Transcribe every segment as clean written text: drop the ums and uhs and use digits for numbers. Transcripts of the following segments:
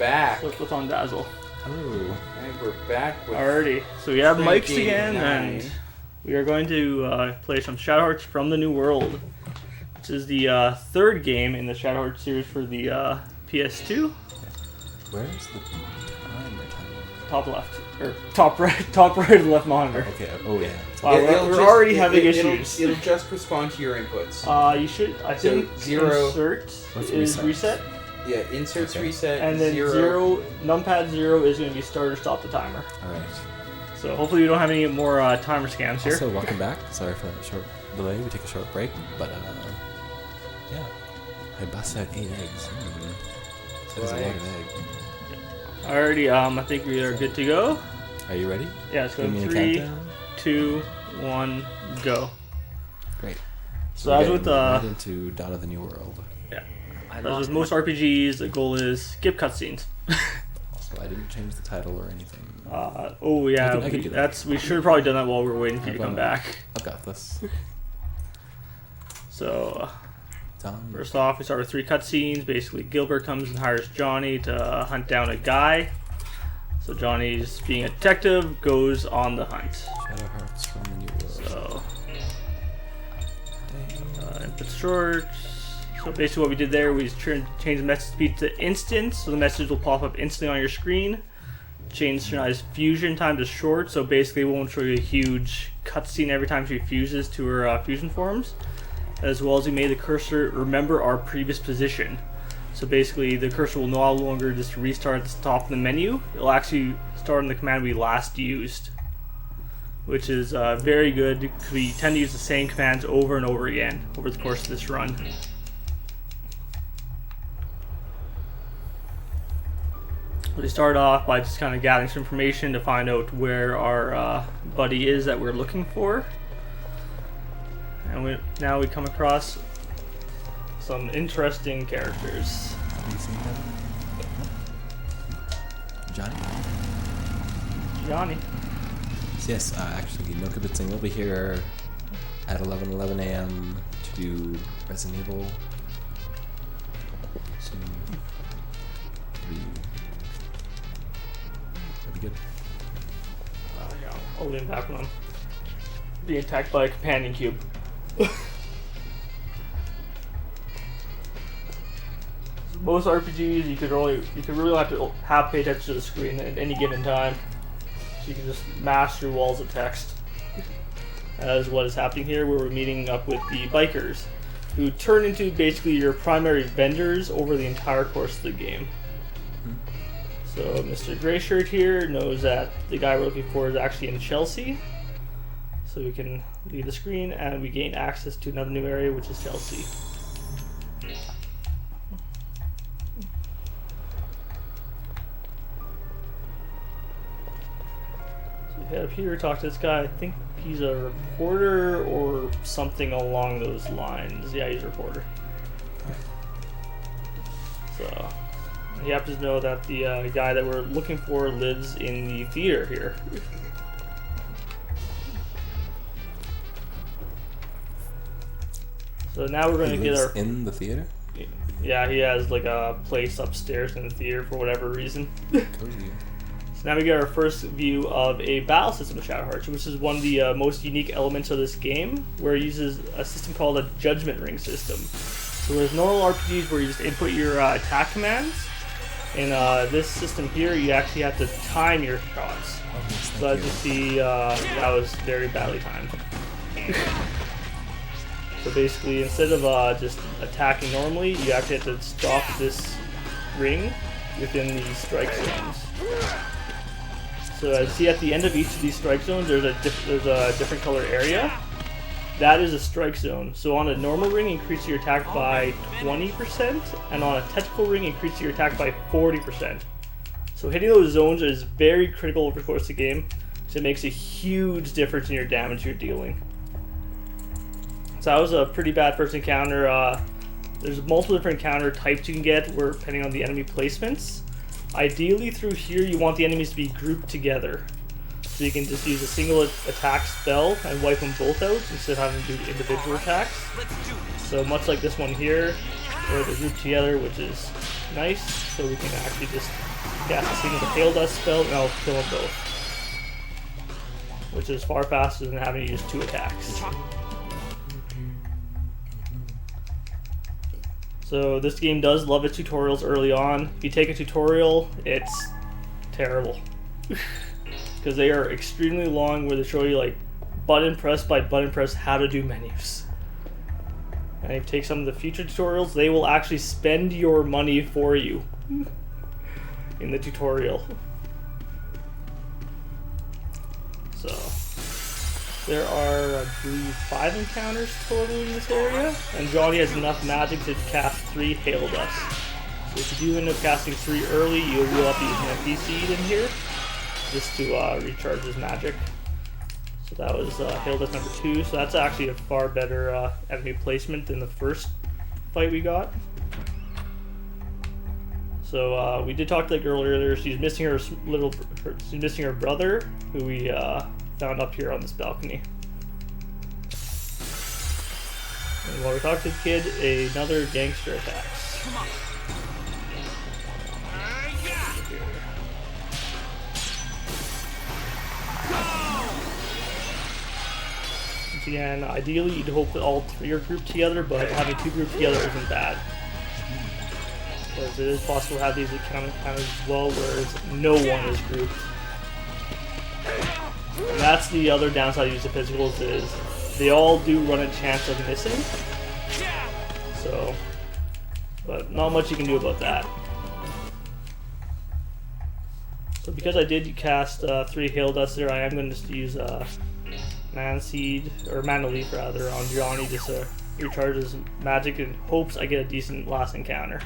back. Slurpathon Dazzle. Hello. And we're back with Alrighty, so we have mics Tranq89. again, and we are going to play some Shadow Hearts from the New World, which is the third game in the Shadow Hearts series for the PS2. Where's the timer? Top left, or top right of left monitor. Okay. Oh yeah. Wow, we're already having issues. It'll just respond to your inputs. You should, I think, zero- insert What's is reset? reset, Yeah, inserts Okay. reset. and then zero, numpad 0 is going to be start or stop the timer. All right. So hopefully we don't have any more timer scams here. Also, welcome back. Sorry for the short delay. We take a short break, but yeah, I busted out 8 eggs. That is a lot of eggs. Alrighty, I think we are good to go. Are you ready? Yeah, it's going Give me a 3, countdown. 2, 1, go. Great. So we're as with getting right into Dawn of the New World. as with most RPGs, the goal is skip cutscenes. Also, I didn't change the title or anything. Oh yeah, I could do that. we should have probably done that while we were waiting for you to come back. I've got this. So Dawn. first off, we start with 3 cutscenes. Basically, Gilbert comes and hires Johnny to hunt down a guy. So Johnny's being a detective, goes on the hunt. Shadow Hearts from the New World. So input short. So basically what we did there, we just changed the message speed to instant, so the message will pop up instantly on your screen. Change synchronized fusion time to short, so basically it won't show you a huge cutscene every time she fuses to her fusion forms. As well as we made the cursor remember our previous position. So basically the cursor will no longer just restart at the top of the menu, it'll actually start on the command we last used. Which is very good because we tend to use the same commands over and over again over the course of this run. We start off by just kind of gathering some information to find out where our buddy is that we're looking for. And now we come across some interesting characters. Have you seen them? Johnny? Johnny. Yes, actually, no kibitzing. We'll be here at 11 a.m. to do Resident Evil. So, that'd be good. Yeah, I'll lean back when I'm being attacked by a companion cube. Most RPGs, you could really have to pay attention to the screen at any given time. So you can just mash through walls of text. As what is happening here, where we're meeting up with the bikers, who turn into basically your primary vendors over the entire course of the game. So Mr. Greyshirt here knows that the guy we're looking for is actually in Chelsea. So we can leave the screen and we gain access to another new area, which is Chelsea. Head up here, talk to this guy. I think he's a reporter or something along those lines. Yeah, he's a reporter. So he happens to know that the guy that we're looking for lives in the theater here. So now we're going to get our in the theater. Yeah, he has like a place upstairs in the theater for whatever reason. Cozy. So now we get our first view of a battle system of Shadow Hearts, which is one of the most unique elements of this game, where it uses a system called a judgment ring system. So there's normal RPGs where you just input your attack commands. In this system here, you actually have to time your shots. Oh, yes, So as you see, that was very badly timed. So basically, instead of just attacking normally, you actually have to stop this ring within the strike zones. So as you see at the end of each of these strike zones, there's a different color area. That is a strike zone. So on a normal ring, increase your attack by 20%, and on a technical ring, increase your attack by 40%. So hitting those zones is very critical over the course of the game, so it makes a huge difference in your damage you're dealing. So that was a pretty bad first encounter. There's multiple different encounter types you can get, depending on the enemy placements. Ideally, through here, you want the enemies to be grouped together. So you can just use a single attack spell and wipe them both out instead of having to do individual attacks. So much like this one here, where they're grouped together, which is nice, so we can actually just cast a single Hail Dust spell, and I'll kill them both. Which is far faster than having to use 2 attacks. So this game does love its tutorials early on. If you take a tutorial, it's terrible. Because they are extremely long, where they show you like button press by button press how to do menus. And if you take some of the future tutorials, they will actually spend your money for you in the tutorial. So there are, I believe, 5 encounters total in this area, and Johnny has enough magic to cast 3 Hail Dusts. So if you do end up casting 3 early, you will up using an MP Seed in here, just to recharge his magic. So that was Hail Dust number 2, so that's actually a far better enemy placement than the first fight we got. So we did talk to the girl earlier. She's missing her she's missing her brother, who we found up here on this balcony. And while we talk to the kid, another gangster attacks. Come on. Once again, ideally you'd hope that all 3 are grouped together, but having 2 grouped together isn't bad. Because it is possible to have these encounters as well, whereas no one is grouped. And that's the other downside of using physicals, is they all do run a chance of missing. So, but not much you can do about that. So because I did cast 3 Hail Dusts there, I am going to just use Mana Seed, or Mana Leaf rather, on Johnny just to recharge his magic in hopes I get a decent last encounter.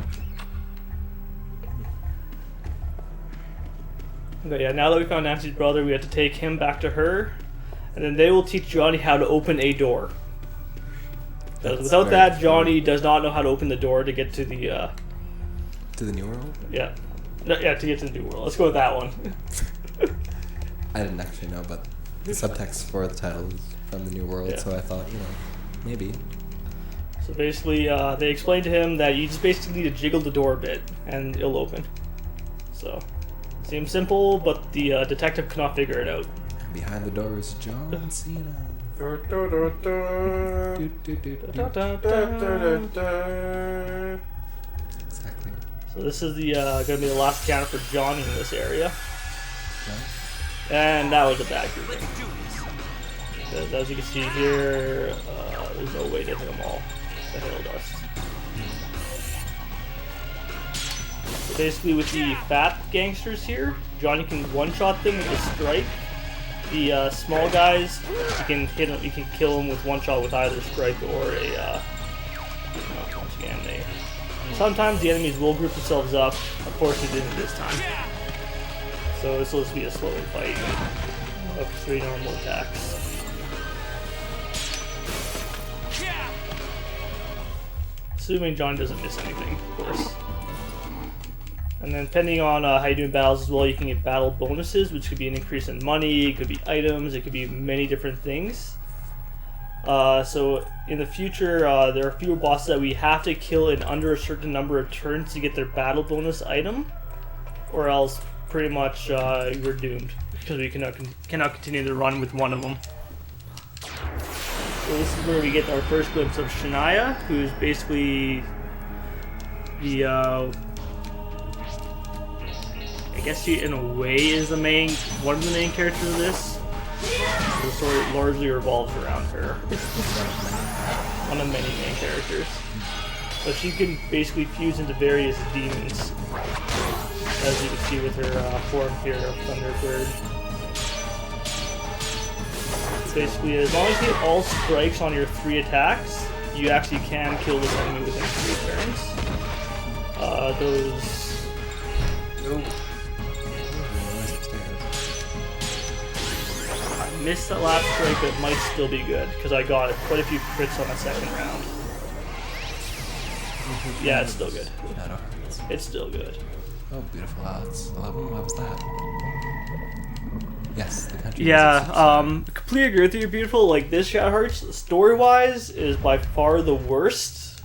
But yeah, now that we found Nancy's brother, we have to take him back to her, and then they will teach Johnny how to open a door. Because without that, Johnny does not know how to open the door to get to the To the New World? yeah. No, yeah, to get to the New World. Let's go with that one. I didn't actually know, but the subtext for the title is from the New World, Yeah. so I thought, maybe. So basically, they explained to him that you just basically need to jiggle the door a bit, and it'll open. So, seems simple, but the detective cannot figure it out. Behind the door is John Cena. Exactly. So this is the gonna be the last encounter for Johnny in this area, and that was a bad grouping. Because as you can see here, there's no way to hit them all. The Hail Dust. So basically, with the fat gangsters here, Johnny can one-shot them with a strike. The small guys, you can hit them, you can kill them with one shot with either strike or a. Once again, sometimes the enemies will group themselves up. Of course, it didn't this time. So this will just be a slow fight of 3 normal attacks. Assuming John doesn't miss anything, of course. And then depending on how you do in battles as well, you can get battle bonuses, which could be an increase in money, it could be items, it could be many different things. So in the future, there are fewer bosses that we have to kill in under a certain number of turns to get their battle bonus item, or else pretty much we're doomed, because we cannot continue to run with one of them. So this is where we get our first glimpse of Shania, who's basically the I guess she, in a way, is one of the main characters of this. The story largely revolves around her. One of many main characters. But she can basically fuse into various demons, as you can see with her form here of Thunderbird. Basically, as long as you get all strikes on your 3 attacks, you actually can kill this enemy within 3 turns. Those... Nope. Missed that last strike, but it might still be good because I got quite a few crits on the second round. Yeah, it's still good. It's still good. Oh, beautiful odds. 11. What was that? Yes, the country. Yeah, completely agree with you. Beautiful. Like this, Shadow Hearts, story-wise, is by far the worst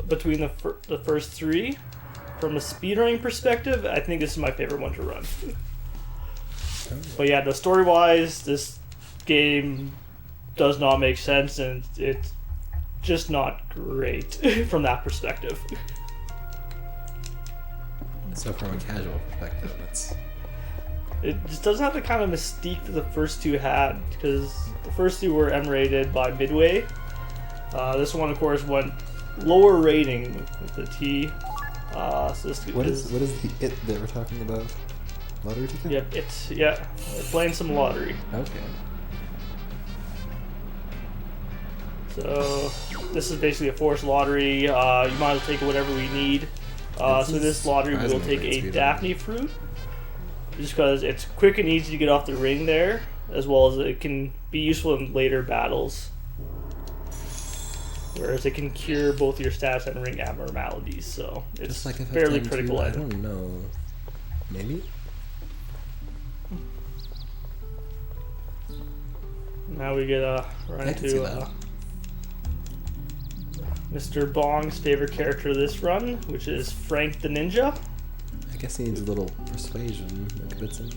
between the first 3. from a speedrunning perspective, I think this is my favorite one to run. But yeah, the story-wise, this game does not make sense, and it's just not great from that perspective. So from a casual perspective, it just doesn't have the kind of mystique that the first two had, because the first two were M-rated by Midway. This one, of course, went lower rating with the T. So this what is the it that we're talking about? Lottery ticket? Yep, we're playing some lottery. Okay. So this is basically a forced lottery. You might as well take whatever we need. So this lottery we will take a Daphne fruit, just because it's quick and easy to get off the ring there, as well as it can be useful in later battles. Whereas it can cure both your stats and ring abnormalities, so it's just like fairly critical I item. don't know. Maybe? Now we get run into Mr. Bong's favorite character of this run, which is Tranq89, I guess he needs a little persuasion, like bits in.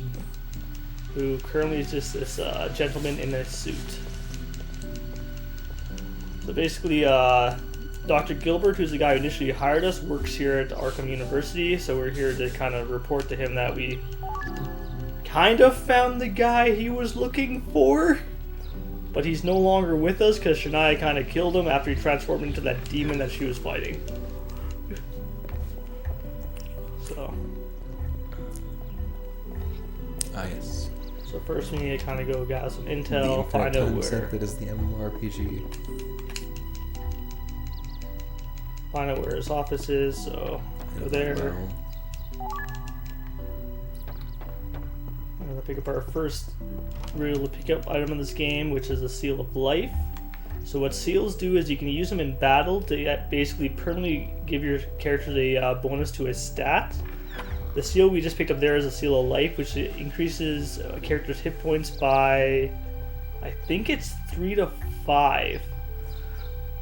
who currently is just this gentleman in a suit. So basically, Dr. Gilbert, who's the guy who initially hired us, works here at Arkham University, so we're here to kind of report to him that we kind of found the guy he was looking for, but he's no longer with us because Shania kind of killed him after he transformed into that demon that she was fighting. So. Yes. So first we need to kind of go gather some intel, find out where. That is the MMORPG. Find out where his office is, so go there. I'm gonna pick up our first real pickup item in this game, which is a Seal of Life. So what seals do is you can use them in battle to basically permanently give your character a bonus to his stat. The seal we just picked up there is a Seal of Life, which increases a character's hit points by, I think it's 3 to 5.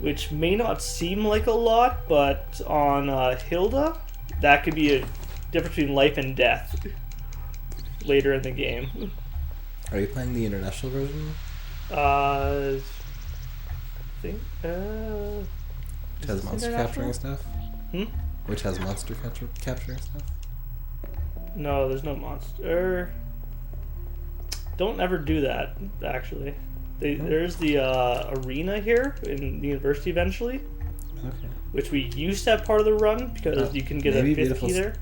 Which may not seem like a lot, but on Hilda, that could be a difference between life and death later in the game. Are you playing the international version? I think. Which has monster capturing stuff? Which has monster capturing stuff? No, there's no monster. Don't ever do that, actually. There's the arena here in the university eventually, which we used to have part of the run because you can get a 50 there.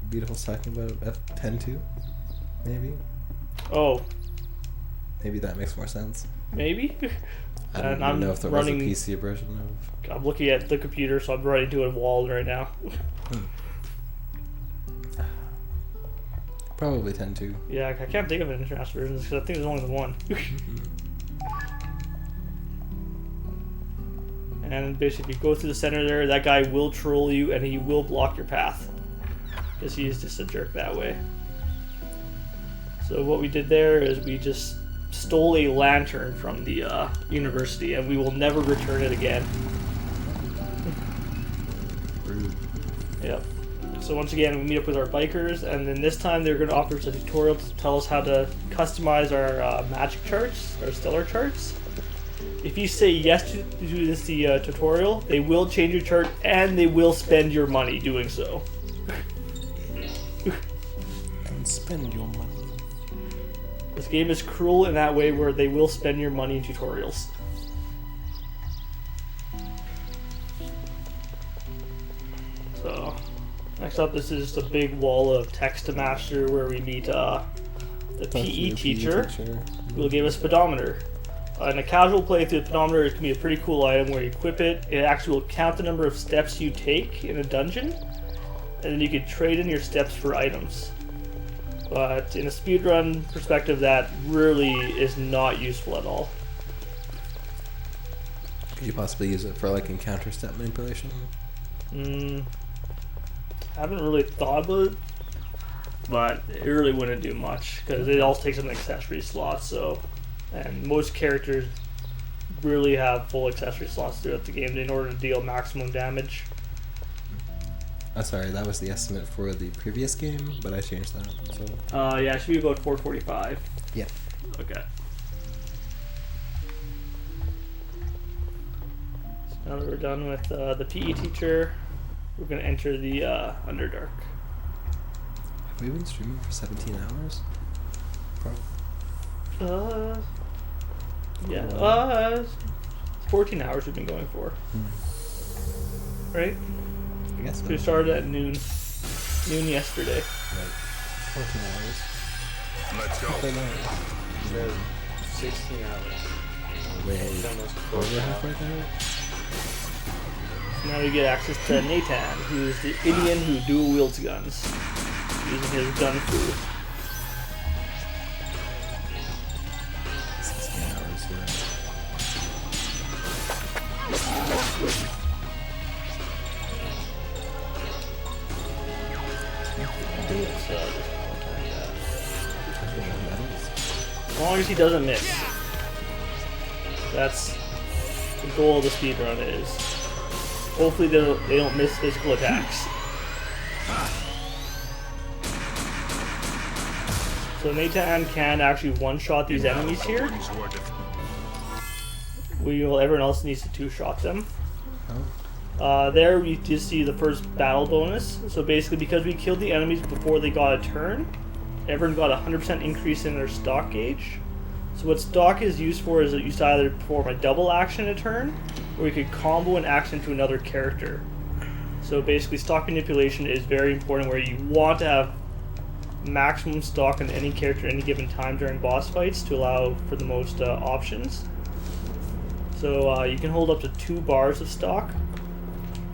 Beautiful's talking about F10-2, maybe? Oh. Maybe that makes more sense. Maybe? I don't even know if there was a PC version of... I'm looking at the computer, so I'm running to a wall right now. Probably 10-2. Yeah, I can't think of an international version because I think there's only the one. And basically, go through the center there. That guy will troll you, and he will block your path because he's just a jerk that way. So what we did there is we just stole a lantern from the university, and we will never return it again. Rude. Yep. So once again, we meet up with our bikers, and then this time they're going to offer us a tutorial to tell us how to customize our magic charts, our stellar charts. If you say yes to this tutorial, they will change your chart, and they will spend your money doing so. And spend your money. This game is cruel in that way where they will spend your money in tutorials. So, next up, this is just a big wall of text to master where we meet the PE teacher who will give us a pedometer. In a casual playthrough, the pedometer can be a pretty cool item where you equip it. It actually will count the number of steps you take in a dungeon, and then you can trade in your steps for items. But in a speedrun perspective, that really is not useful at all. Could you possibly use it for like encounter step manipulation? Haven't really thought about it, but it really wouldn't do much because it also takes an accessory slot. So, and most characters really have full accessory slots throughout the game in order to deal maximum damage. I'm sorry, that was the estimate for the previous game, but I changed that. So. Yeah, it should be about 445. Yeah. Okay. So now that we're done with the PE teacher, we're gonna enter the Underdark. Have we been streaming for 17 hours? Probably. Yeah. 14 hours we've been going for. Right? I guess so. We started at noon. Noon yesterday. Right. 14 hours. Let's go. Halfway there. 16 hours. Way It's almost over 4 halfway hours. there. So now we get access to Nathan, who is the Indian who dual wields guns, using his gun fu. 16 hours, yeah. Let's just contact Medals. that. As long as he doesn't miss. That's the goal of the speedrun is. Hopefully they don't miss physical attacks. So Nathan can actually one-shot these enemies here. Everyone else needs to two-shot them. Oh. There we just see the first battle bonus. So basically, because we killed the enemies before they got a turn, everyone got a 100% increase in their stock gauge. So what stock is used for is that you to either perform a double action a turn, or you could combo an action to another character. So basically, stock manipulation is very important, where you want to have maximum stock on any character at any given time during boss fights to allow for the most options. So you can hold up to 2 bars of stock,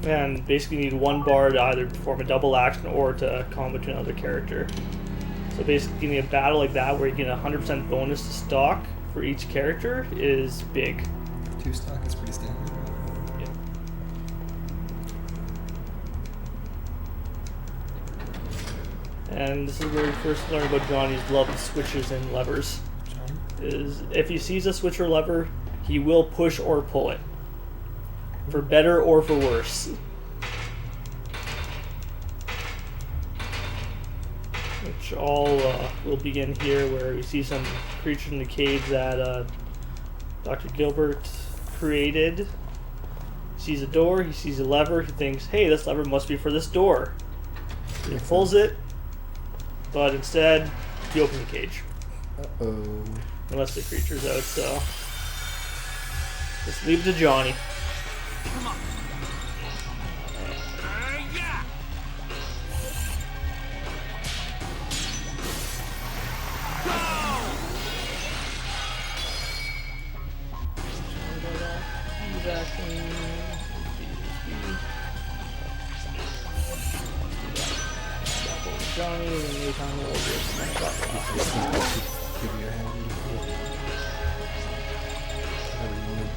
and basically need 1 bar to either perform a double action or to combo to another character. So basically, in a battle like that where you get a 100% bonus to stock for each character is big. 2 stock is pretty standard. Yeah. And this is where we first learn about Johnny's love of switches and levers. Is if he sees a switch or lever, he will push or pull it. For better or for worse. Which all will begin here, where we see some creature in the cage that Dr. Gilbert created. He sees a door, he sees a lever, he thinks, hey, this lever must be for this door. He pulls it, but instead, he opens the cage. Uh-oh. Unless the creature's out, so just leave it to Johnny. Come on. Yeah. Johnny, and then time will Give me your hand. Whatever you need.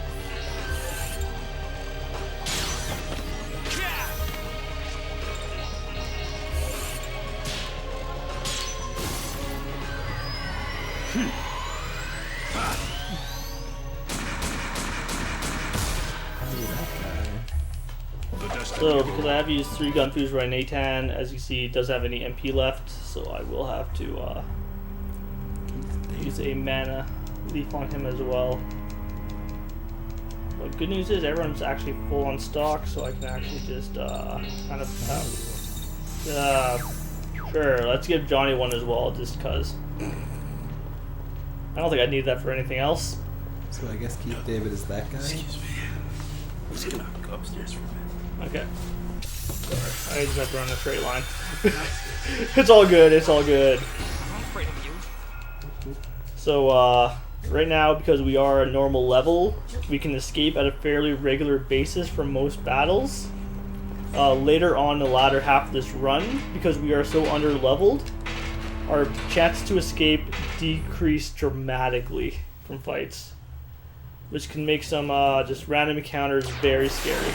So, because I have used 3 gun fuse right, Nathan, as you see, doesn't have any MP left, so I will have to use a mana leaf on him as well. But good news is everyone's actually full on stock, so I can actually just kind of have, sure, let's give Johnny one as well, just because. I don't think I need that for anything else. So I guess Keith David is that guy? Excuse me. I'm just gonna go upstairs for a minute. Okay. Sorry. I just have to run a straight line. It's all good, it's all good. I'm afraid of you. So, right now, because we are a normal level, we can escape at a fairly regular basis from most battles. Later on in the latter half of this run, because we are so under-leveled, our chances to escape decrease dramatically from fights, which can make some just random encounters very scary.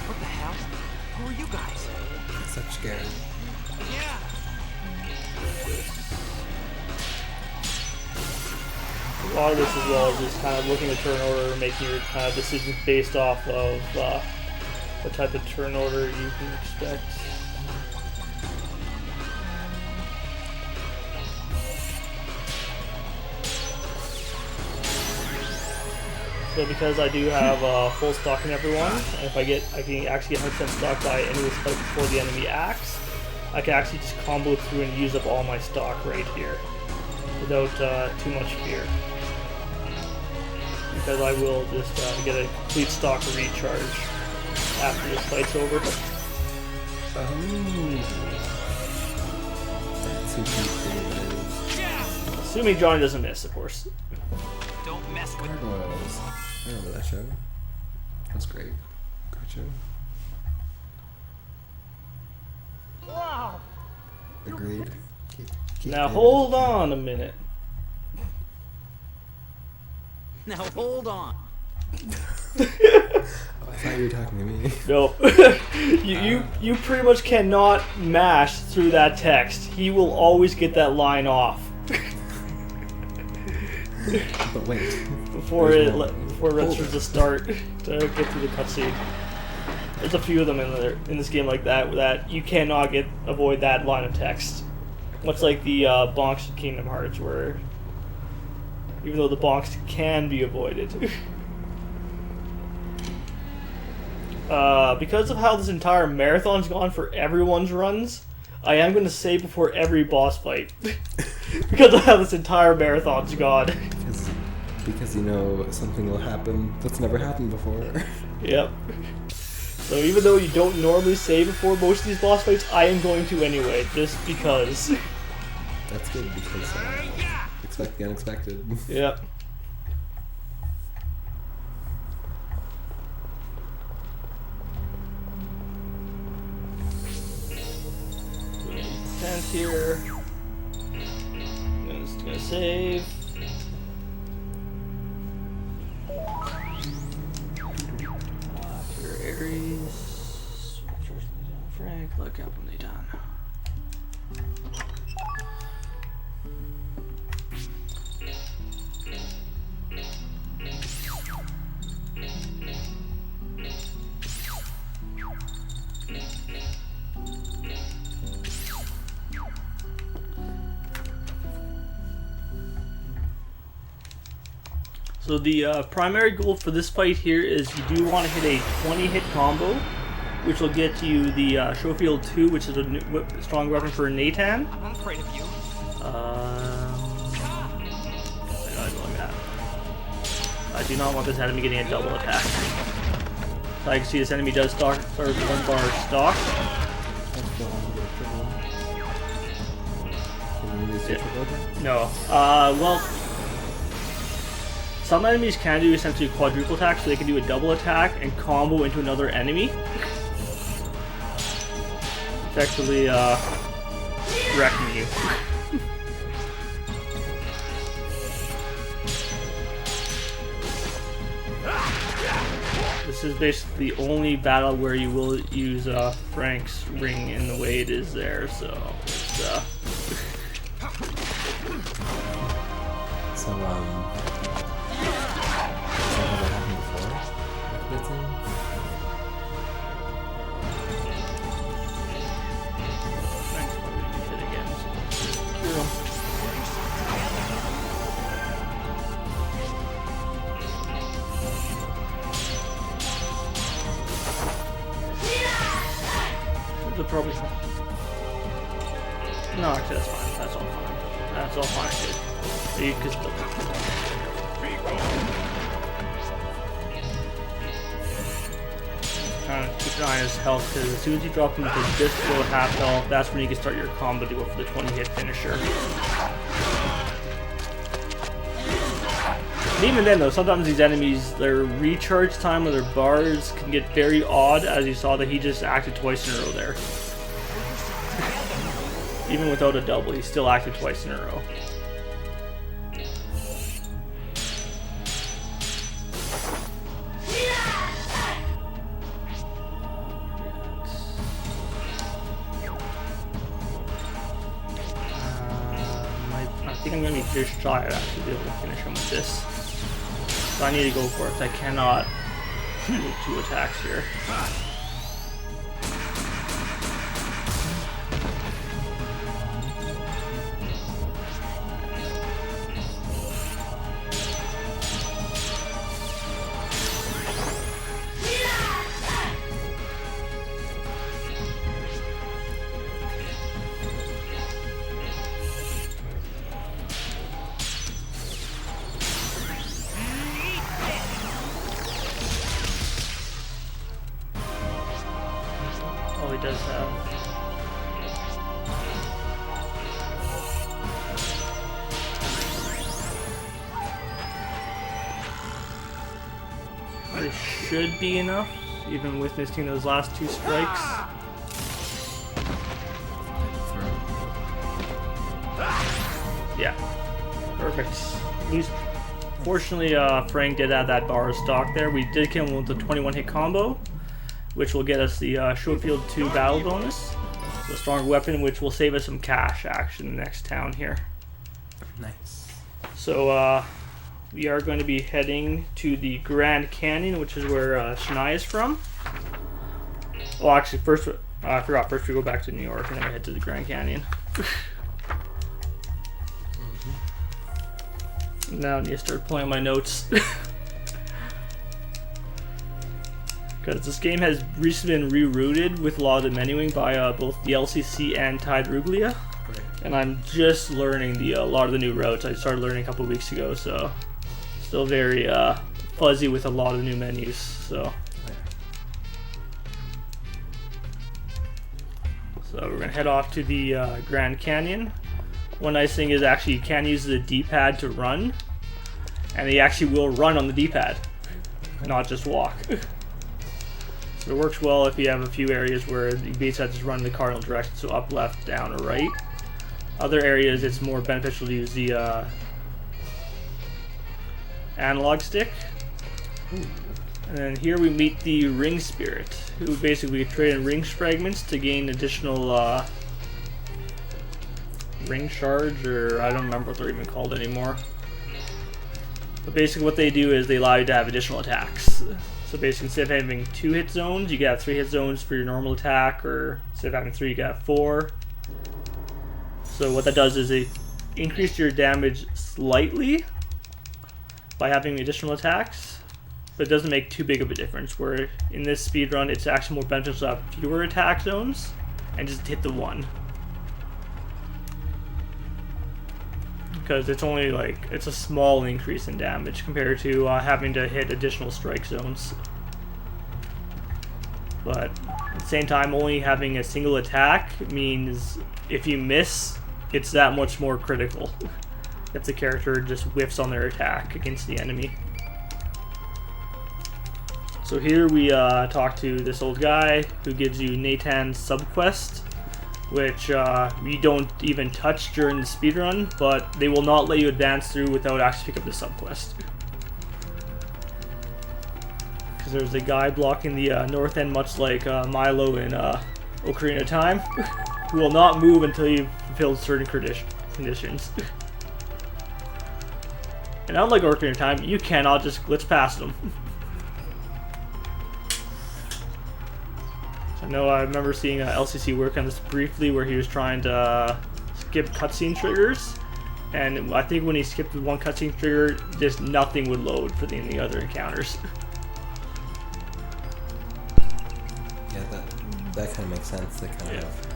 What the hell? Who are you guys? Such scared. Yeah. a lot of this as well is just kind of looking at turn order and making your kind of decisions based off of what type of turn order you can expect. So because I do have full stock in everyone, and if I can actually get 100% stock by any of this fight before the enemy acts, I can actually just combo through and use up all my stock right here without too much fear. Because I will just get a complete stock recharge after this fight's over. Assuming Johnny doesn't miss, of course. Don't mess with Gargoyles. I remember that show. That's great. Great show. Wow. Agreed. Keep Now it. hold on a minute. Now hold on. Oh, I thought you were talking to me. No. you pretty much cannot mash through that text. He will always get that line off. But wait. Before There's it more. before it registers to start to get through the cutscene. There's a few of them in this game like that you cannot avoid that line of text. Much like the bonks in Kingdom Hearts, where even though the bonks can be avoided. Because of how this entire marathon's gone for everyone's runs, I am going to say before every boss fight. Because of how this entire marathon's gone. Because you know something will happen that's never happened before. Yep. So even though you don't normally save before most of these boss fights, I am going to anyway, just because. That's good because expect the unexpected. Yep. Tenth here. I'm just gonna save. For Ares. Frank, look up when they done. So the primary goal for this fight here is you do want to hit a 20-hit combo, which will get you the Schofield 2, which is a strong weapon for Nathan. I'm afraid of you. I do not want this enemy getting a double attack. So I can see this enemy does start 1 bar stock. No. Well, some enemies can do essentially a quadruple attack, so they can do a double attack and combo into another enemy. Effectively, wrecking you. This is basically the only battle where you will use Frank's ring in the way it is there, so it's, So, Frank's probably gonna get hit again, so cure him. They're probably fine. No, actually that's fine. That's all fine. That's all fine, dude. So you can still trying to keep an eye on his health, because as soon as you drop him to this low half health, that's when you can start your combo to go for the 20-hit finisher. And even then though, sometimes these enemies, their recharge time of their bars can get very odd, as you saw that he just acted twice in a row there. Even without a double, he still acted twice in a row. I think I'm going to be just shy of actually be able to finish him with this. So I need to go for it. I cannot do 2 attacks here. Oh, he does have. This should be enough, even with missing those last 2 strikes. Yeah, perfect. At least, fortunately, Frank did add that bar of stock there. We did kill him with the 21 hit combo, which will get us the Showfield 2 battle bonus. So a strong weapon, which will save us some cash action in the next town here. Nice. So we are going to be heading to the Grand Canyon, which is where Shania is from. Well, actually, first I forgot. First we go back to New York, and then we head to the Grand Canyon. Now I need to start pulling my notes. Because this game has recently been rerouted with a lot of the menuing by both the LCC and Tidruglia. Right. And I'm just learning a lot of the new routes. I started learning a couple of weeks ago, so still very fuzzy with a lot of the new menus. So we're going to head off to the Grand Canyon. One nice thing is actually you can use the D-pad to run, and they actually will run on the D-pad, not just walk. So it works well if you have a few areas where you basically have to just run in the cardinal direction, so up, left, down, or right. Other areas it's more beneficial to use the analog stick. And then here we meet the Ring Spirit, who basically trade in ring fragments to gain additional ring shards, or I don't remember what they're even called anymore. But basically what they do is they allow you to have additional attacks. So basically instead of having 2 hit zones, you got 3 hit zones for your normal attack, or instead of having 3, you got 4. So what that does is it increases your damage slightly by having additional attacks, but it doesn't make too big of a difference, where in this speedrun it's actually more beneficial to have fewer attack zones and just hit the 1. Because it's only it's a small increase in damage compared to having to hit additional strike zones. But at the same time, only having a single attack means if you miss, it's that much more critical. If the character just whiffs on their attack against the enemy. So here we talk to this old guy who gives you Nathan's subquest, which we don't even touch during the speedrun, but they will not let you advance through without actually picking up the subquest. Because there's a guy blocking the north end, much like Milo in Ocarina of Time, who will not move until you've fulfilled certain conditions. And unlike Ocarina of Time, you cannot just glitch past them. I remember seeing LCC work on this briefly, where he was trying to skip cutscene triggers, and I think when he skipped one cutscene trigger, just nothing would load for any other encounters. Yeah, that kind of makes sense. They kind of have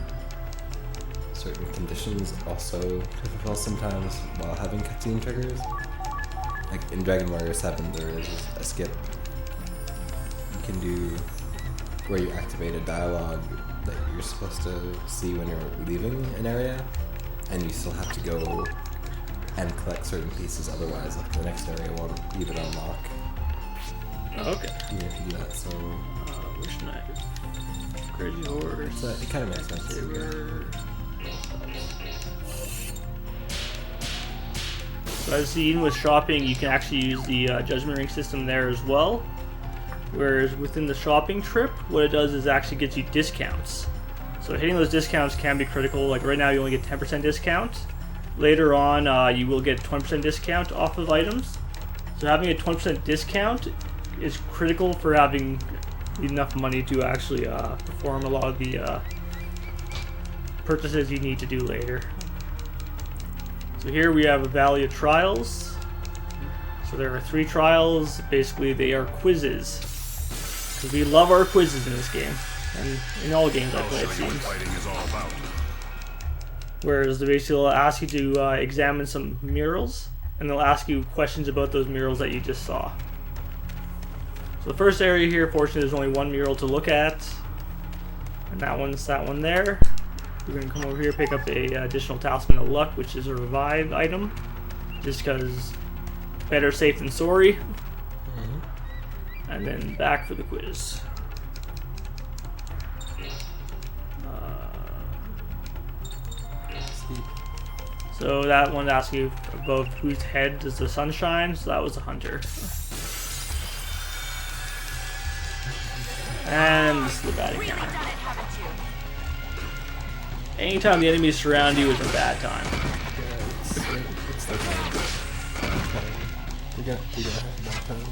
certain conditions also to fulfill sometimes while having cutscene triggers. Like in Dragon Warrior 7, there is a skip you can do where you activate a dialogue that you're supposed to see when you're leaving an area, and you still have to go and collect certain pieces, otherwise the next area won't even unlock. Okay. Even if you do that, so... Which night? Crazy Horse. So it kind of makes sense. So as seen with shopping, you can actually use the Judgment Ring system there as well. Whereas within the shopping trip, what it does is actually gets you discounts. So hitting those discounts can be critical. Like right now you only get 10% discount. later on you will get 20% discount off of items. So having a 20% discount is critical for having enough money to actually perform a lot of the purchases you need to do later. So here we have a Valley of Trials. So there are 3 trials. Basically, they are quizzes. Because we love our quizzes in this game, and in all games I play, it seems. Whereas they basically will ask you to examine some murals, and they'll ask you questions about those murals that you just saw. So the first area here, fortunately, there's only one mural to look at, and that one's that one there. We're going to come over here, pick up a additional Talisman of Luck, which is a revive item, just because better safe than sorry. And then back for the quiz. So that one asks you above whose head does the sun shine, so that was a hunter. And this is the bad encounter. Anytime the enemies surround you is a bad time. It's the time. We're gonna have more time.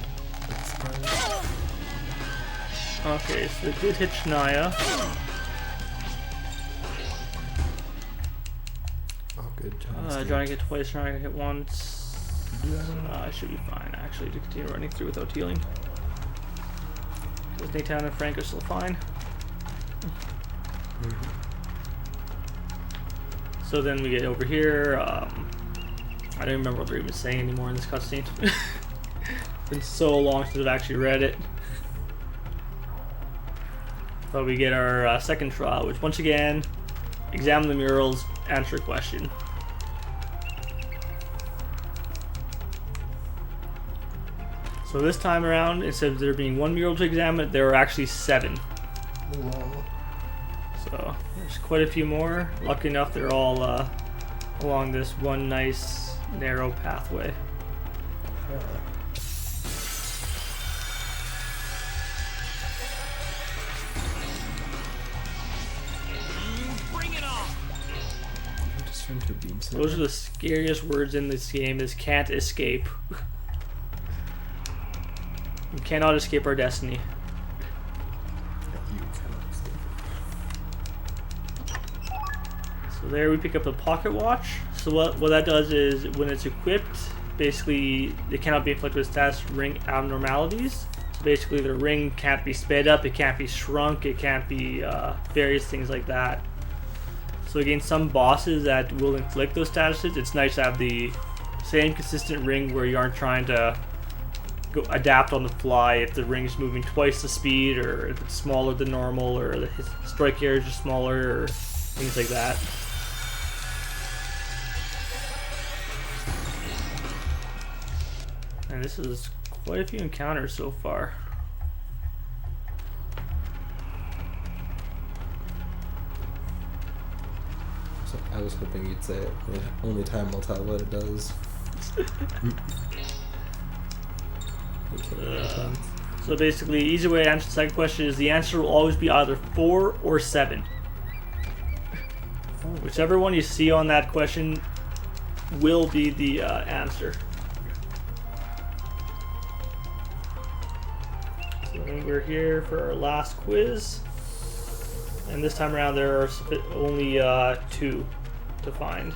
Okay, so they did hit Shania. Oh, good. Johnny hit twice, Shania hit once. I should be fine, actually, to continue running through without healing. Because Nathan and Frank are still fine. So then we get over here. I don't remember what they're even saying anymore in this cutscene. It's been so long since I've actually read it. But we get our second trial, which once again, examine the murals, answer a question. So this time around, instead of there being one mural to examine, there are actually 7. Wow. So there's quite a few more. Lucky enough, they're all along this one nice narrow pathway. Bring it on! Just trying to beam some. Those are the scariest words in this game, is can't escape. We cannot escape our destiny. You cannot escape. So there we pick up the pocket watch. So what that does is when it's equipped, basically it cannot be inflicted with status ring abnormalities. So basically the ring can't be sped up, it can't be shrunk, it can't be various things like that. So against some bosses that will inflict those statuses, it's nice to have the same consistent ring where you aren't trying to adapt on the fly if the ring's moving twice the speed, or if it's smaller than normal, or the strike area is just smaller, or things like that. And this is quite a few encounters so far. So I was hoping you'd say it. Only time will tell what it does. So basically, easy way to answer the second question is the answer will always be either 4 or 7. Whichever one you see on that question will be the answer. So we're here for our last quiz, and this time around there are only 2 to find.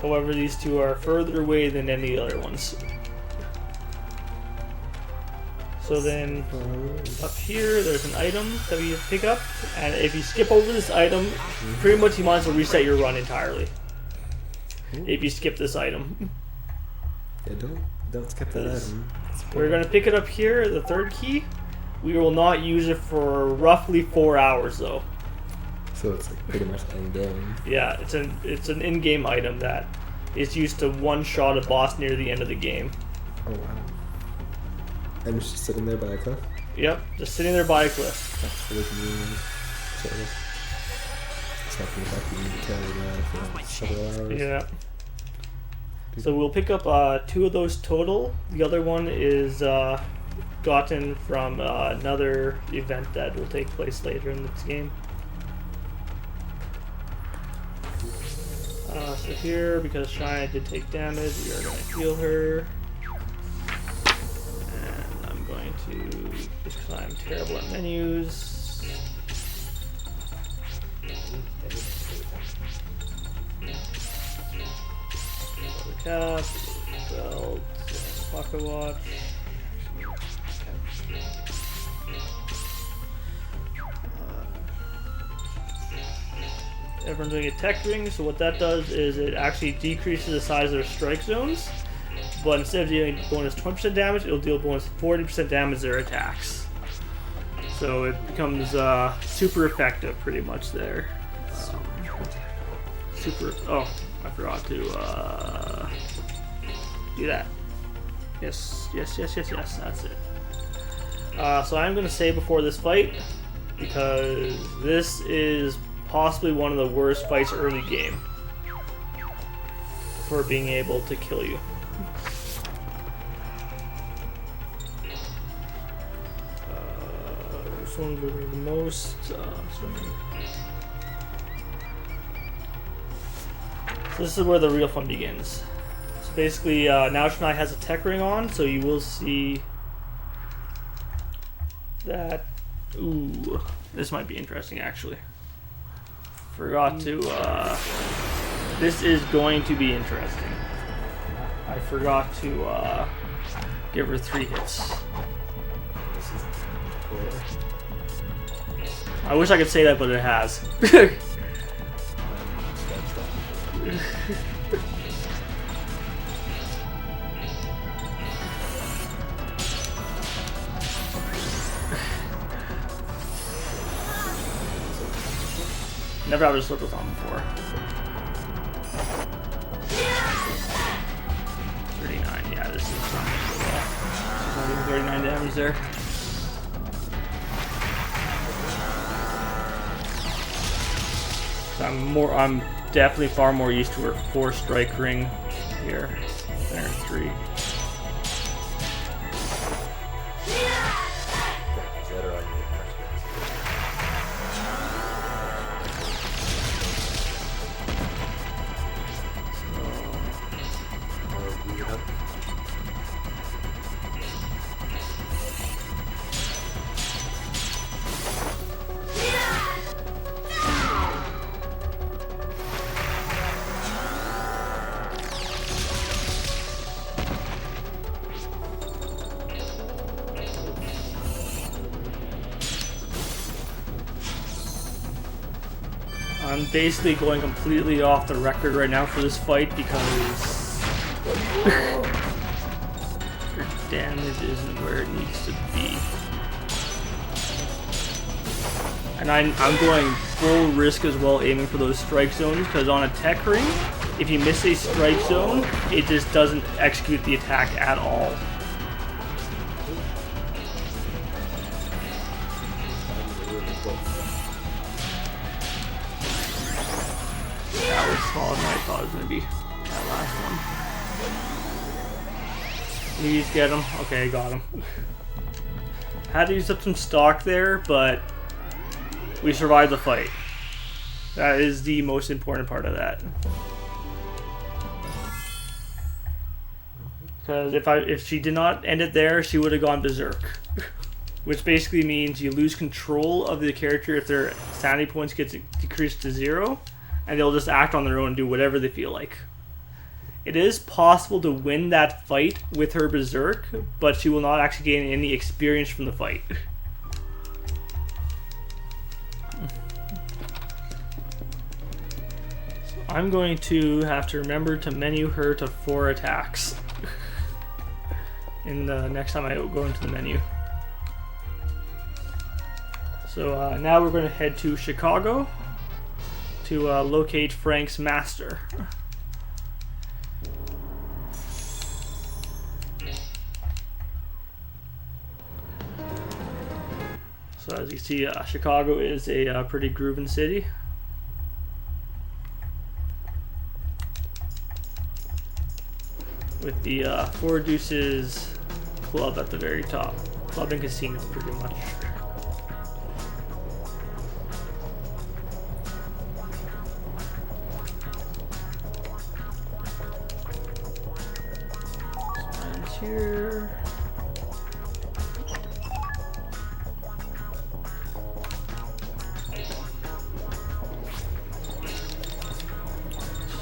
However, these 2 are further away than any other ones. So then, up here, there's an item that we pick up, and if you skip over this item, pretty much you might as well reset your run entirely. If you skip this item. Yeah, don't skip that item. We're going to pick it up here, the 3rd key. We will not use it for roughly 4 hours, though. So it's like pretty much end-game. Yeah, it's an in-game item that is used to one-shot a boss near the end of the game. Oh, wow. And it's just sitting there by a cliff? Yep, just sitting there by a cliff. That's really convenient. Sort of. Except for the fact that you need to carry it around for several hours. Yeah. So we'll pick up 2 of those total. The other one is gotten from another event that will take place later in this game. So here, because Shine did take damage, we are going to heal her. And I'm going to, just because I'm terrible at menus. Cap, belt, pocket watch. Everyone's doing a tech ring, so what that does is it actually decreases the size of their strike zones, but instead of dealing bonus 20% damage, it'll deal bonus 40% damage to their attacks. So it becomes super effective pretty much there. Oh, I forgot to do that. Yes, that's it. So I'm going to say before this fight, because this is possibly one of the worst fights early game for being able to kill you. This one's really the most. So this is where the real fun begins. So basically, now Tranq has a tech ring on, so you will see that. Ooh, this might be interesting actually. Forgot to, this is going to be interesting. I forgot to, give her 3 hits. I wish I could say that, but it has. Never had a Slurpathon before. 39, yeah, this is not well. She's not even 39 damage there. So I'm definitely far more used to her 4-strike ring here than her 3. I'm basically going completely off the record right now for this fight because her damage isn't where it needs to be. And I'm going full risk as well, aiming for those strike zones, because on a tech ring, if you miss a strike zone, it just doesn't execute the attack at all. That was smaller than I thought it was going to be. That last one. Please get him. Okay, got him. Had to use up some stock there, but we survived the fight. That is the most important part of that. Because if she did not end it there, she would have gone berserk. Which basically means you lose control of the character if their sanity points get decreased to 0. And they'll just act on their own and do whatever they feel like. It is possible to win that fight with her berserk, but she will not actually gain any experience from the fight. So I'm going to have to remember to menu her to 4 attacks in the next time I go into the menu. So now we're going to head to Chicago to locate Frank's master. So as you see, Chicago is a pretty groovin' city. With the Four Deuces club at the very top. Club and casino, pretty much. here.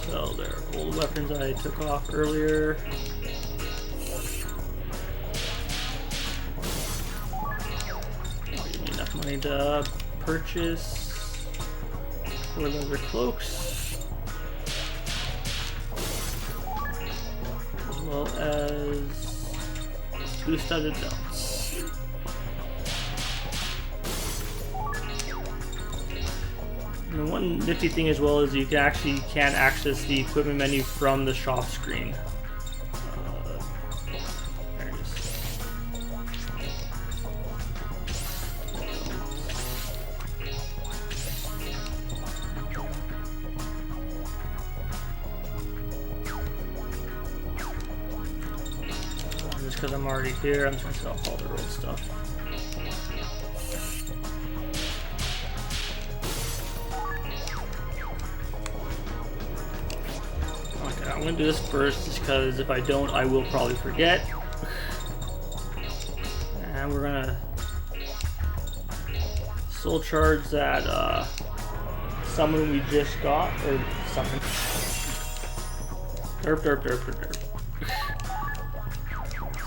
So there are old weapons I took off earlier. Give me enough money to purchase 4 leather cloaks, as well as 2 studded belts. And one nifty thing as well is you can access the equipment menu from the shop screen. There it is. Just because I'm already here, I'm just going to sell all the old stuff. I'm gonna do this first just because if I don't, I will probably forget. And we're gonna soul charge that summon we just got, or summon. Derp, derp, derp, derp, derp.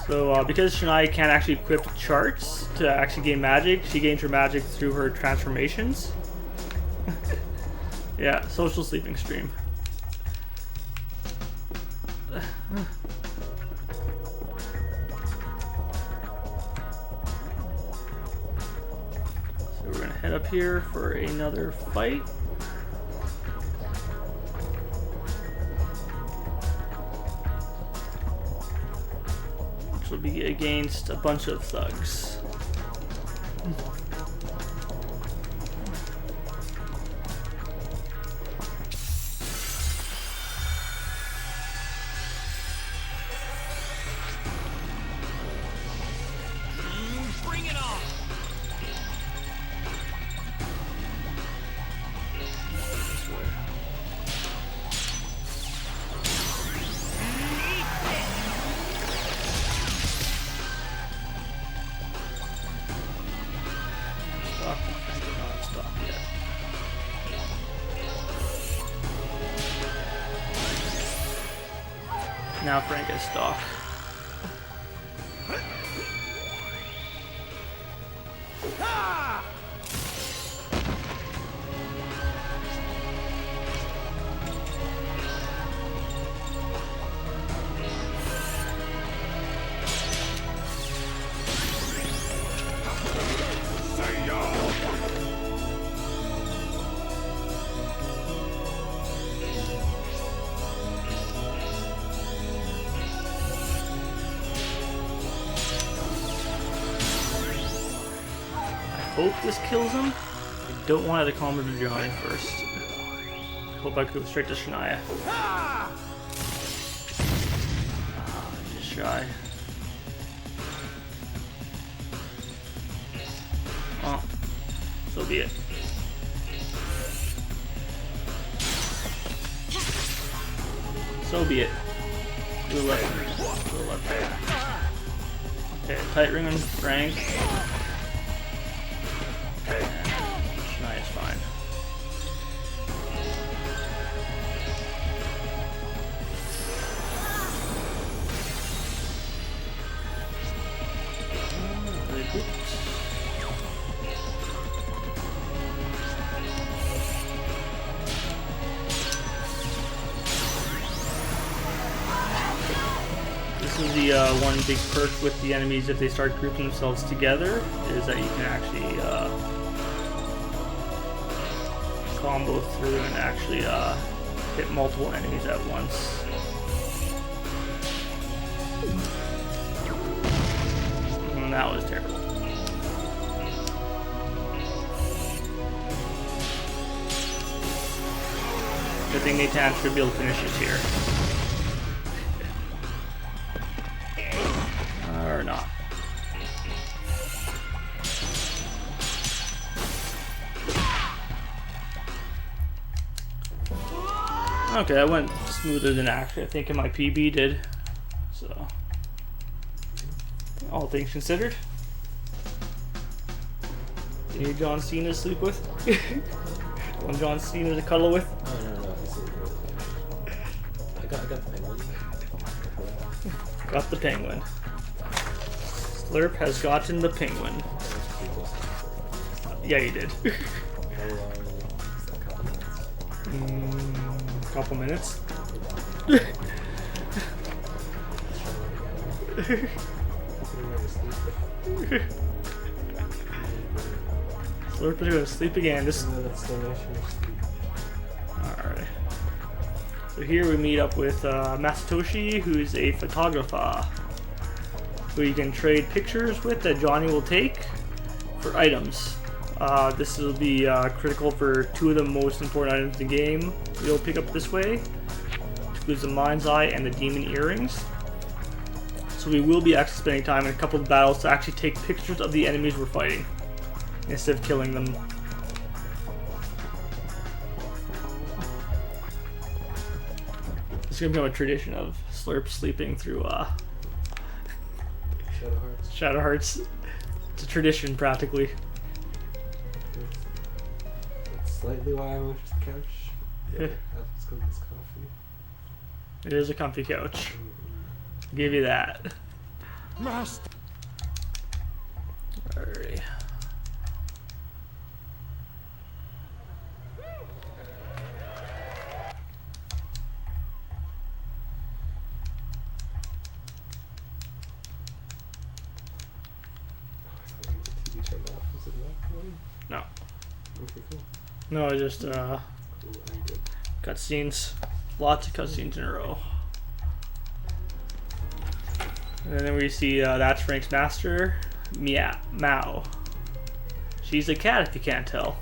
So because Shania can't actually equip charts to actually gain magic, she gains her magic through her transformations. Yeah, social sleeping stream. So we're gonna head up here for another fight. Which will be against a bunch of thugs. Bring it on! Stop. Not stop yet. Now Frank is stock. Hope this kills him. I don't want it to combo to Johnny first. Hope I go straight to Shania. Just shy. Oh, so be it. So be it. To the left. To the left there. Okay, tight ring on Frank. Shania's fine. Very good. This is the one big perk with the enemies if they start grouping themselves together, is that you can actually combo through and actually hit multiple enemies at once. And that was terrible. Good thing Nathan should be able to finish this here. Or not. Okay, that went smoother than actually I think my PB did. So all things considered. You need John Cena to sleep with? Want John Cena to cuddle with? No. I got the penguin. Got the penguin. Slurp has gotten the penguin. Yeah, you did. How long is that couple minutes? Couple minutes. Slurp is gonna sleep again. Alright. So here we meet up with Masatoshi, who's a photographer, who you can trade pictures with that Johnny will take for items. This will be critical for two of the most important items in the game you'll pick up this way, which includes the Mind's Eye and the Demon Earrings. So we will be actually spending time in a couple of battles to actually take pictures of the enemies we're fighting, instead of killing them. It's gonna become a tradition of Slurp sleeping through Shadow Hearts. It's a tradition, practically. That's slightly why I moved to the couch. Yeah, that's because it's comfy. It is a comfy couch. I'll give you that. Master. Alright. TV turned off. Was it not one? No. Okay, cool. No, I just Cool, I'm good. cutscenes. Lots of cutscenes in a row. And then we see that's Frank's master, Mao. She's a cat if you can't tell.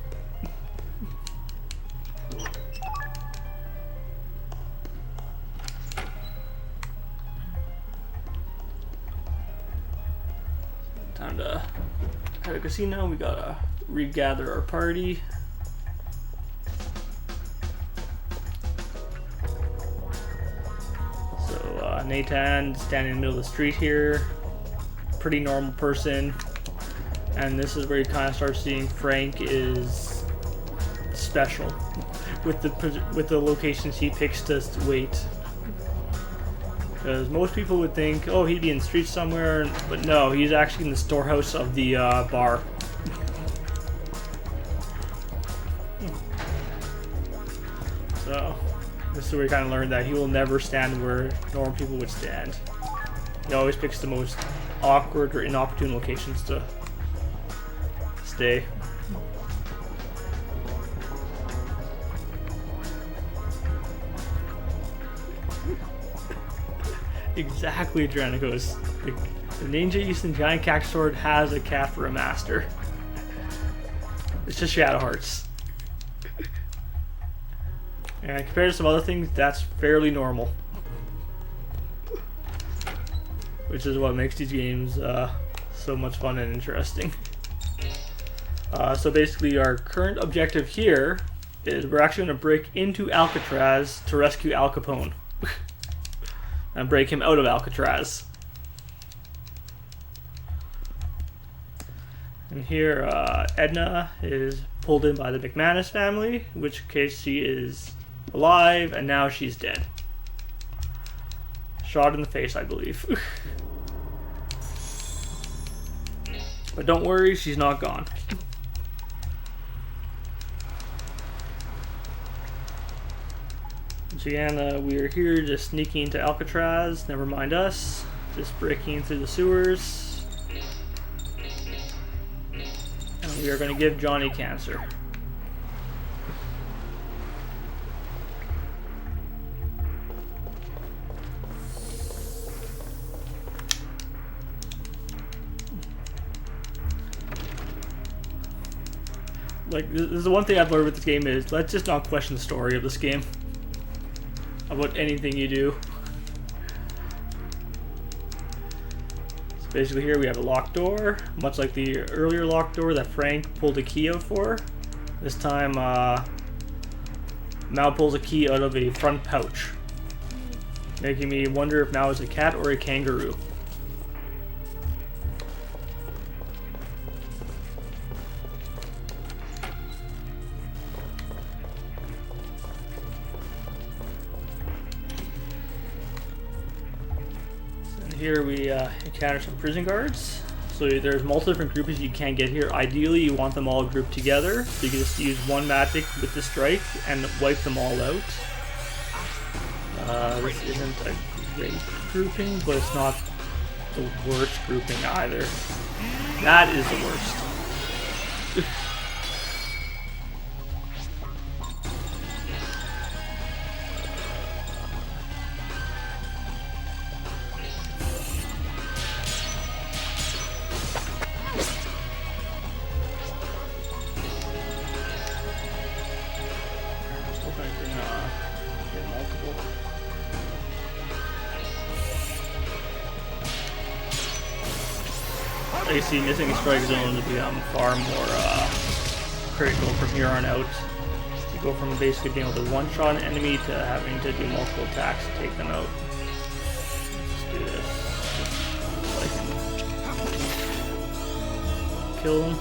Time to have a casino. We gotta regather our party. Nathan standing in the middle of the street here, pretty normal person, and this is where you kind of start seeing Frank is special with the locations he picks to wait. Because most people would think, oh, he'd be in the street somewhere, but no, he's actually in the storehouse of the bar. So. This is where we kind of learned that he will never stand where normal people would stand. He always picks the most awkward or inopportune locations to stay. Exactly, Dranicos. The ninja using giant cactus sword has a cat for a master. It's just Shadow Hearts. And compared to some other things, that's fairly normal. Which is what makes these games so much fun and interesting. So basically our current objective here is we're actually going to break into Alcatraz to rescue Al Capone. And break him out of Alcatraz. And here Edna is pulled in by the McManus family, in which case she is alive, and now she's dead. Shot in the face, I believe. But don't worry, she's not gone. Once again, we are here just sneaking into Alcatraz, never mind us. Just breaking through the sewers. And we are going to give Johnny cancer. Like, this is the one thing I've learned with this game is, let's just not question the story of this game. About anything you do. So basically here we have a locked door, much like the earlier locked door that Frank pulled a key out for. This time, Mao pulls a key out of a front pouch. Making me wonder if Mao is a cat or a kangaroo. here we encounter some prison guards. So there's multiple different groups you can get here. Ideally, you want them all grouped together, so you can just use one magic with the strike and wipe them all out. This isn't a great grouping, but it's not the worst grouping either. That is the worst. You see, missing a strike zone to become far more critical from here on out. You go from basically being able to one-shot an enemy to having to do multiple attacks to take them out. Let's do this. So I can kill them.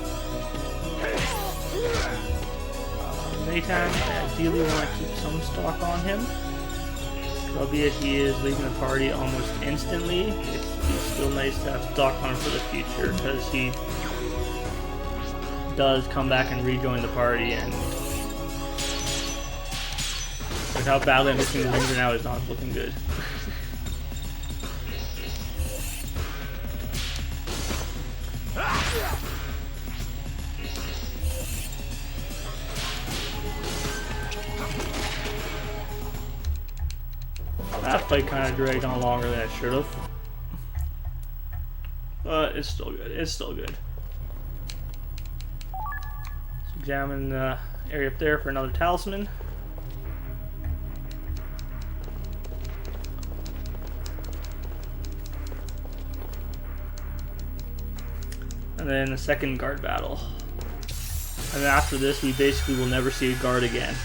Maytime, I ideally want to keep some stock on him. Albeit he is leaving the party almost instantly, it's still nice to have stock on him for the future, because he does come back and rejoin the party, and with how badly I'm missing the Ranger now, is not looking good. That fight kind of dragged on longer than it should have. But it's still good. It's still good. Let's examine the area up there for another talisman. And then a second guard battle. And then after this, we basically will never see a guard again.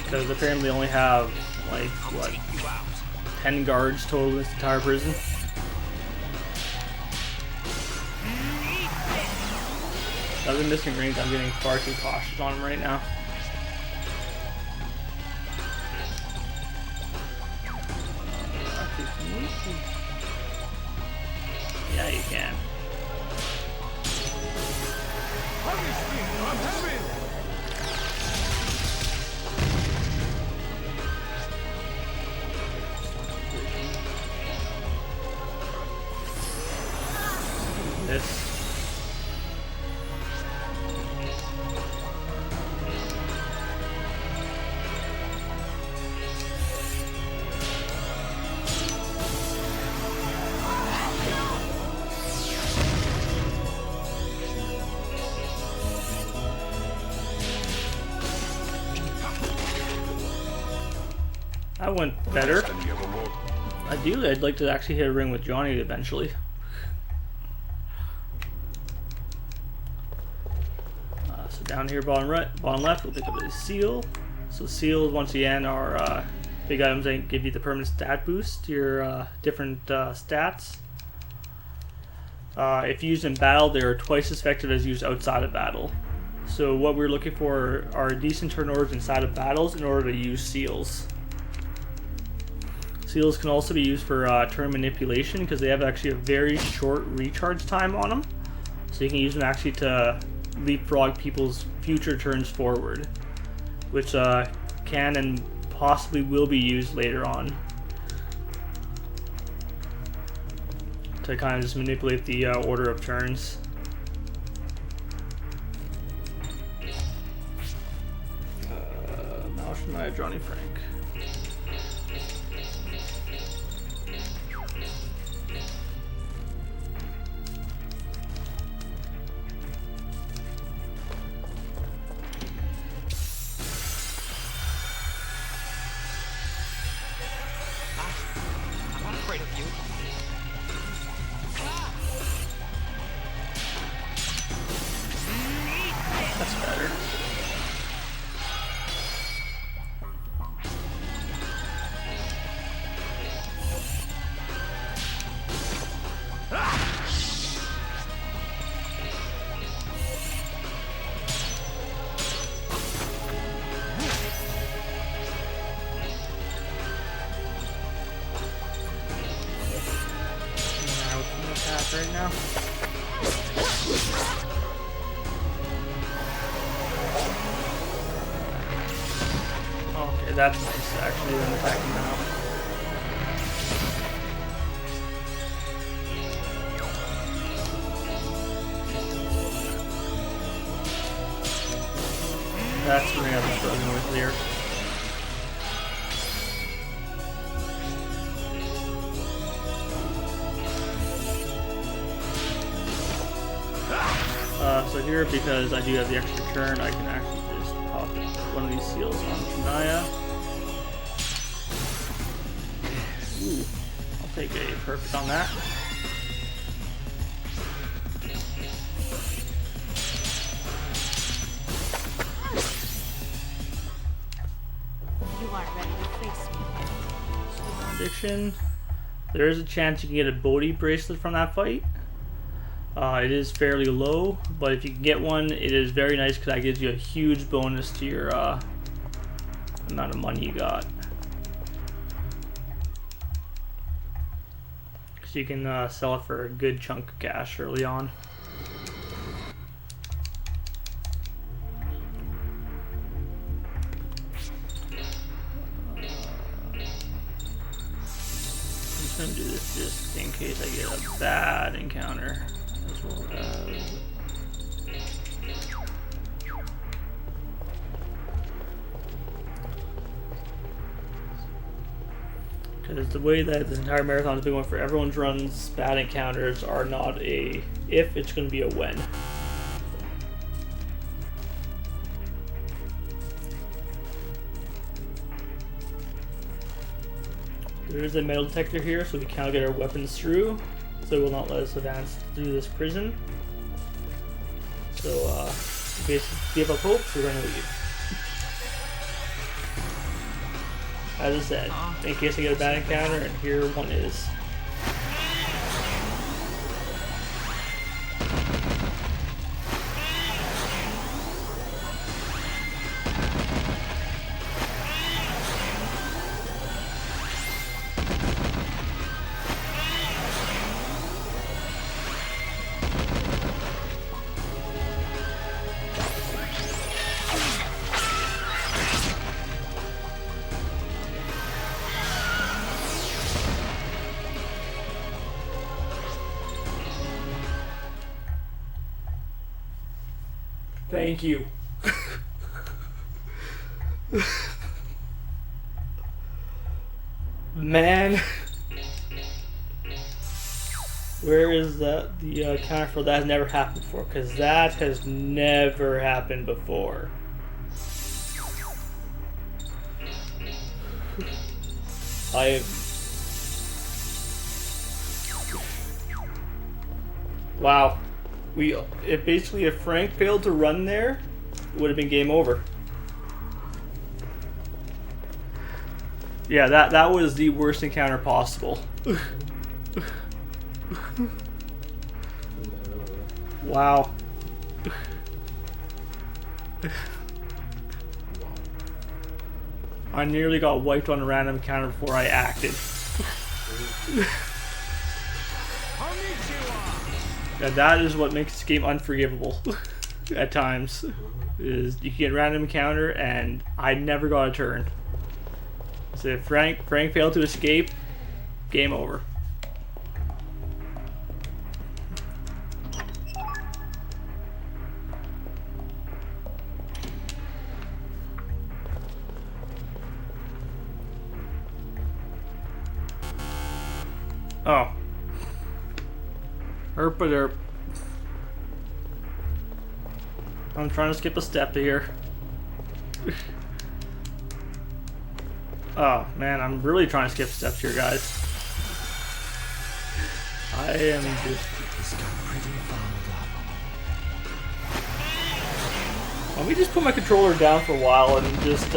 Because apparently they only have, like, what, 10 guards total in this entire prison. Other than missing rings, I'm getting far too cautious on them right now. Yeah, you can. This. That went better. Ideally, I'd like to actually hit a ring with Johnny eventually. So down here, bottom right, bottom left, we'll pick up a seal. So seals, once again, are big items that give you the permanent stat boost to your different stats. If used in battle, they are twice as effective as used outside of battle. So what we're looking for are decent turnovers inside of battles in order to use seals. Seals can also be used for turn manipulation because they have actually a very short recharge time on them. So you can use them actually to leapfrog people's future turns forward, which can and possibly will be used later on to kind of just manipulate the order of turns. Now from my Johnny Frank. That's better. now. Okay, that's nice actually, then attacking now. That's the ring I'm struggling with here. So here, because I do have the extra turn, I can actually just pop one of these seals on Tranq89. Ooh, I'll take a perfect on that. You aren't ready to face me. Addiction. There is a chance you can get a Bodhi bracelet from that fight. It is fairly low, but if you can get one, it is very nice because that gives you a huge bonus to your amount of money you got. So you can sell it for a good chunk of cash early on. I'm just gonna do this just in case I get a bad encounter. As well as because the way that the entire marathon has been going for everyone's runs, bad encounters are not a if, it's going to be a when. There is a metal detector here, so we cannot get our weapons through. So it will not let us advance through this prison. So basically give up hope, we're going to leave. As I said, in case I get a bad encounter, and here one is. Thank you. Man. Where is the counter for that? Has never happened before, because that has never happened before. Wow. If Frank failed to run there, it would have been game over. Yeah, that was the worst encounter possible. Wow. I nearly got wiped on a random encounter before I acted. Yeah, that is what makes this game unforgivable at times. Is you can get a random encounter and I never got a turn. So if Frank failed to escape, game over. Oh. Herpa-derp. I'm trying to skip a step here. Oh man, I'm really trying to skip steps here, guys. I am just... Let me just put my controller down for a while and just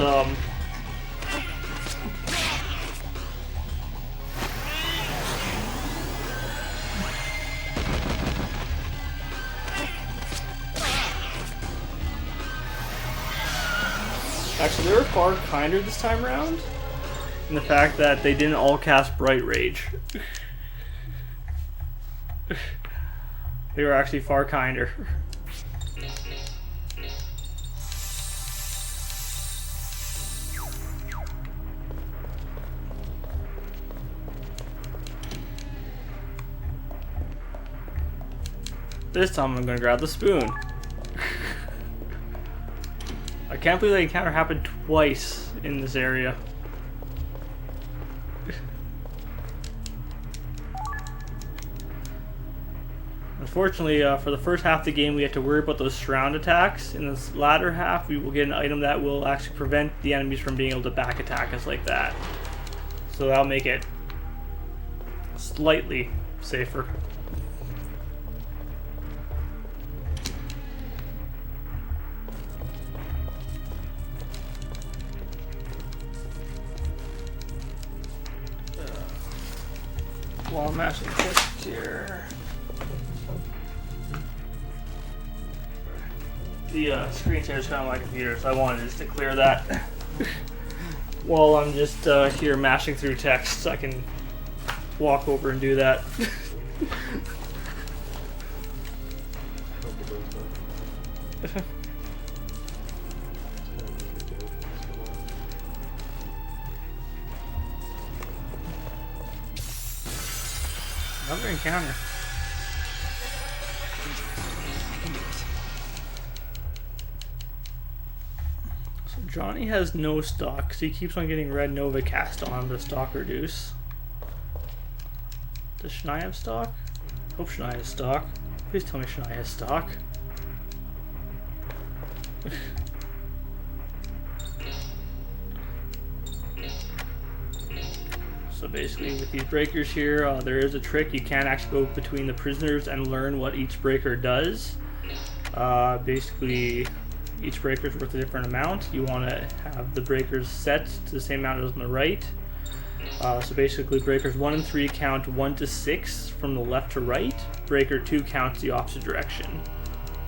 Actually, they were far kinder this time around, in the fact that they didn't all cast Bright Rage. They were actually far kinder. This time I'm gonna grab the spoon. I can't believe that encounter happened twice in this area. Unfortunately, for the first half of the game, we have to worry about those surround attacks. In this latter half, we will get an item that will actually prevent the enemies from being able to back attack us like that. So that'll make it slightly safer. While I'm mashing text here. The screensaver is kind of my computer, so I wanted just to clear that. While I'm just here mashing through text, I can walk over and do that. Another encounter. So Johnny has no stock, so he keeps on getting red Nova cast on the stock reduce. Does Shania have stock? Hope Shania has stock. Please tell me Shania has stock. So basically with these breakers here, there is a trick. You can actually go between the prisoners and learn what each breaker does. Basically, each breaker is worth a different amount. You want to have the breakers set to the same amount as on the right. So basically breakers 1 and 3 count 1 to 6 from the left to right. Breaker 2 counts the opposite direction.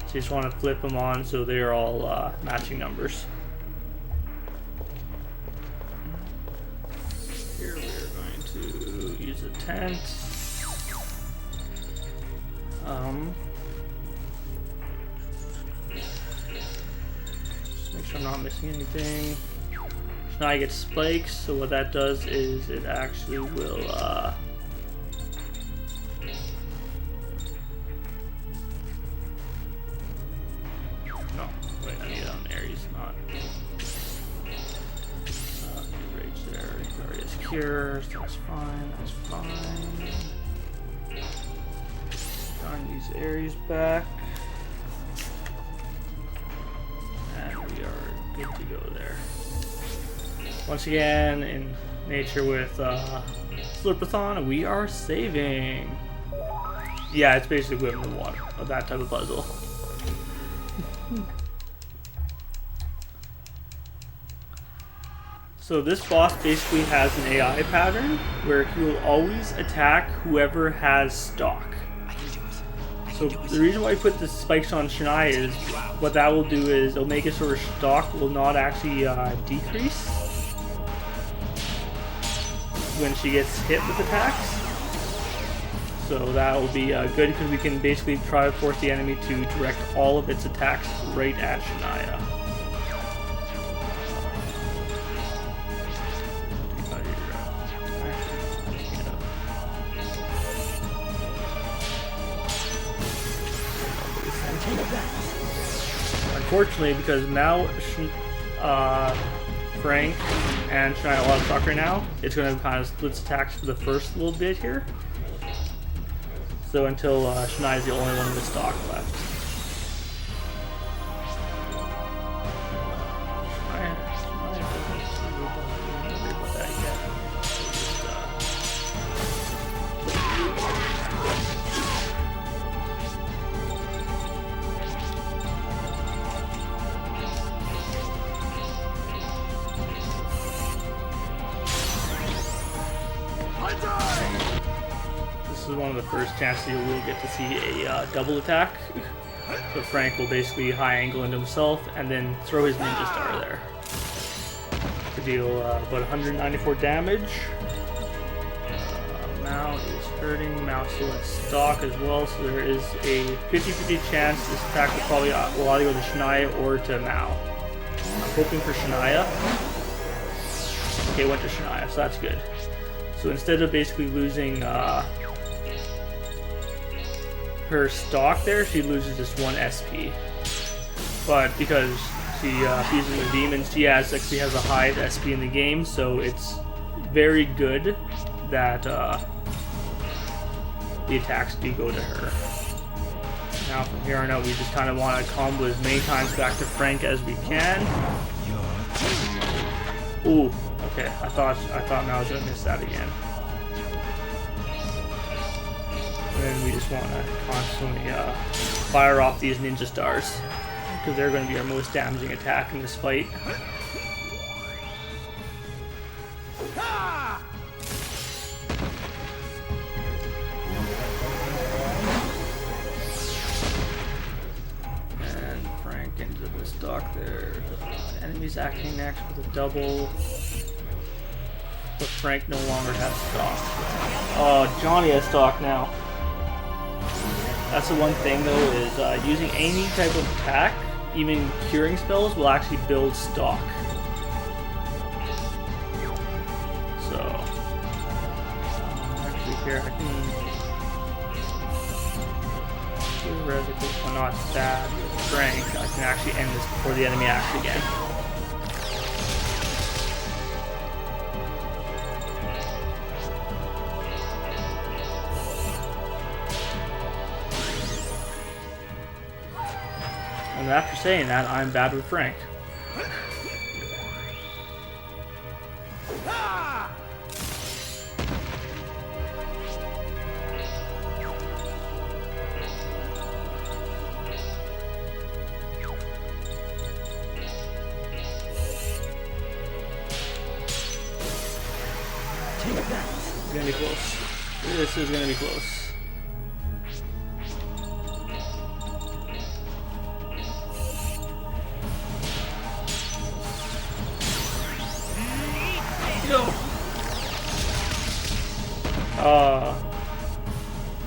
So you just want to flip them on so they are all matching numbers. Here we are going to use a tent. Just make sure I'm not missing anything. So now I get spikes, so what that does is it actually will no, wait, I need it on Aries, not rage there. He already has cure, so that's fine, that's fine. Trying to use Aries back. And we are good to go there. Once again, in nature with Slurpathon, we are saving. Yeah, it's basically whipping the water of that type of puzzle. So this boss basically has an AI pattern where he will always attack whoever has stock. So the reason why I put the spikes on Shania is what that will do is it'll make it so her stock will not actually decrease when she gets hit with attacks. So that will be good because we can basically try to force the enemy to direct all of its attacks right at Shania. Unfortunately, because now Tranq and Shania a lot of stock right now, it's going to kind of split attacks for the first little bit here. So until Shania is the only one with stock left. Shania doesn't worry about that yet. This is one of the first chances you will get to see a double attack. So Tranq will basically high angle into himself and then throw his ninja star there to deal about 194 damage. Mao is hurting. Mao still in stock as well, so there is a 50-50 chance this attack will probably will either go to Shania or to Mao. I'm hoping for Shania. Okay, went to Shania, so that's good. So instead of basically losing her stock there, she loses just 1 SP. But because she fuses the demons, she actually has the highest SP in the game, so it's very good that the attacks do go to her. Now from here on out, we just kind of want to combo as many times back to Frank as we can. Ooh, okay. I thought Mao was gonna miss that again. And then we just want to constantly fire off these ninja stars because they're going to be our most damaging attack in this fight. And Frank into the stock there. Enemies acting next with a double. But Frank no longer has stock. Oh, Johnny has stock now. That's the one thing though, is using any type of attack, even curing spells, will actually build stock. So, actually here I can theoretically, if I'm not stabbed with Frank, I can actually end this before the enemy acts again. And after saying that, I'm bad with Frank. It's gonna be close. This is gonna be close.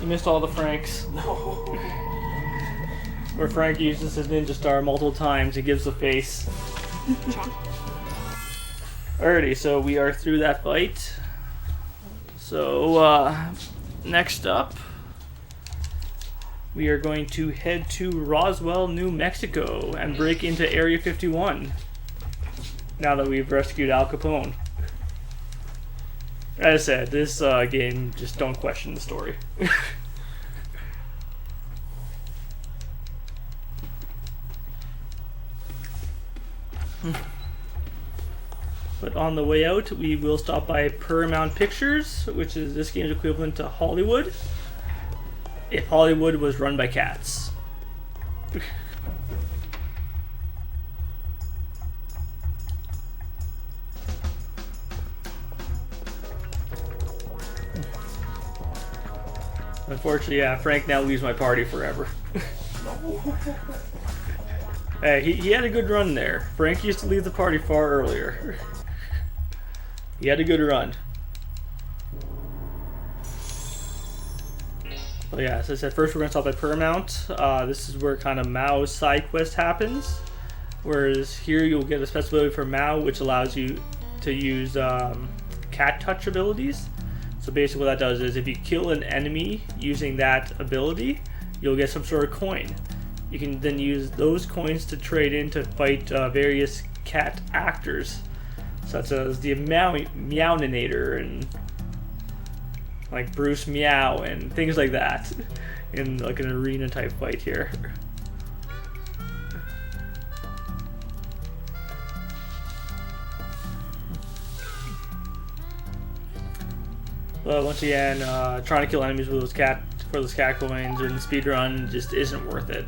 You missed all the Franks. No. Where Frank uses his ninja star multiple times, he gives the face. Alrighty, so we are through that fight. So, next up, we are going to head to Roswell, New Mexico, and break into Area 51. Now that we've rescued Al Capone. As I said, this game, just don't question the story. But on the way out, we will stop by Paramount Pictures, which is this game's equivalent to Hollywood, if Hollywood was run by cats. Unfortunately, yeah, Frank now leaves my party forever. Hey, he had a good run there. Frank used to leave the party far earlier. He had a good run. But yeah, as I said, first we're going to stop at Paramount. This is where kind of Mao's side quest happens. Whereas here you'll get a special ability for Mao, which allows you to use cat touch abilities. So basically what that does is if you kill an enemy using that ability, you'll get some sort of coin. You can then use those coins to trade in to fight various cat actors, such as the Meowinator and like Bruce Meow and things like that, in like an arena type fight here. But once again, trying to kill enemies with those cat coins in the speedrun just isn't worth it.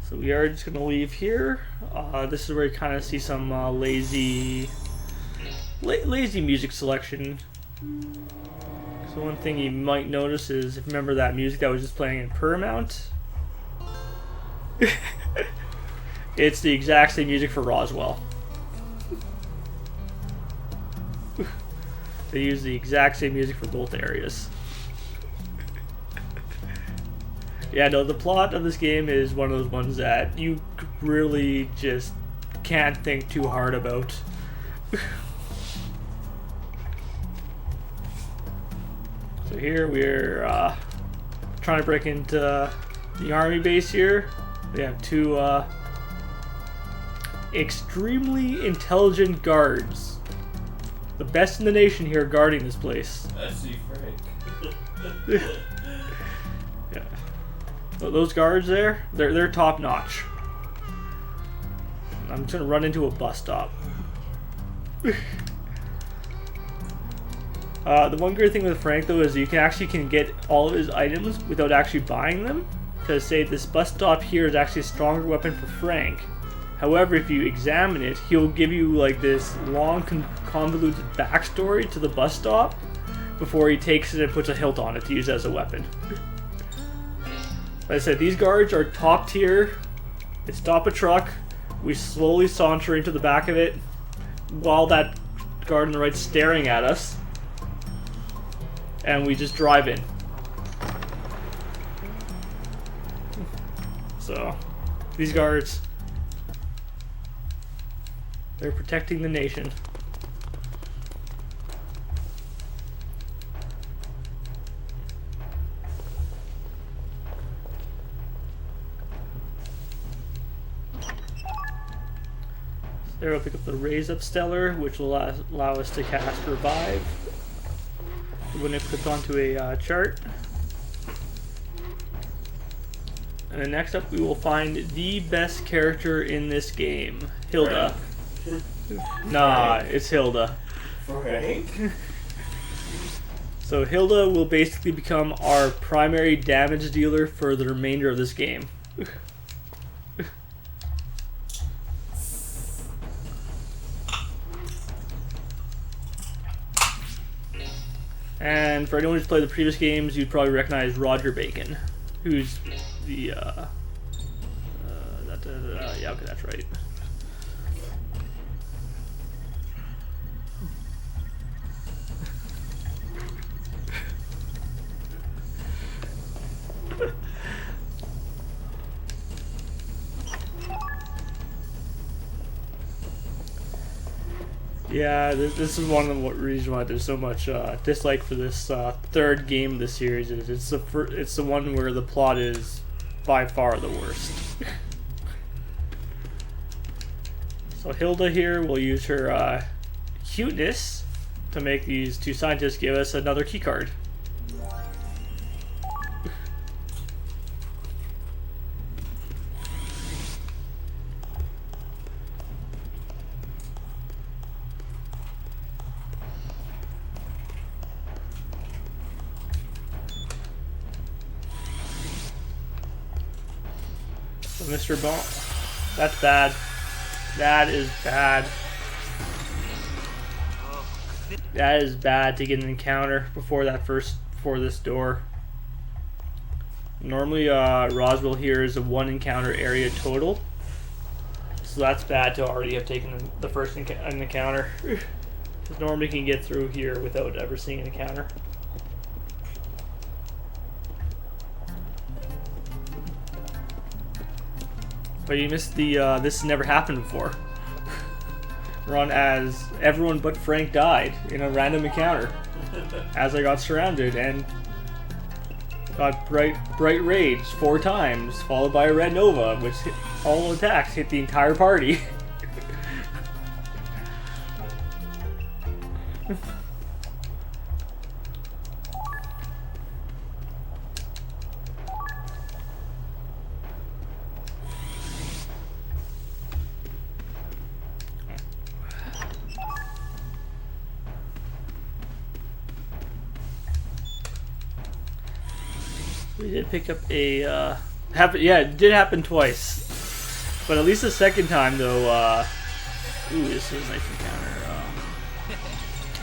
So we are just gonna leave here. This is where you kind of see some lazy music selection. So one thing you might notice is, if you remember that music that was just playing in Paramount, It's the exact same music for Roswell. They use the exact same music for both areas. Yeah, no, the plot of this game is one of those ones that you really just can't think too hard about. So here we're trying to break into the army base here. We have two extremely intelligent guards. The best in the nation here guarding this place. I see Frank. Yeah. Those guards there, they're top notch. I'm just gonna run into a bus stop. The one great thing with Frank though is you can get all of his items without actually buying them. Because say this bus stop here is actually a stronger weapon for Frank. However, if you examine it, he'll give you like this long convoluted backstory to the bus stop before he takes it and puts a hilt on it to use as a weapon. Like I said, these guards are top tier. They stop a truck. We slowly saunter into the back of it while that guard on the right's staring at us. And we just drive in. So, these guards, they're protecting the nation. There we'll pick up the Raise Up Stellar, which will allow us to cast Revive when it puts onto a chart. And then next up we will find the best character in this game, Hilda. Nah, it's Hilda. Frank? So Hilda will basically become our primary damage dealer for the remainder of this game. And for anyone who's played the previous games, you'd probably recognize Roger Bacon, who's the yeah, okay, that's right. Yeah, this is one of the reasons why there's so much dislike for this third game of the series. It's the one where the plot is by far the worst. So Hilda here will use her cuteness to make these two scientists give us another keycard. Mr. Bone. That's bad. That is bad. That is bad to get an encounter before this door. Normally, Roswell here is a one encounter area total. So that's bad to already have taken the first encounter. Because normally you can get through here without ever seeing an encounter. But you missed the, this never happened before. Run as everyone but Frank died in a random encounter. As I got surrounded and got bright rage 4 times, followed by a red nova, which all attacks hit the entire party. We did pick up a, yeah, it did happen twice. But at least the second time, though, ooh, this is a nice encounter.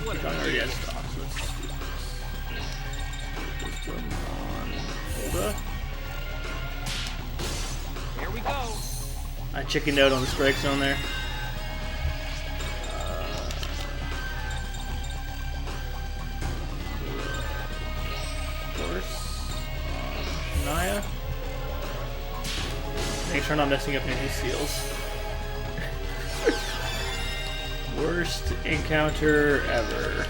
I already had stock, so let's just do this. Just on Hilda. Here we go. chickened out on the strike zone there. Naya. Make sure I'm not messing up any seals. Worst encounter ever.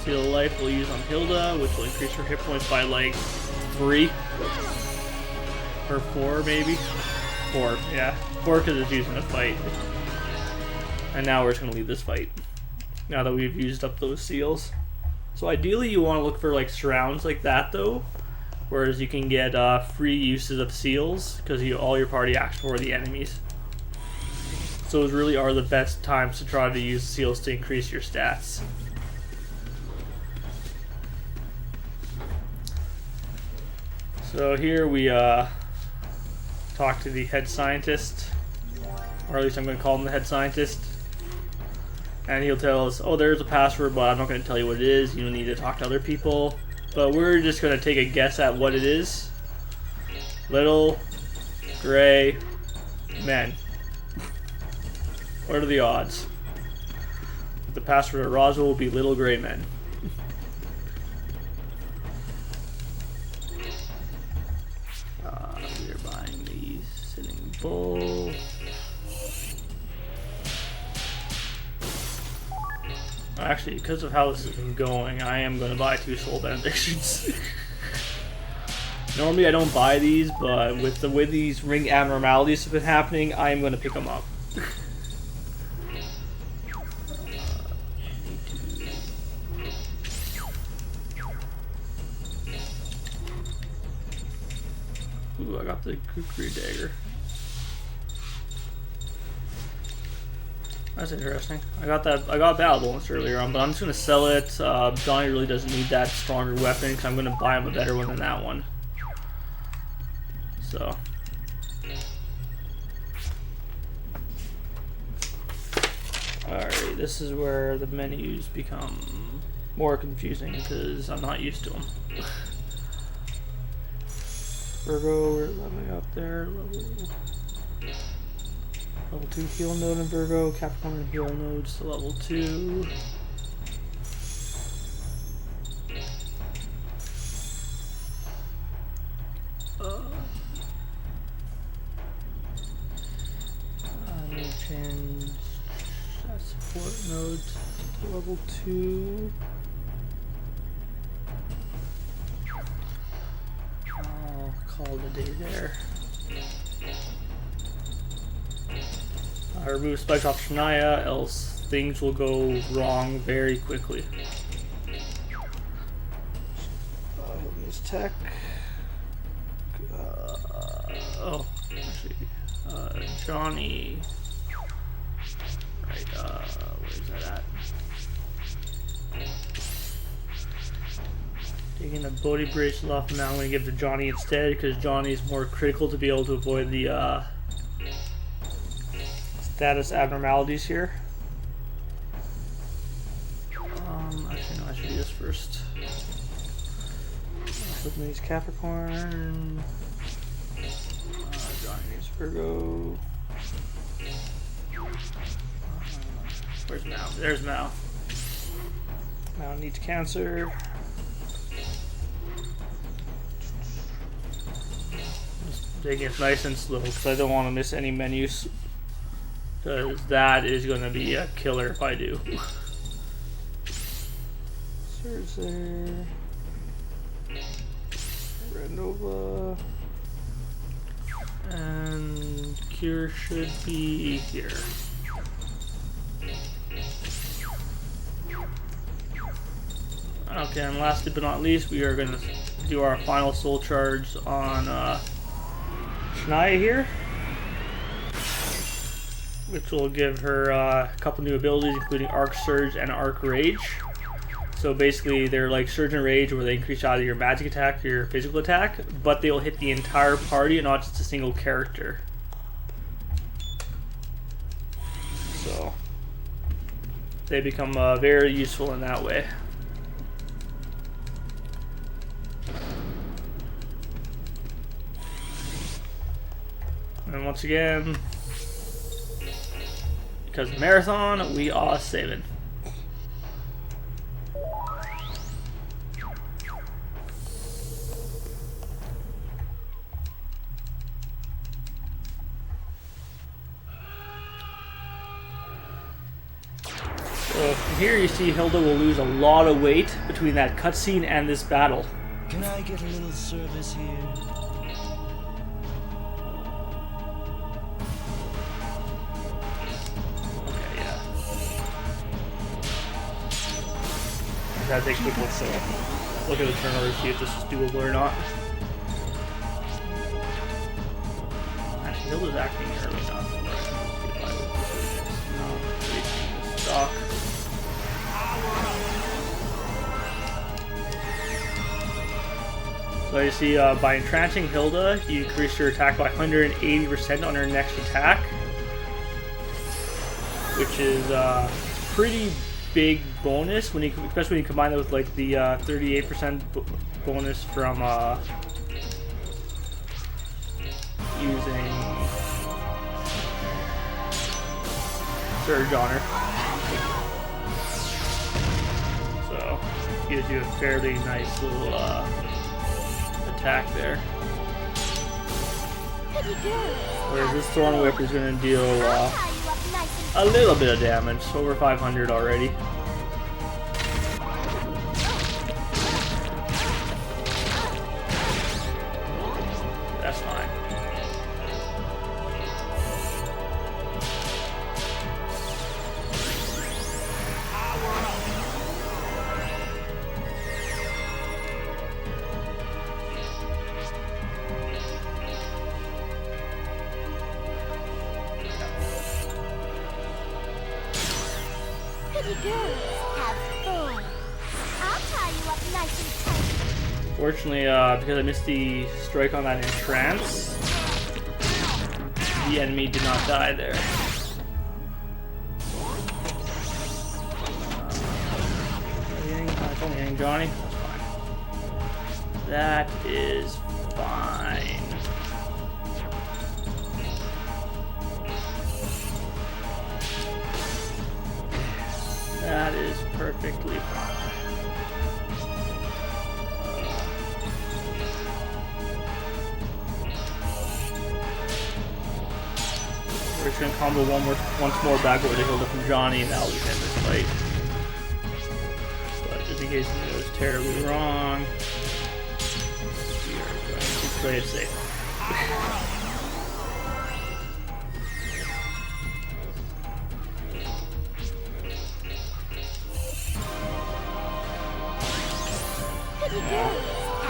Seal of Life we'll use on Hilda, which will increase her hit points by like 3 or 4 maybe. 4, yeah. 4 because it's used in a fight. And now we're just gonna leave this fight. Now that we've used up those seals. So ideally you want to look for like surrounds like that though. Whereas you can get free uses of seals because all your party acts for the enemies. So those really are the best times to try to use seals to increase your stats. So here we talk to the head scientist, or at least I'm going to call him the head scientist. And he'll tell us, oh, there's a password, but I'm not going to tell you what it is. You need to talk to other people. But we're just going to take a guess at what it is. Little gray men. What are the odds? The password at Roswell will be little gray men. We are buying the Sitting Bull. Actually, because of how this has been going, I am going to buy 2 Soul Benedictions. Normally I don't buy these, but with the way these ring abnormalities have been happening, I am going to pick them up. Ooh, I got the Kukri dagger. That's interesting. I got Battle Bonus earlier on, but I'm just gonna sell it. Johnny really doesn't need that stronger weapon because I'm gonna buy him a better one than that one. So. Alright, this is where the menus become more confusing because I'm not used to them. Virgo, we're leveling up there. Level 2 heal node in Virgo, Capricorn and heal nodes to level 2. I need to change that support node to level 2. I'll call it a day there. I remove spikes off Shania, else things will go wrong very quickly. He'll use tech. Oh, actually, Johnny. Right, where's that at? Taking the Bodhi bracelet off now, I'm going to give it to Johnny instead because Johnny's more critical to be able to avoid the status abnormalities here. Actually, no, I should do this first. Flipping these Capricorn. Johnny needs Virgo. Where's Mao? There's Mao. Mao needs Cancer. Just taking it nice and slow because I don't want to miss any menus. Because that is going to be a killer if I do. Surge there. Red Nova. And Cure should be here. Okay, and lastly but not least, we are going to do our final soul charge on Shania here, which will give her a couple new abilities, including Arc Surge and Arc Rage. So basically, they're like Surge and Rage, where they increase either your magic attack or your physical attack, but they'll hit the entire party and not just a single character. So they become very useful in that way. And once again, because marathon, we are saving. So from here you see Hilda will lose a lot of weight between that cutscene and this battle. Can I get a little service here? Okay, yeah. I gotta take a quick look at the turnover to see if this is doable or not. Actually, Hilda's acting early enough. Stock. So you see, by entrancing Hilda, you increase your attack by 180% on her next attack, which is a pretty big bonus when you, especially when you combine that with like the 38% bonus from using Surge on her. So gives you a fairly nice little attack there. Whereas this Thorn Whip is going to deal a little bit of damage, over 500 already. That's fine. Fortunately, because I missed the strike on that entrance, the enemy did not die there. It's only hitting Johnny. That's fine. That is fine. That is perfectly fine. We're just gonna combo once more backward to Hilda from Johnny, and that'll end this fight. But just in case it goes terribly wrong, we are going to play it safe.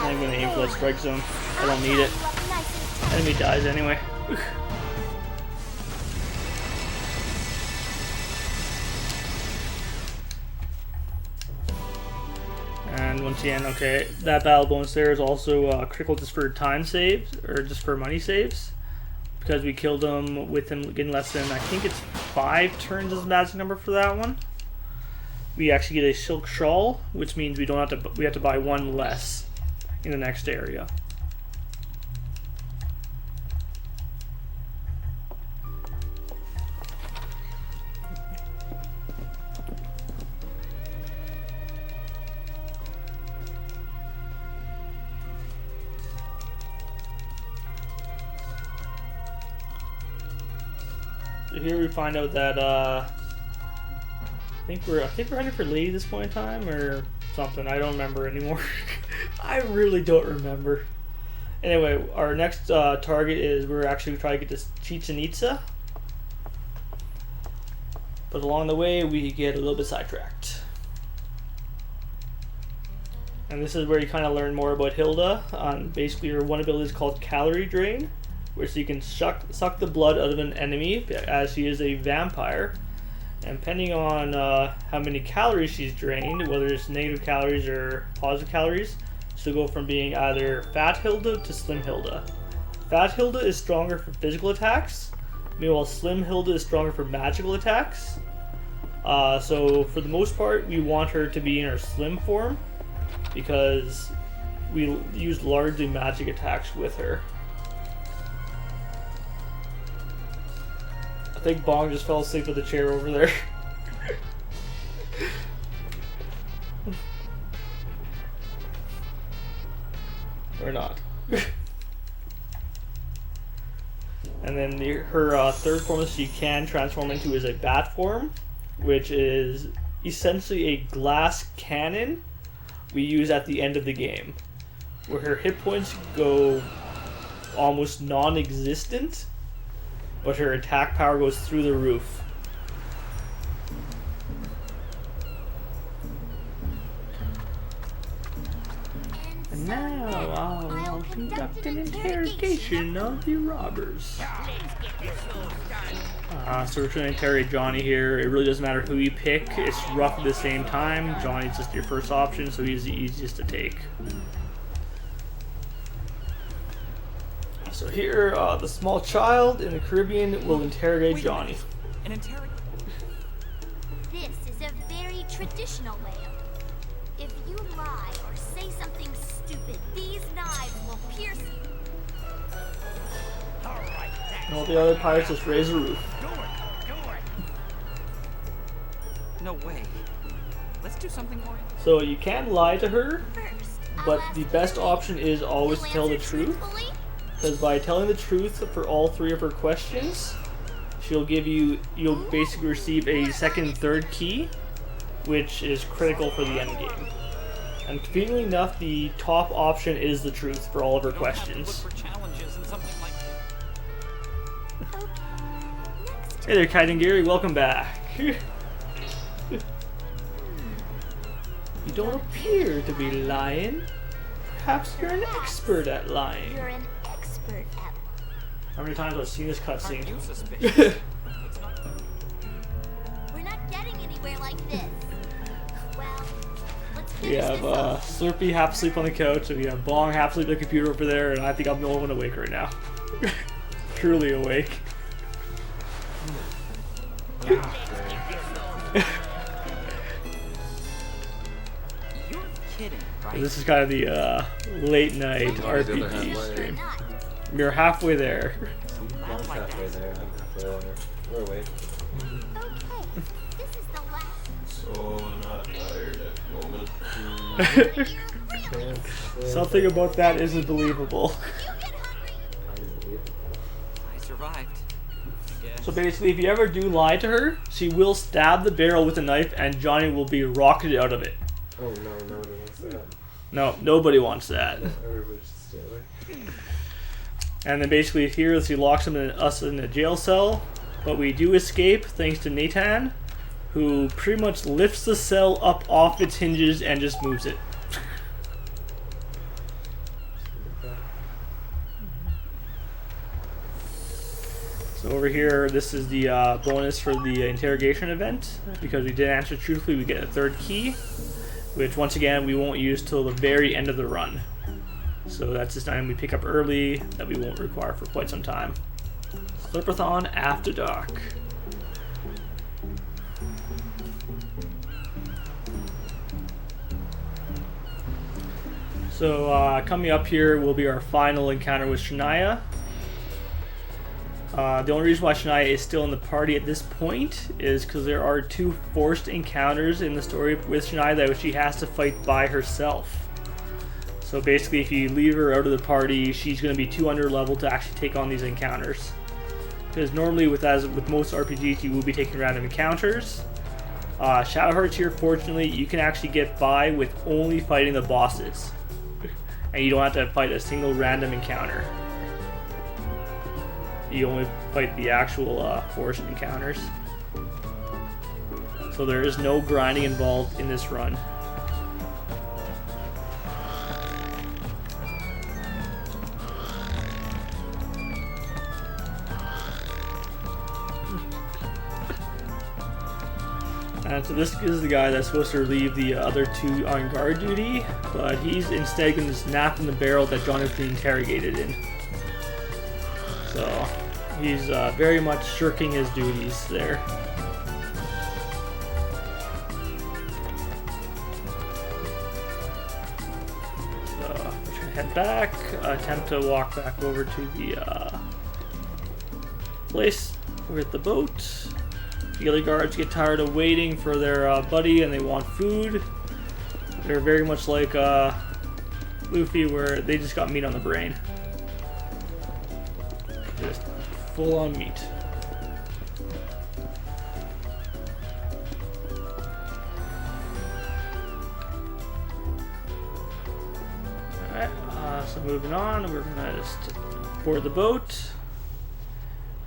I'm gonna aim for that strike zone. I don't need it. Enemy dies anyway. And once again, okay, that battle bonus there is also critical just for time saves, or just for money saves. Because we killed him with him getting less than, I think it's 5 turns as the magic number for that one. We actually get a silk shawl, which means we don't have to, we have to buy 1 less in the next area. So here we find out that I think we're headed for Lady this point in time or something. I don't remember anymore. I really don't remember. Anyway, our next target is we're actually trying to get to Chichen Itza, but along the way we get a little bit sidetracked. And this is where you kind of learn more about Hilda. Basically, her one ability is called Calorie Drain, where she can suck the blood out of an enemy as she is a vampire. And depending on how many calories she's drained, whether it's negative calories or positive calories, she'll go from being either Fat Hilda to Slim Hilda. Fat Hilda is stronger for physical attacks, meanwhile Slim Hilda is stronger for magical attacks. So for the most part, we want her to be in her slim form, because we use largely magic attacks with her. think Bong just fell asleep with the chair over there. Or not. And then her third form that she can transform into is a bat form, which is essentially a glass cannon we use at the end of the game, where her hit points go almost non-existent, but her attack power goes through the roof. And now I'll conduct an interrogation of the robbers. So we're trying to interrogate Johnny here. It really doesn't matter who you pick. It's roughly the same time. Johnny's just your first option, so he's the easiest to take. So here, the small child in the Caribbean will interrogate Johnny. An interrogation? This is a very traditional way of... If you lie or say something stupid, these knives will pierce you. Alright, And all the other pirates just raise the roof. do it! No way. Let's do something more. So you can lie to her, First, but I'll the ask best you, option is always to you'll tell the answer truth. truthfully? Because by telling the truth for all three of her questions, you'll basically receive a second and third key, which is critical for the end game. And conveniently enough, the top option is the truth for all of her questions. Look for challenges and something like Hey there, Kite and Gary, welcome back. You don't appear to be lying. Perhaps you're an expert at lying. You're an expert at... How many times have I seen this Aren't cutscene? you suspicious? It's not. We're not getting anywhere like this. Well, let's We finish have this up. Slurpee half asleep on the couch, and we have Bong half asleep on the computer over there, and I think I'm the only one awake right now. Truly awake. You're kidding, right? This is kind of the late night the other RPG halfway. stream. Not. We're halfway there. Bong's halfway there, I'm halfway there. We're awake. Okay, this is the last... So not tired at the moment. You really... Something about that isn't believable. You get hungry? I survived. I guess. So basically, if you ever do lie to her, she will stab the barrel with a knife, and Johnny will be rocketed out of it. Oh no, nobody wants that. No, nobody wants that. Everybody should stay away. And then basically here, she locks us in a jail cell, but we do escape thanks to Nathan, who pretty much lifts the cell up off its hinges and just moves it. So over here, this is the bonus for the interrogation event. Because we did answer truthfully, we get a third key, which once again we won't use till the very end of the run. So that's this item we pick up early that we won't require for quite some time. Slurpathon After Dark. So coming up here will be our final encounter with Shania. The only reason why Shania is still in the party at this point is because there are two forced encounters in the story with Shania that she has to fight by herself. So basically, if you leave her out of the party, she's going to be too under level to actually take on these encounters. Because normally, with most RPGs, you will be taking random encounters. Shadowheart's here, fortunately, you can actually get by with only fighting the bosses. And you don't have to fight a single random encounter. You only fight the actual forced encounters. So there is no grinding involved in this run. And so this is the guy that's supposed to relieve the other two on guard duty, but he's instead going to just nap in the barrel that John is being interrogated in. So he's very much shirking his duties there. So we're going to head back, attempt to walk back over to the place We're at the boat. The other guards get tired of waiting for their buddy and they want food. They're very much like Luffy, where they just got meat on the brain. Just full on meat. Alright, so moving on, we're gonna just board the boat.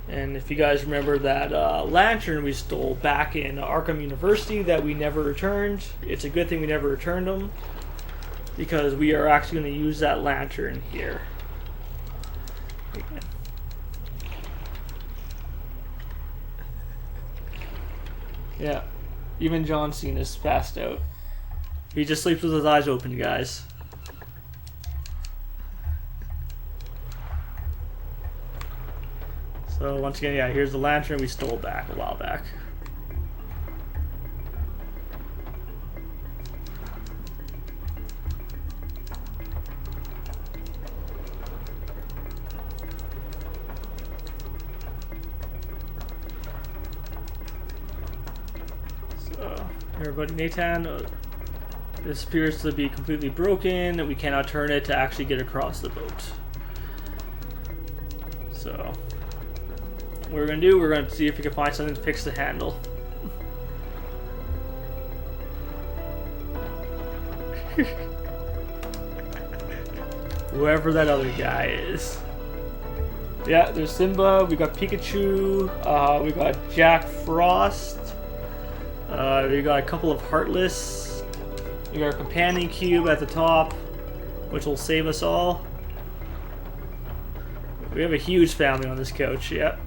And if you guys remember that lantern we stole back in Arkham University that we never returned, it's a good thing we never returned them, because we are actually going to use that lantern here. Yeah, even John Cena's passed out. He just sleeps with his eyes open, guys. So once again, yeah, here's the lantern we stole back a while back. So, everybody, Nathan, this appears to be completely broken, and we cannot turn it to actually get across the boat. So what we're going to do, we're going to see if we can find something to fix the handle. Whoever that other guy is. Yeah, there's Simba, we got Pikachu, we got Jack Frost, we got a couple of Heartless, we got our companion cube at the top, which will save us all. We have a huge family on this couch, yeah.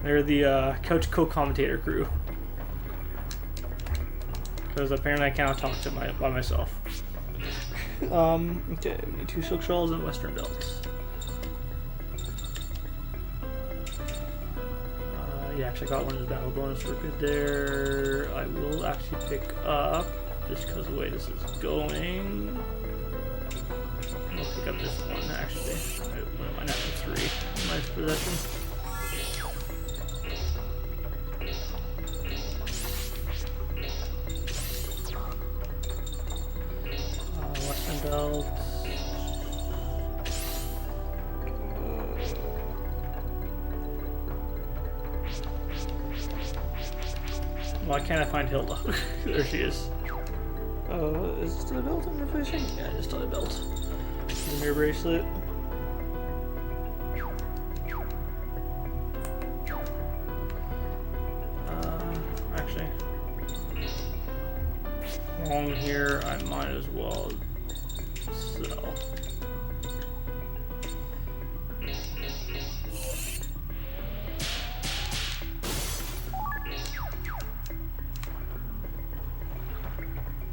They're the couch co-commentator crew. Because apparently I cannot talk to by myself. Okay, we need 2 silk shawls and western belts. Yeah, actually I got one of the battle bonus, we're good there. I will actually pick up, just because of the way this is going. I'll pick up this one actually. I might have 3 in my possession. Belt. Why can't I find Hilda? There she is. Is this the belt I'm replacing? Yeah, it's the belt. The mirror bracelet. Actually, while I'm here, I might as well. So.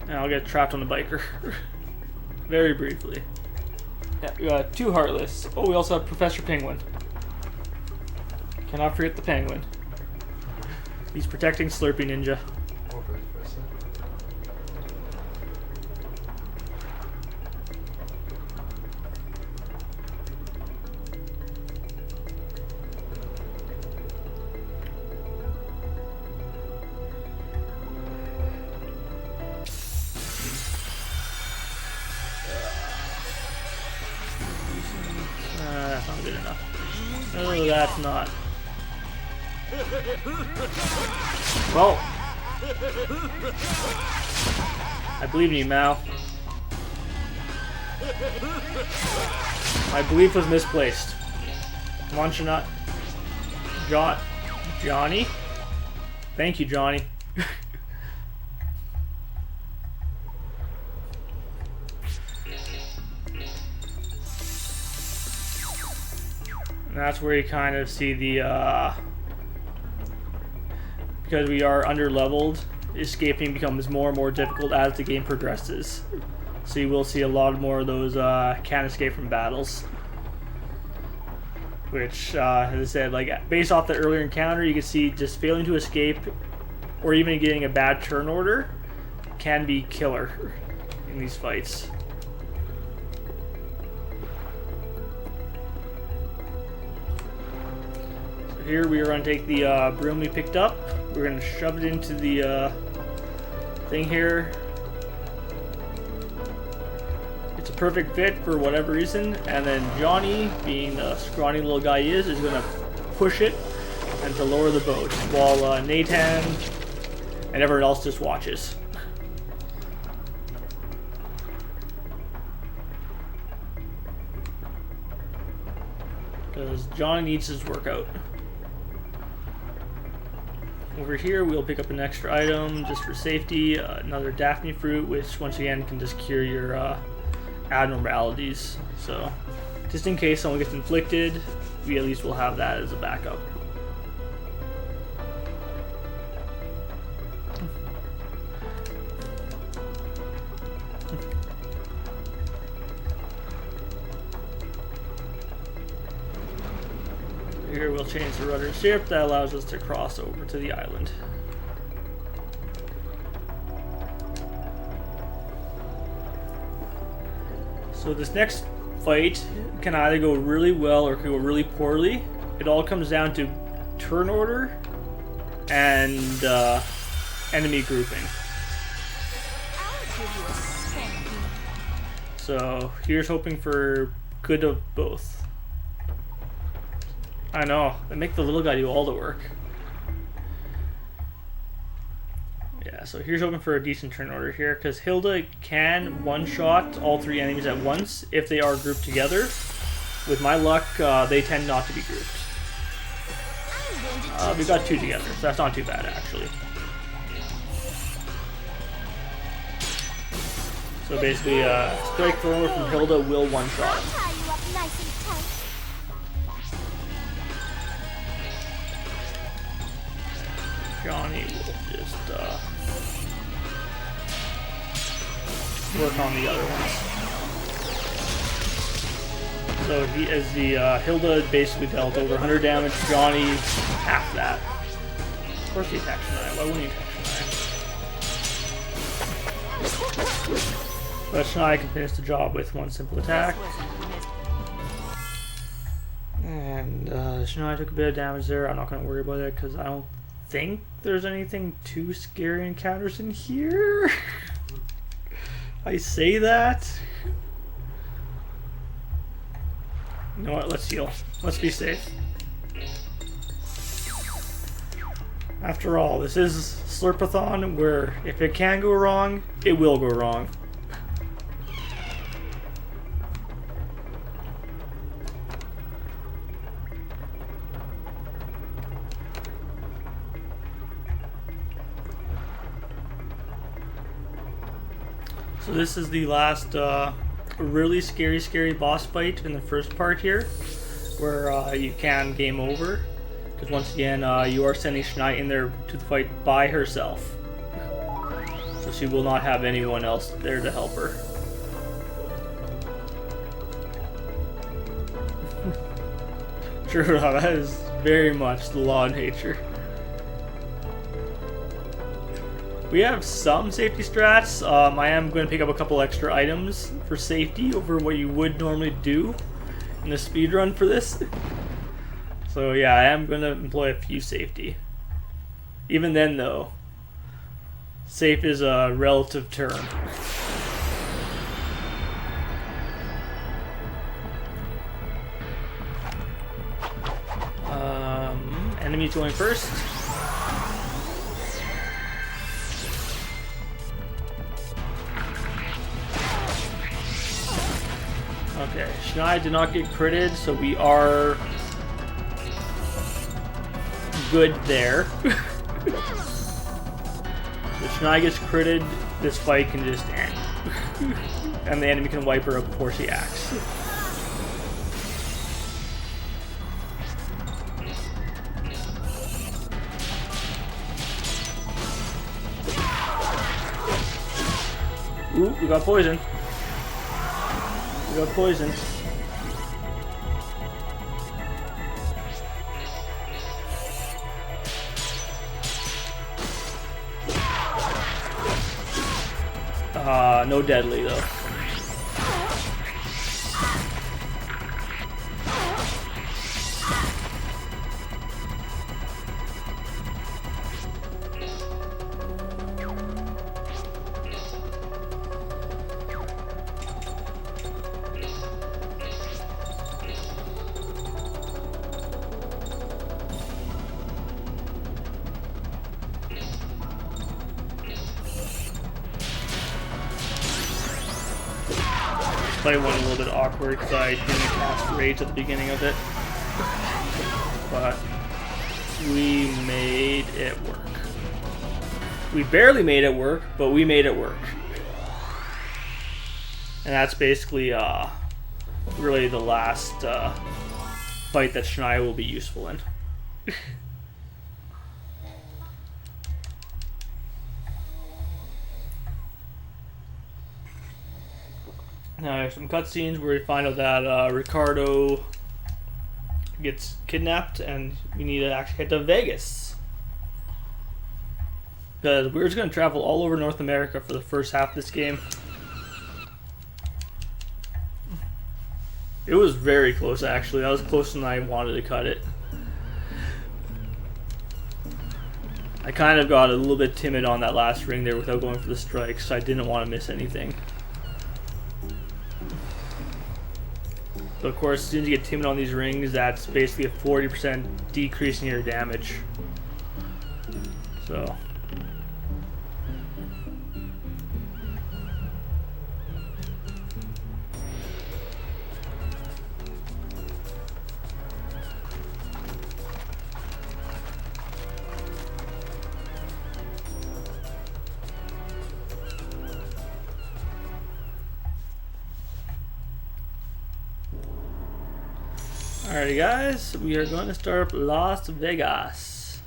And I'll get trapped on the biker. Very briefly. Yeah, we got 2 Heartless. Oh, we also have Professor Penguin. Cannot forget the Penguin. He's protecting Slurpeeninja. That's not good enough. Oh, that's not. Well, I believe in you, Mao. My belief was misplaced. Come on, Shanat. Johnny? Thank you, Johnny. And that's where you kind of see the, because we are under-leveled, escaping becomes more and more difficult as the game progresses. So you will see a lot more of those can't escape from battles. Which, as I said, like based off the earlier encounter, you can see just failing to escape or even getting a bad turn order can be killer in these fights. here we are going to take the broom we picked up. We're going to shove it into the thing here. It's a perfect fit for whatever reason. And then Johnny, being the scrawny little guy he is going to push it and to lower the boat, while Nathan and everyone else just watches. Because Johnny needs his workout. Over here we'll pick up an extra item just for safety, another Daphne fruit, which once again can just cure your abnormalities. So just in case someone gets inflicted, we at least will have that as a backup. Here we'll change the rudder ship. That allows us to cross over to the island. So this next fight can either go really well or can go really poorly. It all comes down to turn order and enemy grouping. So here's hoping for good of both. I know, they make the little guy do all the work. Yeah, so here's hoping for a decent turn order here, because Hilda can one-shot all three enemies at once if they are grouped together. With my luck, they tend not to be grouped. We got two together, so that's not too bad actually. So basically, strike thrower from Hilda will one-shot him. Johnny will just work on the other ones. So he, as the Hilda basically dealt over 100 damage, Johnny half that. Of course he attacks Shania. Why wouldn't he attack Shania? But Shania can finish the job with one simple attack. And Shania took a bit of damage there. I'm not going to worry about it because I don't think there's anything too scary encounters in here. I say that. You know what? Let's heal. Let's be safe. After all, this is Slurpathon, where if it can go wrong, it will go wrong. So this is the last really scary boss fight in the first part here, where you can game over. Because once again, you are sending Shania in there to the fight by herself. So she will not have anyone else there to help her. True, that is very much the law of nature. We have some safety strats. I am going to pick up a couple extra items for safety over what you would normally do in a speedrun for this. So yeah, I am going to employ a few safety. Even then though, safe is a relative term. Enemies going first. Okay, Shania did not get critted, so we are good there. If Shania gets critted, this fight can just end. And the enemy can wipe her up before she acts. Ooh, we got poison. We got poison. No deadly though. fight went a little bit awkward because I didn't cast Rage at the beginning of it. But we made it work. We barely made it work, but we made it work. And that's basically really the last fight that Shania will be useful in. Now there's some cutscenes where we find out that Ricardo gets kidnapped and we need to actually head to Vegas. Because we're just going to travel all over North America for the first half of this game. It was very close actually. That was closer than I wanted to cut it. I kind of got a little bit timid on that last ring there without going for the strikes, so I didn't want to miss anything. So of course, as soon as you get timid on these rings, that's basically a 40% decrease in your damage. So. Alrighty guys, we are going to start up Las Vegas.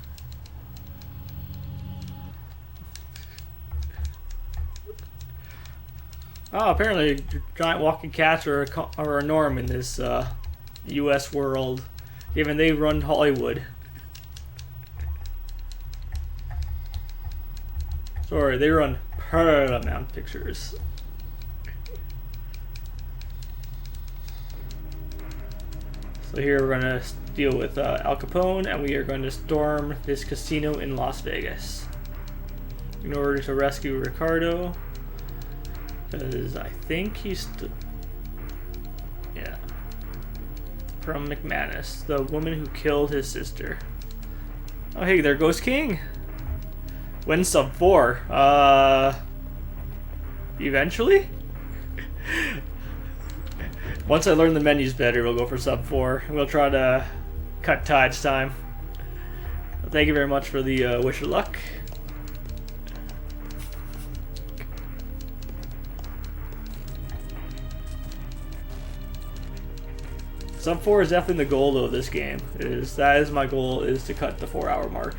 Oh, apparently giant walking cats are a norm in this US world, given they run Hollywood. Sorry, they run Paramount Pictures. So here we're going to deal with Al Capone, and we are going to storm this casino in Las Vegas in order to rescue Ricardo, because I think he's from McManus, the woman who killed his sister. Oh hey, there goes King. When sub 4? Eventually? Once I learn the menus better, we'll go for sub 4. We'll try to cut tides time. Well, thank you very much for the wish of luck. Sub 4 is definitely the goal though of this game. That is my goal, is to cut the 4-hour mark.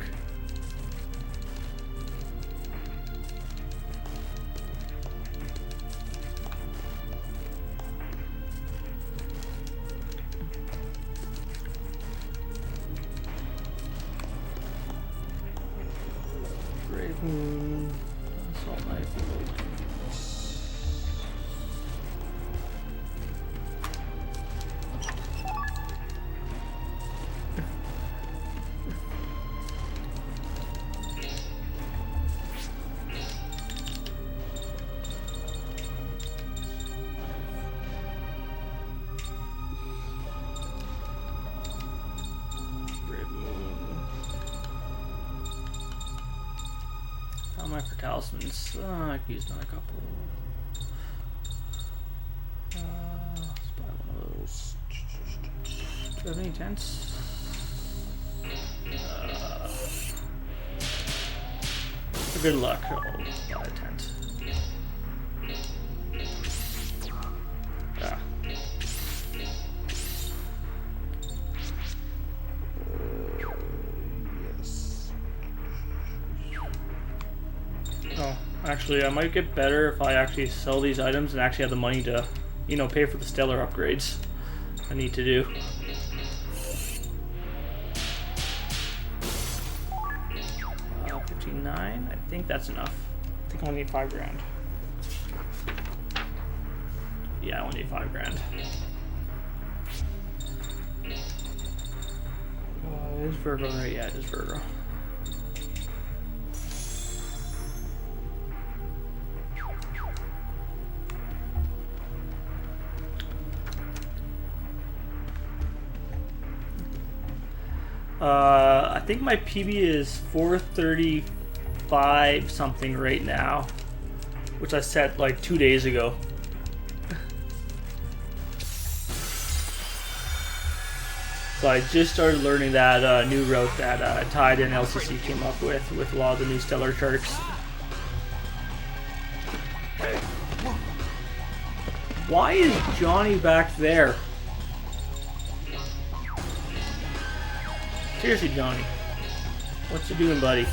Assault knife. How am I for talismans? I could use another couple. Let's buy one of those. Do you have any tents? For good luck, I'll buy a tent. Ah. Oh, actually, I might get better if I actually sell these items and actually have the money to, you know, pay for the stellar upgrades I need to do. $15,900. I think that's enough. I think I only need $5,000. Yeah, I only need $5,000. Is Virgo right? Yeah, it is Virgo. I think my PB is 435 something right now, which I set like 2 days ago. So I just started learning that new route that Tide and LCC came up with a lot of the new stellar charts. Why is Johnny back there? Seriously, Johnny. What you doing, buddy?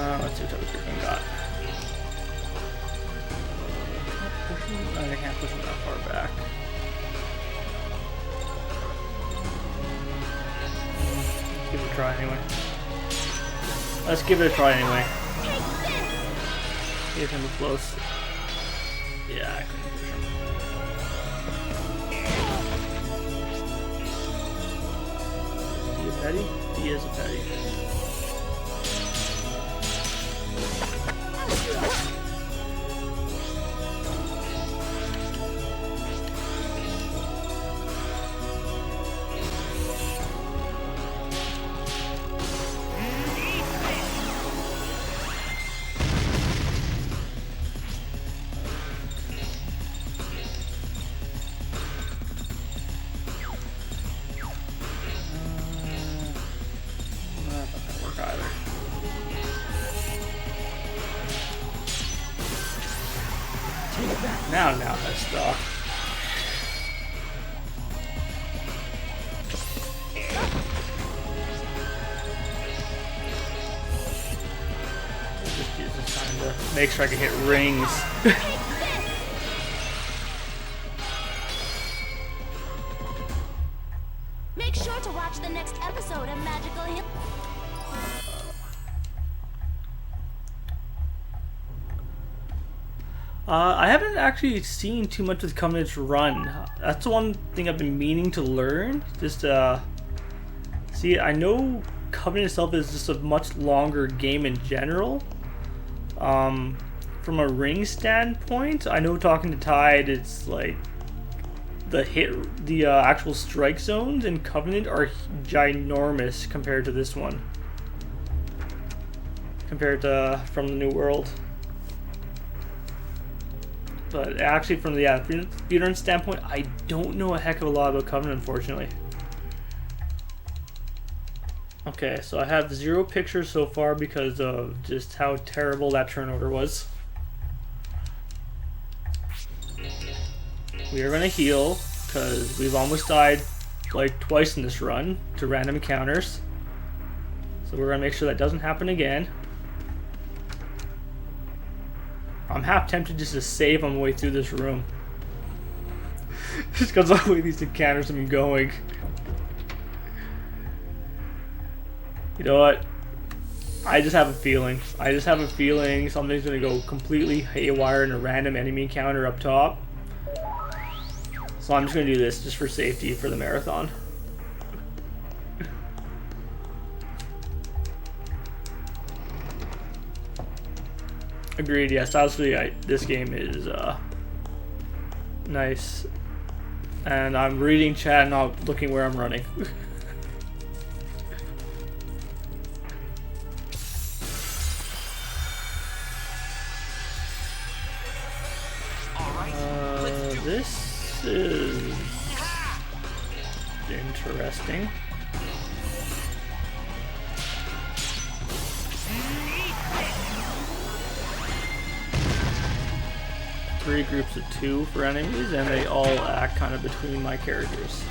Let's see what other group we got. I can't push him that far back. Give it a try anyway. Let's give it a try anyway. Get him close. Yeah, I couldn't push him. Is he a petty? He is a petty. Now that's stuck. Just use this time to make sure I can hit rings. Make sure to watch the next episode of Magical Hill. I haven't actually seen too much with Covenant's run. That's the one thing I've been meaning to learn. Just see, I know Covenant itself is just a much longer game in general. From a ring standpoint, I know talking to Tide, it's like the actual strike zones in Covenant are ginormous compared to this one. Compared to from the New World. But actually, from the speedrun standpoint, I don't know a heck of a lot about Covenant, unfortunately. Okay, so I have 0 pictures so far because of just how terrible that turn order was. We are going to heal, because we've almost died like twice in this run to random encounters. So we're going to make sure that doesn't happen again. I'm half tempted just to save on the way through this room. Just because of the way these encounters have been going. You know what? I just have a feeling. I just have a feeling something's going to go completely haywire in a random enemy encounter up top. So I'm just going to do this just for safety for the marathon. Agreed, yes, obviously this game is nice. And I'm reading chat and not looking where I'm running. This is interesting. Three groups of 2 for enemies, and they all act kind of between my characters.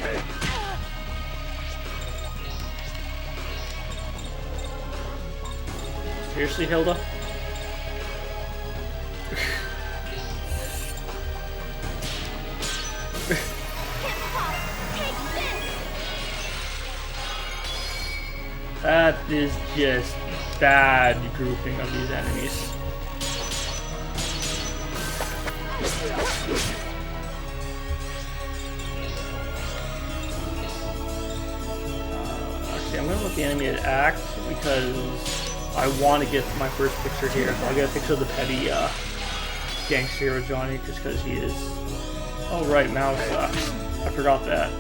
Seriously, Hilda? That is just bad grouping of these enemies. Actually, I'm gonna let the enemy act because I want to get my first picture here. I'll get a picture of the petty gangster hero Johnny just because he is. Oh right, Mao sucks. I forgot that.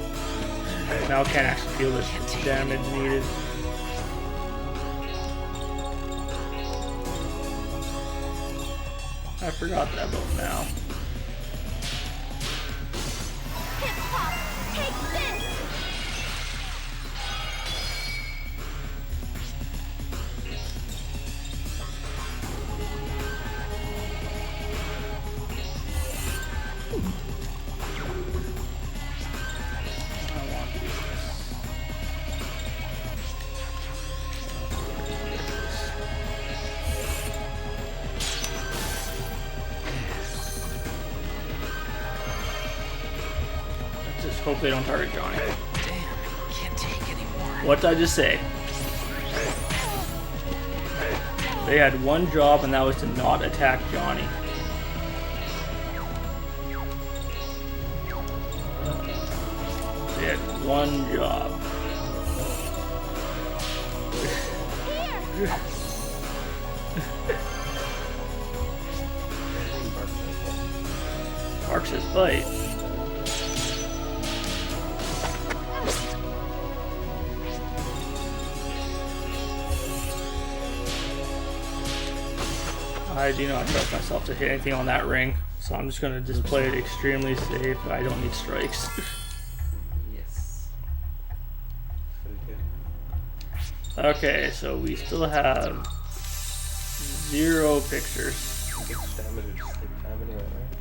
Mao can't actually feel the damage needed. I forgot that about now. Hip hop, take this! I want to do this. Let's just hope they don't target Johnny. Damn, can't take anymore. What did I just say? They had one job, and that was to not attack Johnny. They had one job. Mark says bite. I do not trust myself to hit anything on that ring, so I'm just gonna just play it extremely safe. I don't need strikes. Yes. Very good. Okay, so we still have 0 pictures. You get damage or just take time anyway, right?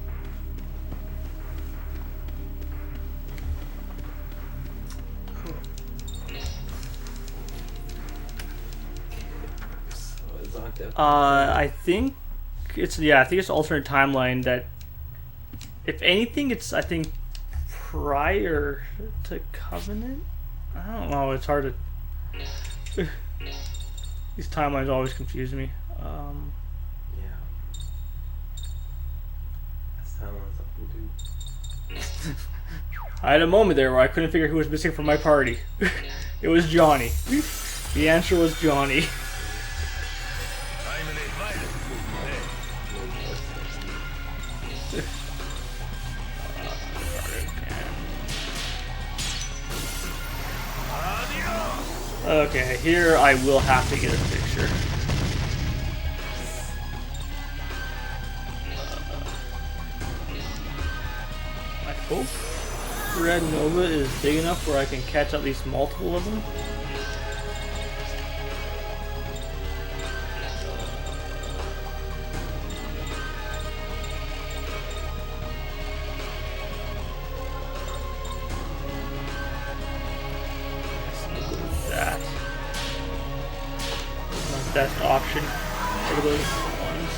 So it's locked up. I think it's alternate timeline that, if anything, it's, I think, prior to Covenant? I don't know, it's hard to... These timelines always confuse me. Yeah. That's how often do. I had a moment there where I couldn't figure who was missing from my party. It was Johnny. The answer was Johnny. Okay, here I will have to get a picture. I hope Red Nova is big enough where I can catch at least multiple of them. That. Not the best option for those ones.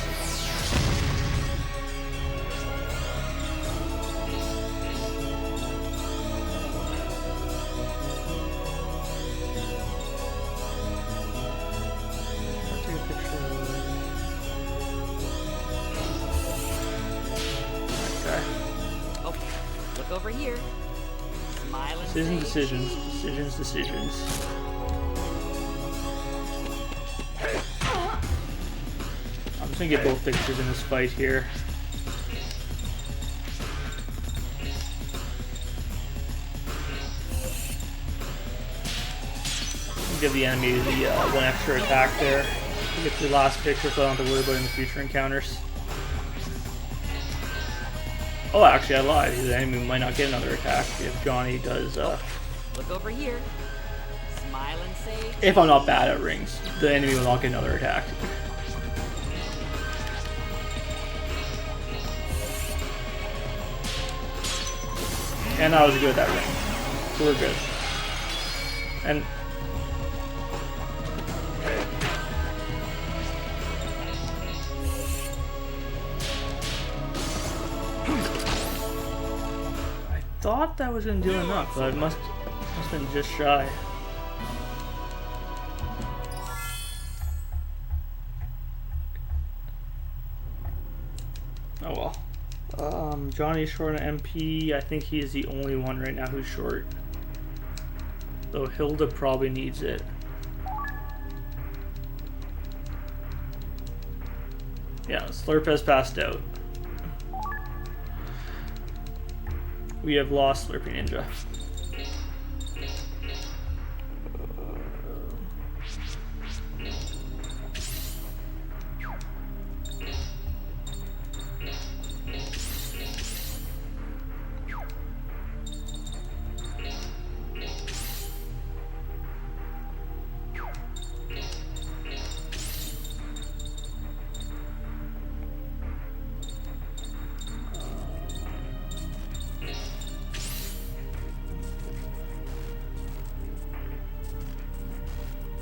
I'll take a picture of that guy. Okay, look over here. Smile and say Decisions. I'm just gonna get both pictures in this fight here. Give the enemy the one extra attack there. Get the last picture so I don't have to worry about it in the future encounters. Oh, actually, I lied. The enemy might not get another attack if Johnny does. Look over here. Smile and say If I'm not bad at rings, the enemy will not get another attack. And I was good at that ring, so we're good. And I thought that was gonna do enough, but it must have been just shy. Oh well. Johnny's short on MP. I think he is the only one right now who's short. Though Hilda probably needs it. Yeah, Slurp has passed out. We have lost Slurpeeninja.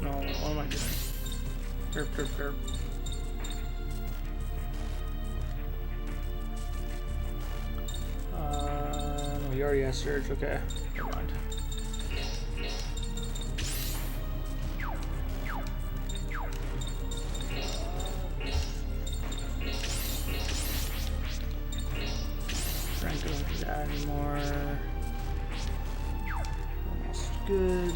No, what am I doing? Derp, derp, derp. No, he already has surge. Okay, never mind. Tranq doesn't do that anymore. Almost good.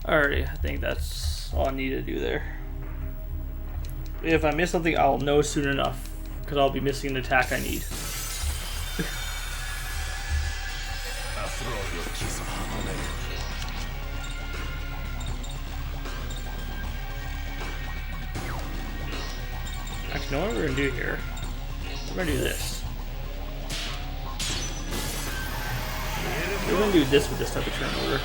Alrighty, I think that's all I need to do there. If I miss something, I'll know soon enough, because I'll be missing an attack I need. Actually, you know what we're going to do here? We're going to do this. We're going to do this with this type of turn order.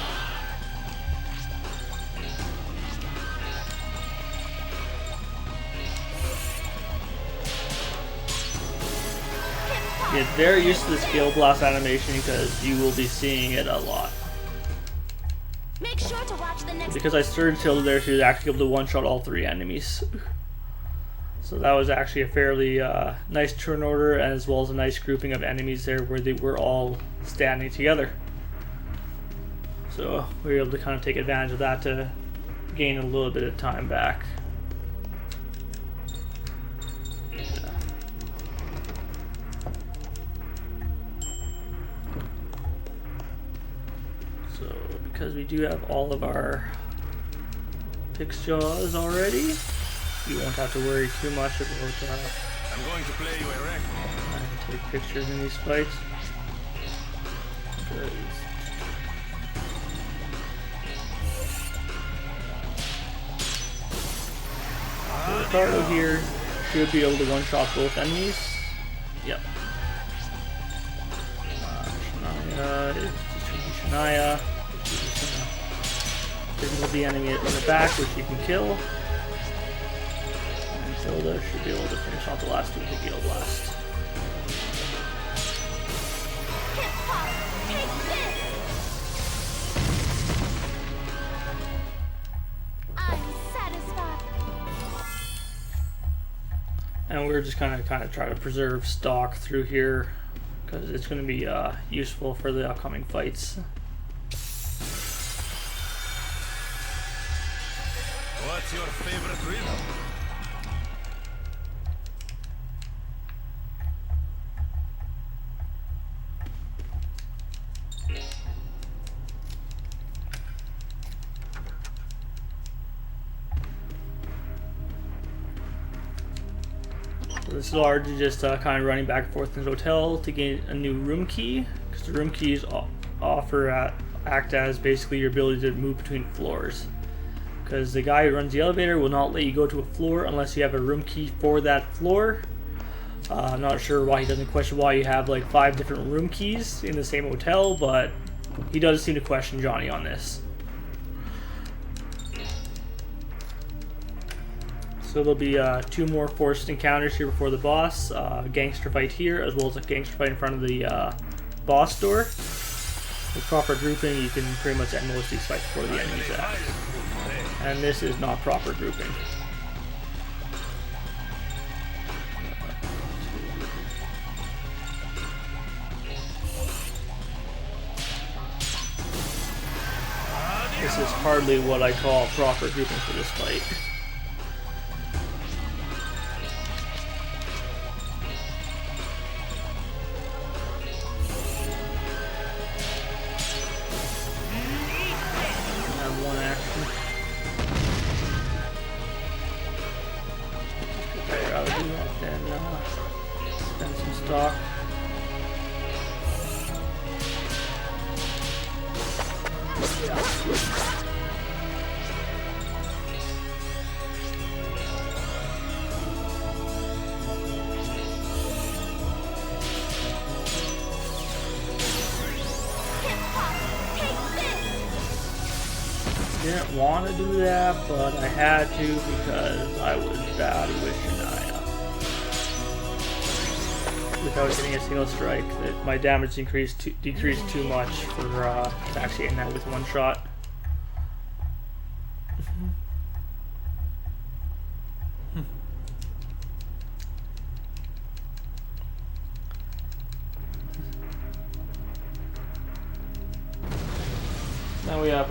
Get very used to this Gale Blast animation because you will be seeing it a lot. Make sure to watch the next. Because I Surge tilted there, she was actually able to one-shot all 3 enemies. So that was actually a fairly nice turn order, as well as a nice grouping of enemies there where they were all standing together. So we were able to kind of take advantage of that to gain a little bit of time back. Because we do have all of our fixed jaws already, you won't have to worry too much about I'm going to play you a record. take pictures in these fights. So Ricardo here should be able to one-shot both enemies. Yep. Shania. Signal the enemy in the back, which you can kill. And Tilda should be able to finish off the last two with the Gale Blast. I'm satisfied. And we're just kind of try to preserve stock through here because it's going to be useful for the upcoming fights. What's your favorite rhythm? So this is largely just kind of running back and forth in the hotel to gain a new room key, because the room keys act as basically your ability to move between floors. Because the guy who runs the elevator will not let you go to a floor unless you have a room key for that floor. I'm not sure why he doesn't question why you have like 5 different room keys in the same hotel, but he does seem to question Johnny on this. So there'll be 2 more forced encounters here before the boss. Gangster fight here, as well as a gangster fight in front of the boss door. With proper grouping, you can pretty much end most of these fights before the enemies act. And this is not proper grouping. This is hardly what I call proper grouping for this fight. Spend some stock. didn't want to do that, but I had to because I was bad with Shania. Without getting a single strike, that my damage decreased too much for to actually end that with one shot. Now we have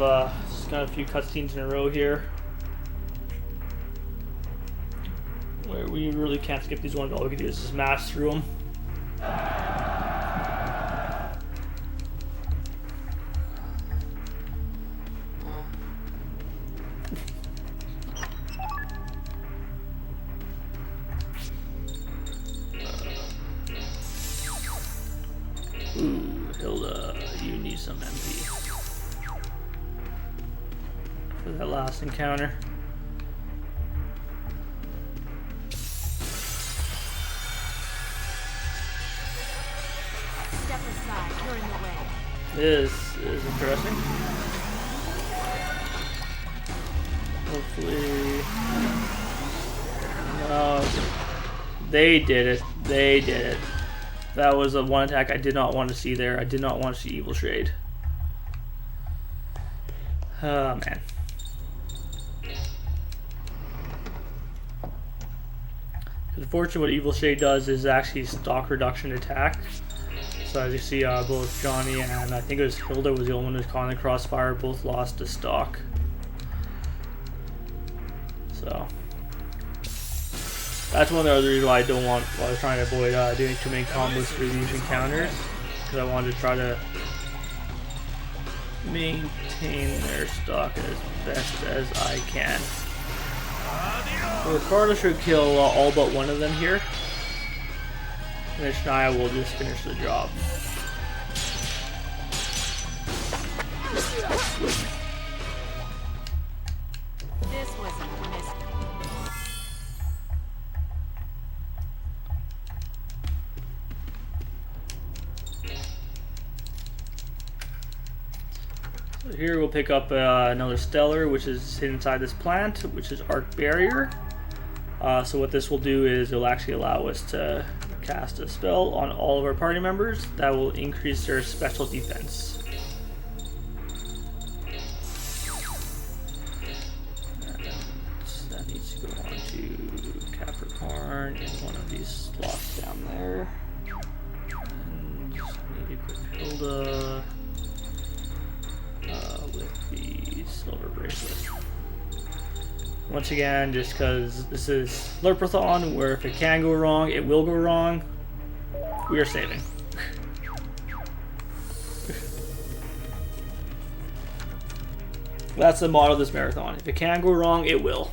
just got a few cutscenes in a row here, where we really can't skip these ones. All we can do is just mash through them. Ooh, Hilda, you need some MP for that last encounter. Step aside, you're in the way. This is interesting. Hopefully... No. They did it. They did it. That was a one attack I did not want to see there. I did not want to see Evil Shade. Oh, man. Unfortunately, what Evil Shade does is actually stock reduction attack. So as you see, both Johnny and I think it was Hilda was the only one who was caught in the crossfire. Both lost to stock. So that's one of the other reasons why I don't want. Why I was trying to avoid doing too many combos for these encounters, because I wanted to try to maintain their stock as best as I can. So Ricardo should kill all but one of them here. And then Shania will just finish the job. This was a mistake. So here we'll pick up another Stellar, which is hidden inside this plant, which is Arc Barrier. So what this will do is it'll actually allow us to cast a spell on all of our party members that will increase their special defense. And that needs to go on to Capricorn in one of these slots down there. And just need to equip Hilda with the silver bracelet. Once again, just because this is Slurpathon, where if it can go wrong, it will go wrong, we are saving. That's the motto of this marathon. If it can go wrong, it will.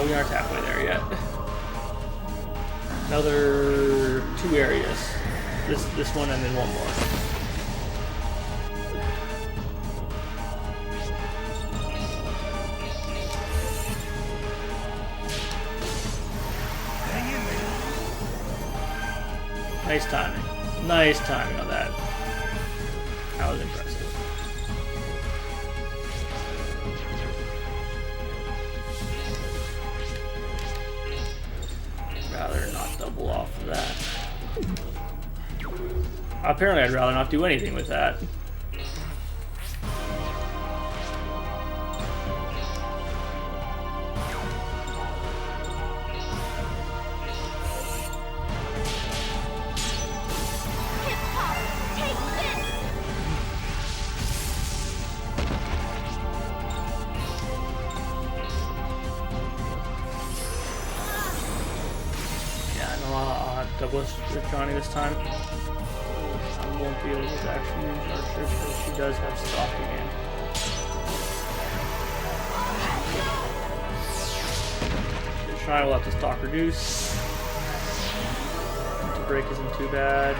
We aren't halfway there yet. Another 2 areas. This one and then one more. Nice timing. Nice timing on that. That was impressive. Rather not double off of that. Apparently I'd rather not do anything with that. Double with Johnny this time. I won't be able to actually use Archer, so she does have stock again. Shania will have to stock reduce. break isn't too bad.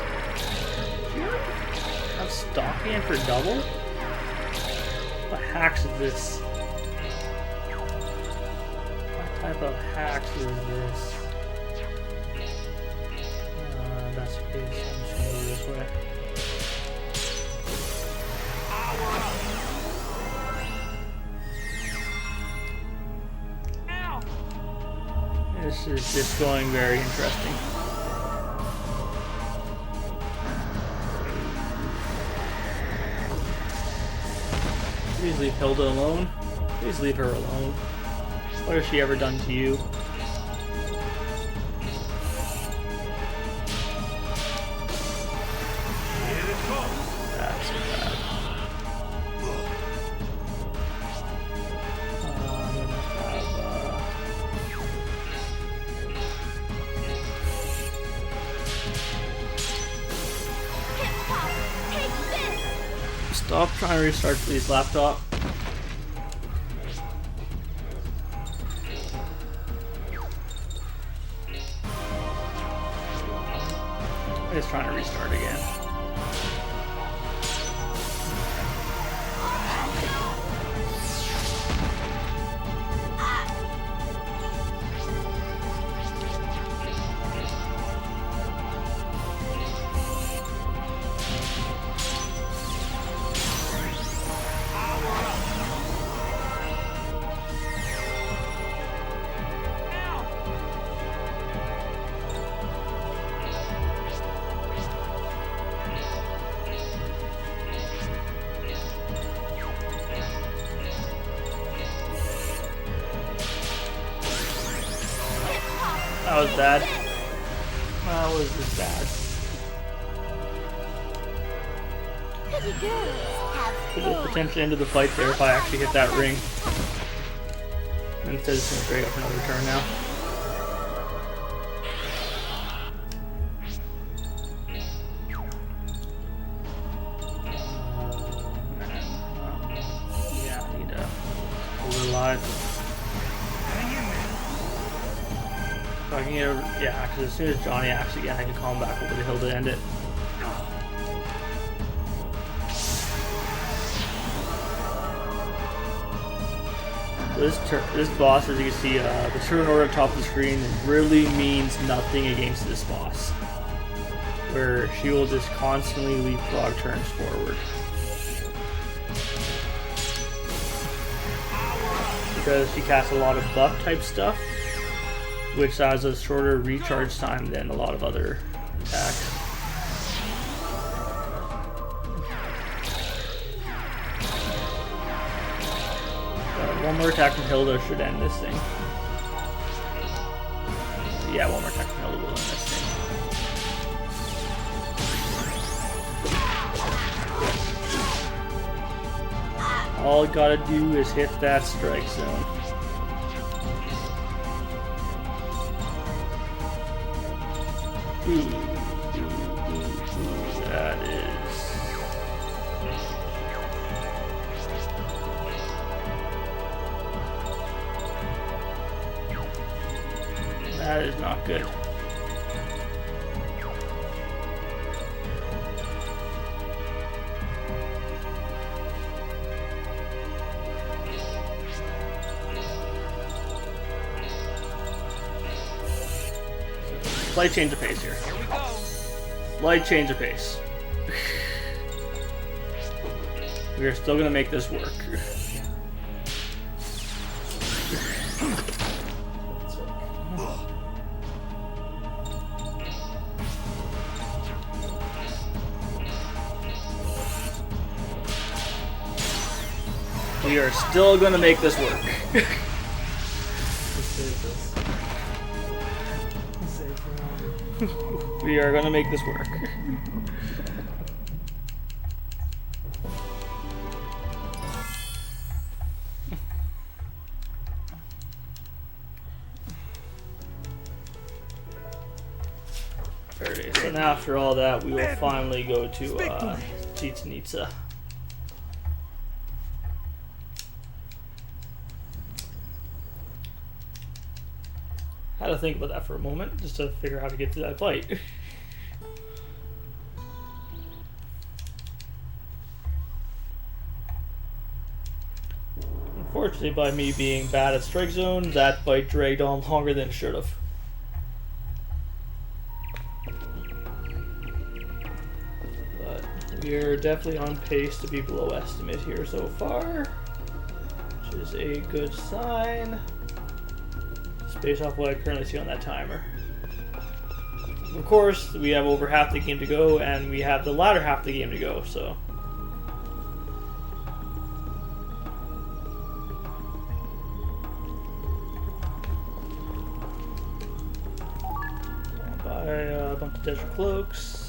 Have stock in for double? What hacks is this? What type of hacks is this? That's the case. I'm just gonna go this way. This is just going very interesting. Please leave Hilda alone. Please leave her alone. What has she ever done to you? That's bad. I'm gonna have, stop trying to restart, please, laptop. It's trying to restart again. That was bad. That was just bad. Could have potentially ended the fight there if I actually hit that ring. Instead, it's going to break up another turn now. Yeah, I need to hold it alive. I can get a, yeah, because as soon as Johnny acts again, I can call him back over the hill to end it. This boss, as you can see, the turn order at the top of the screen really means nothing against this boss, where she will just constantly leapfrog turns forward. Because she casts a lot of buff type stuff, which has a shorter recharge time than a lot of other attacks. One more attack from Hilda should end this thing. Yeah, one more attack from Hilda will end this thing. All I gotta do is hit that strike zone. That is... that is not good. Slight change of pace here. Slight change of pace. We are still gonna make this work. We are still gonna make this work. We are gonna make this work. Alright, so now after all that, we will finally go to Tranq89. I had to think about that for a moment, just to figure out how to get to that fight. Unfortunately, by me being bad at strike zone, that fight dragged on longer than it should have. But we're definitely on pace to be below estimate here so far, which is a good sign, just based off what I currently see on that timer. Of course, we have over half the game to go, and we have the latter half of the game to go, so. Buy a bunch of desert cloaks.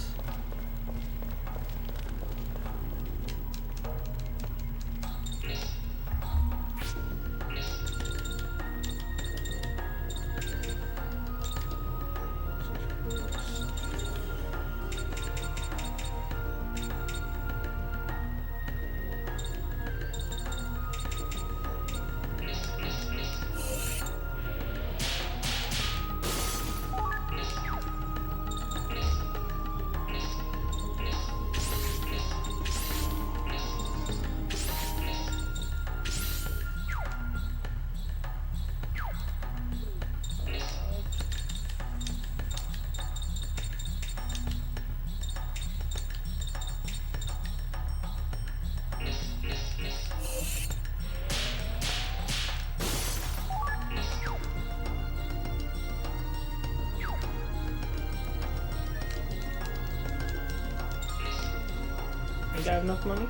Think I have enough money?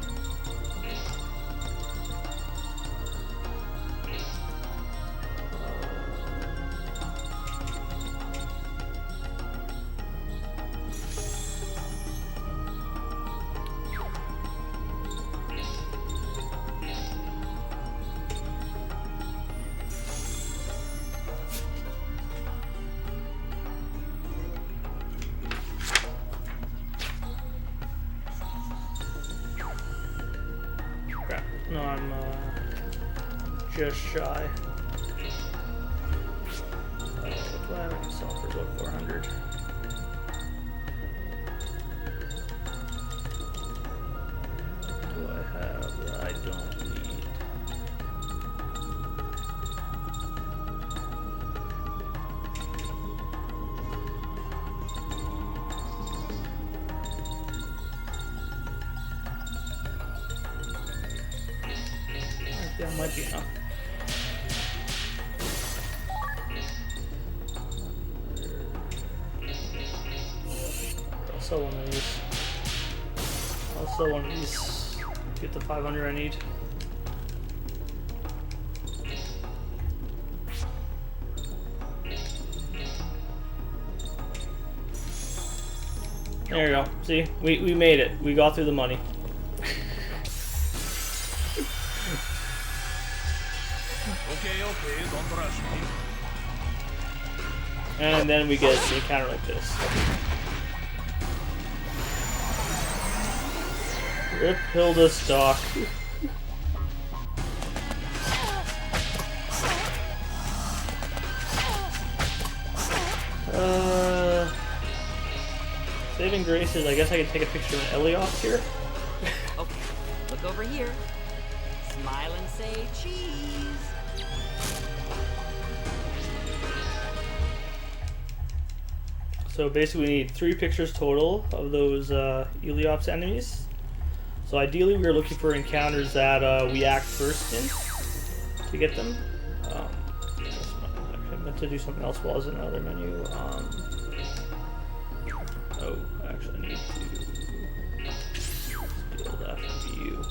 No, I'm just shy. What do I have to sell for about 400? What do I have that I don't need? Yeah, might be enough. I'll sell one of these. I'll sell one of these. Get the 500 I need. There we go. See? We made it. We got through the money. Okay, don't rush me. And then we get an encounter like this. Rip Hilda stock. Saving graces, I guess I can take a picture of an Elioth here. Okay, look over here. Smile and say cheese. So basically we need 3 pictures total of those Eliops enemies. So ideally we are looking for encounters that we act first in to get them. I meant to do something else while I was in another menu. Oh, I actually need to steal that from you.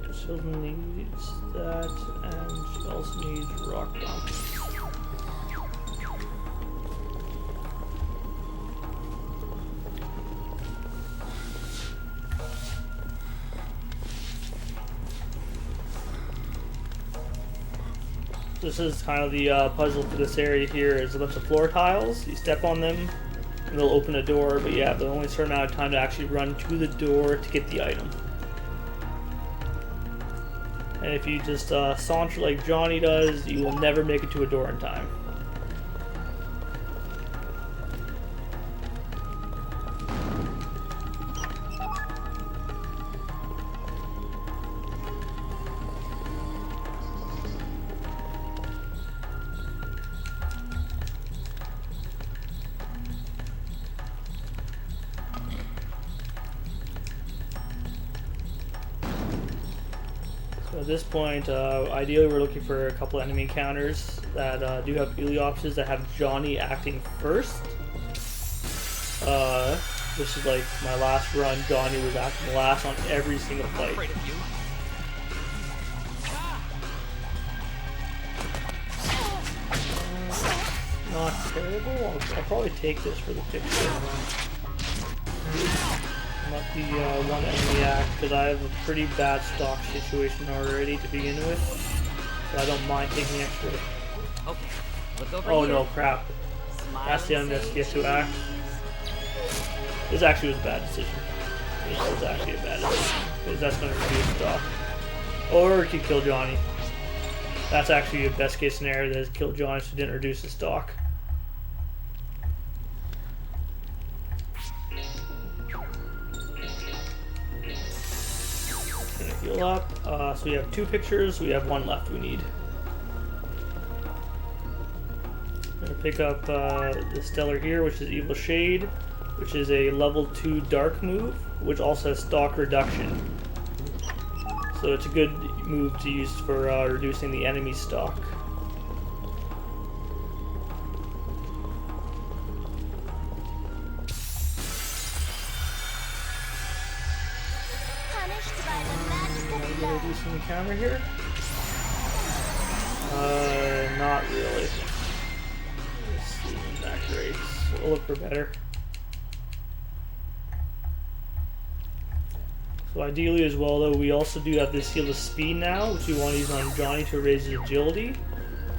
Because Hilton needs that, and she also needs Rock Dump. This is kind of the puzzle for this area here. Is a bunch of floor tiles. You step on them, and they'll open a door, but you have only a certain amount of time to actually run to the door to get the item. And if you just saunter like Johnny does, you will never make it to a door in time. So at this point, ideally we're looking for a couple enemy encounters that do have Iliopses that have Johnny acting first. This is like my last run, Johnny was acting last on every single I'm fight. afraid of you. Not terrible. I'll probably take this for the picture. Not the one enemy act, because I have a pretty bad stock situation already to begin with. So I don't mind taking extra. Okay, look over Oh here. no, crap. Smile That's the and enemy say gets to act. This actually was a bad decision. This was actually a bad decision, because that's going to reduce stock. Or it could kill Johnny. That's actually a best case scenario, that is kill Johnny so it didn't reduce his stock. Gonna heal up. So we have 2 pictures, we have 1 left we need. I'm gonna pick up the Stellar here, which is Evil Shade, which is a level 2 dark move, which also has stock reduction. So it's a good move to use for reducing the enemy stock. Punished by the magic of Gonna love. do some encounter here. Not really. This isn't that great. So we'll look for better. So ideally as well though, we also do have this Seal of Speed now, which we want to use on Johnny to raise his agility,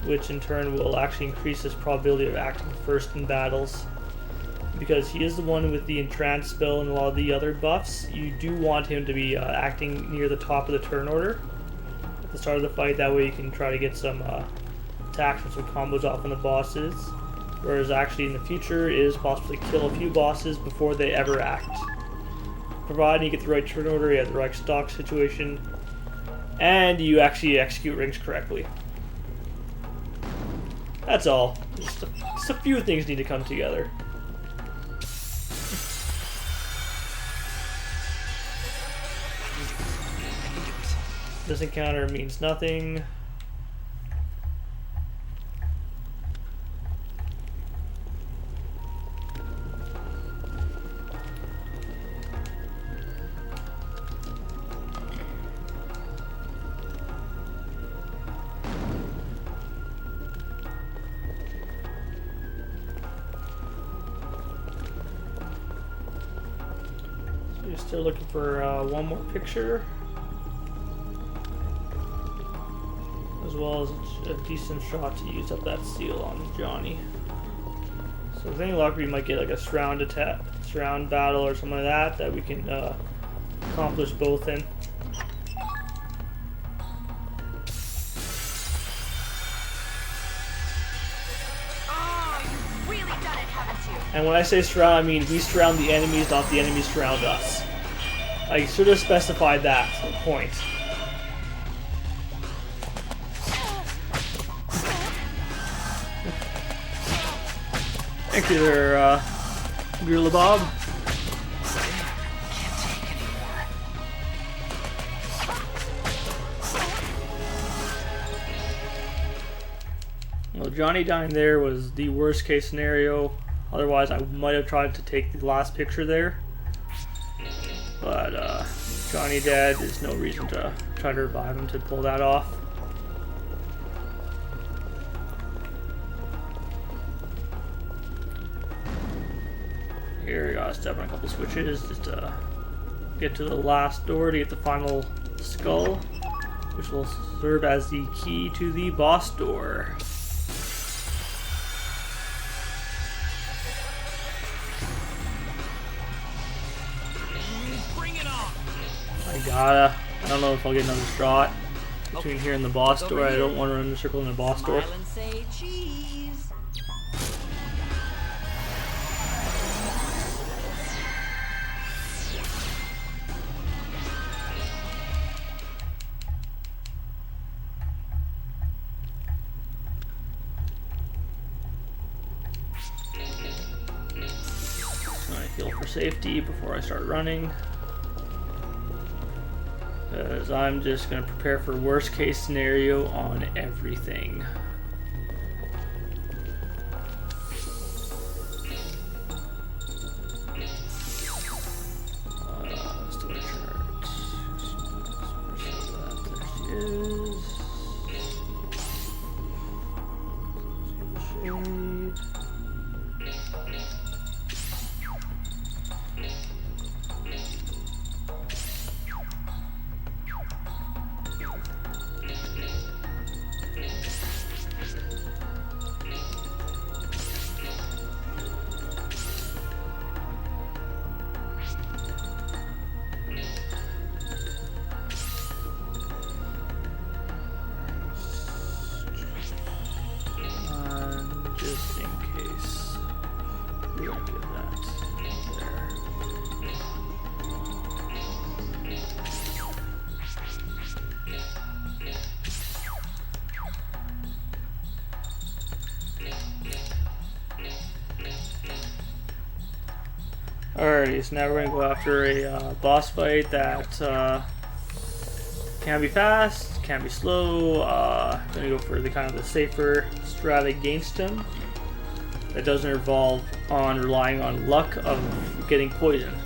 which in turn will actually increase his probability of acting first in battles. Because he is the one with the Entrance spell and a lot of the other buffs, you do want him to be acting near the top of the turn order at the start of the fight. That way you can try to get some attacks and some combos off on the bosses. Whereas actually in the future it is possible to kill a few bosses before they ever act. Provided you get the right turn order, you have the right stock situation, and you actually execute rings correctly. That's all. Just a few things need to come together. This encounter means nothing. So you're still looking for one more picture, as well as a decent shot to use up that seal on Johnny. So with any luck, we might get like a surround attack, surround battle, or something like that we can accomplish both in. Oh, you've really done it, haven't you? And when I say surround, I mean we surround the enemies, not the enemies surround us. I should have specified that point. Thank you there, Gorilla Bob. Well, Johnny dying there was the worst case scenario. Otherwise, I might have tried to take the last picture there. But Johnny dead, there's no reason to try to revive him to pull that off. Here we gotta step on a couple switches just to get to the last door to get the final skull, which will serve as the key to the boss door. Bring it on. I don't know if I'll get another shot between here and the boss door. I don't want to run in a circle in the boss door. Smile and say cheese. I heal for safety before I start running. Because I'm just going to prepare for worst case scenario on everything. Still a chart. There she is. Shade. Just in case. We're gonna give that there. Alrighty, so now we're gonna go after a boss fight that can be fast, can be slow. Gonna go for the kind of the safer strat against him. That doesn't involve on relying on luck of getting poisoned.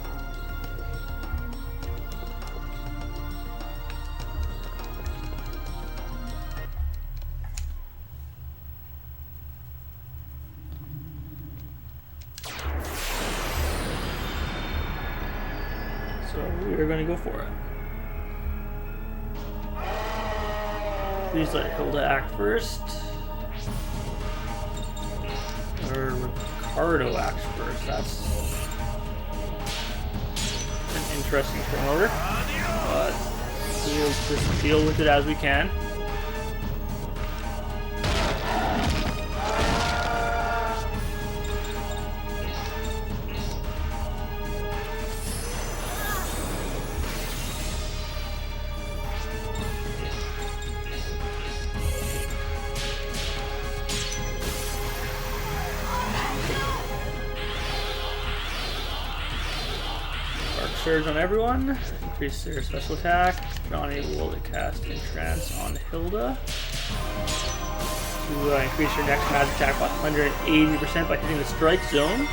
So we're gonna go for it. Please let Hilda act first. Or Ricardo acts first. That's an interesting turn order. But we'll just deal with it as we can. Surge on everyone, increase their special attack. Johnny will cast Entrance on Hilda to increase your next magic attack by 180% by hitting the strike zone.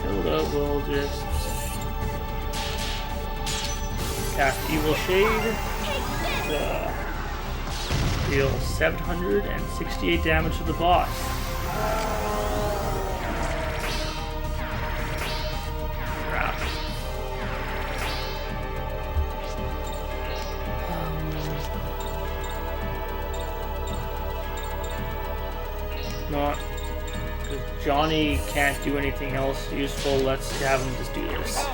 Hilda will just cast Evil Shade, deal 768 damage to the boss. Not because Johnny can't do anything else useful. Let's have him just do this.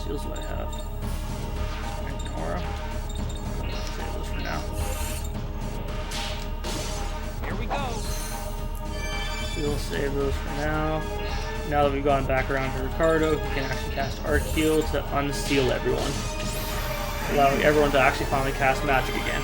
Seals what I have. Ignore. Let's save those for now. Here we go. We'll save those for now. Now that we've gone back around to Ricardo, he can actually cast Arc Heal to unseal everyone, allowing everyone to actually finally cast magic again.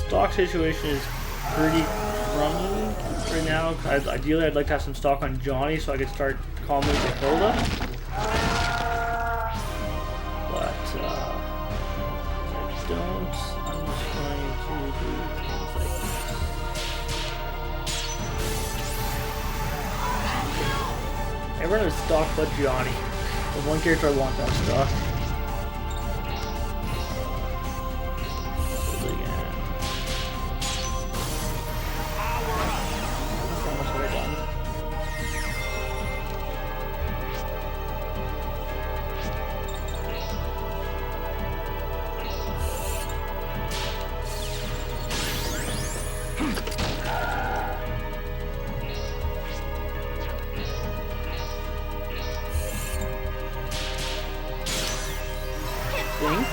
Stock situation is pretty crummy right now. Ideally, I'd like to have some stock on Johnny so I could start calming to Hilda. But I don't. I'm just going to do things like this. Everyone has stock but Johnny. The one character I want that stock. think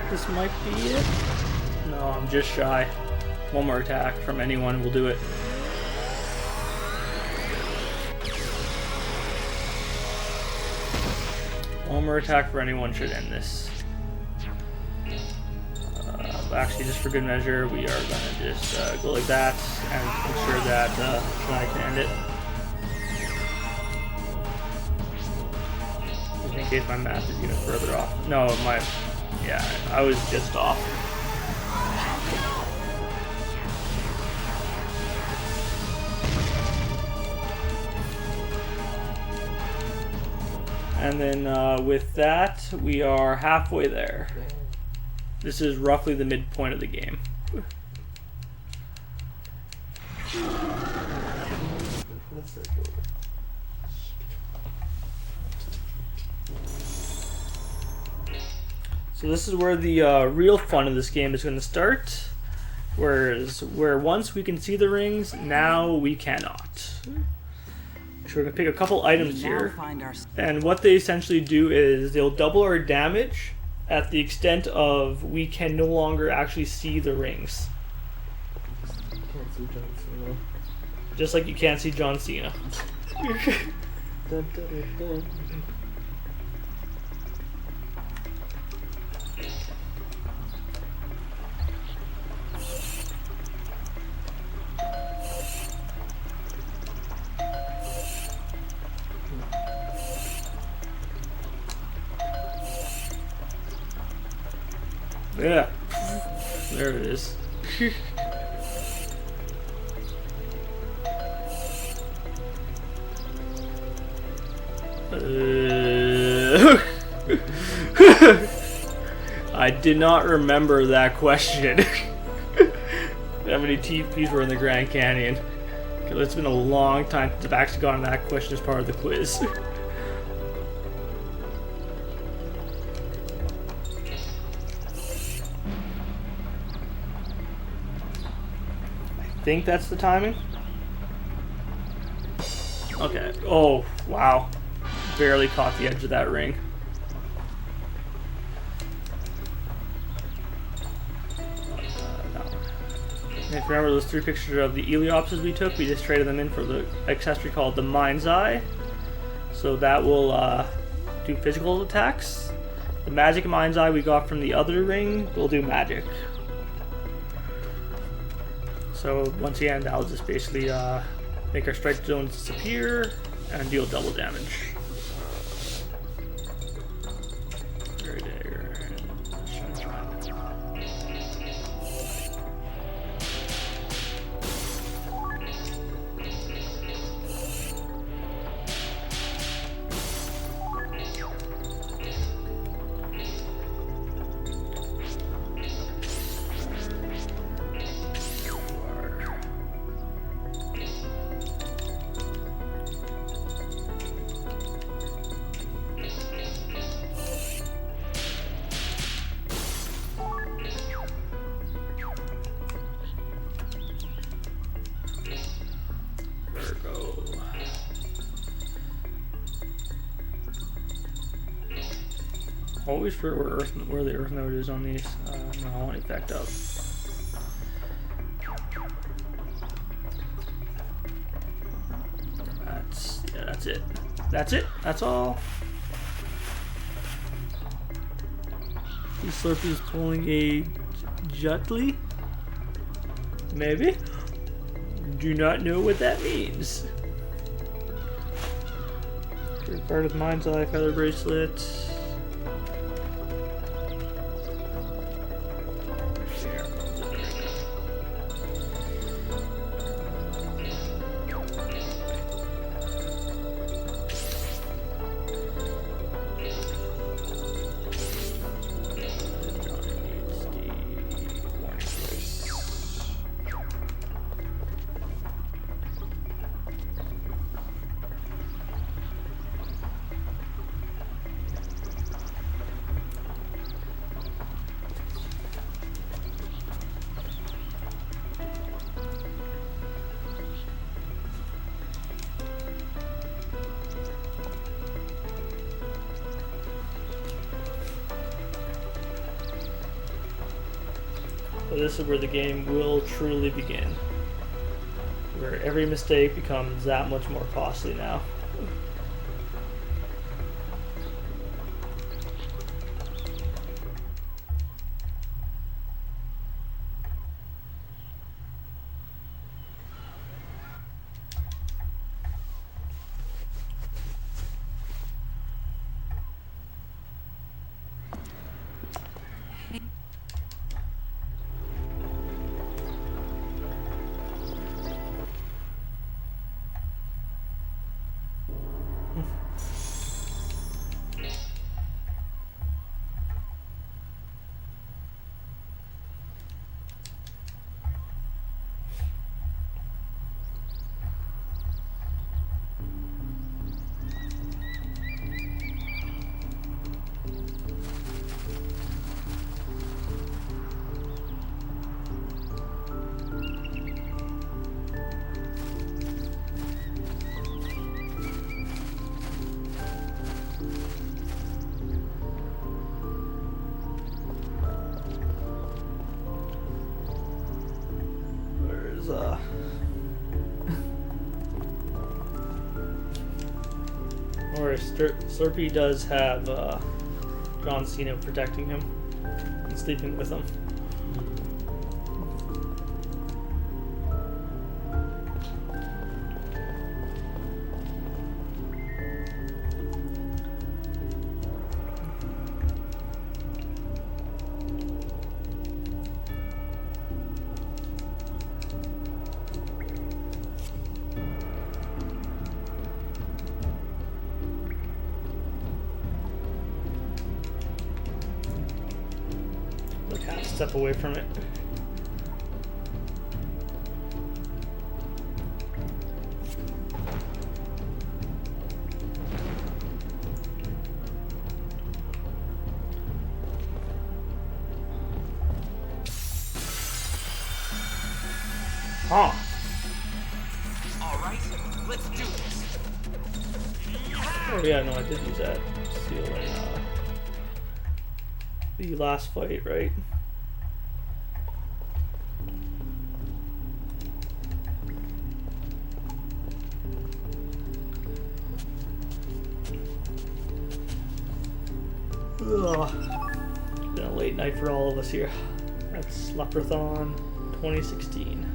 this might be it. No, I'm just shy. One more attack from anyone will do it. One more attack for anyone should end this. Actually, just for good measure, we are gonna just go like that and ensure that I can end it. Just in case my math is even further off. No, yeah, I was just off. And then with that, we are halfway there. This is roughly the midpoint of the game. So this is where the real fun of this game is going to start. Where once we can see the rings, now we cannot. So we're going to pick a couple items here. And what they essentially do is they'll double our damage at the extent of we can no longer actually see the rings. Can't see John Cena. Just like you can't see John Cena. Dun, dun, dun, dun. Yeah. There it is. I did not remember that question. How many TPs were in the Grand Canyon? Because it's been a long time since I've actually gotten that question as part of the quiz. I think that's the timing. Okay. Oh, wow. Barely caught the edge of that ring. And if you remember those 3 pictures of the Eliopses we took, we just traded them in for the accessory called the Mind's Eye. So that will do physical attacks. The Magic Mind's Eye we got from the other ring will do magic. So once again, that'll just basically make our strike zones disappear and deal double damage. Very dagger. Always for where the earth node is on these. No, I want effect up. That's it. That's it. That's all. These Slurpees pulling a Jutly? Maybe? Do not know what that means. Part of Mind's Eye, Feather Bracelet. So this is where the game will truly begin. Where every mistake becomes that much more costly now. Or Slurpee does have John Cena protecting him and sleeping with him. Like half a step away from it. Huh. All right, let's do this. Oh yeah, no, I did use that seal in the last fight, right? Ugh. Been a late night for all of us here. That's Slurpathon 2016.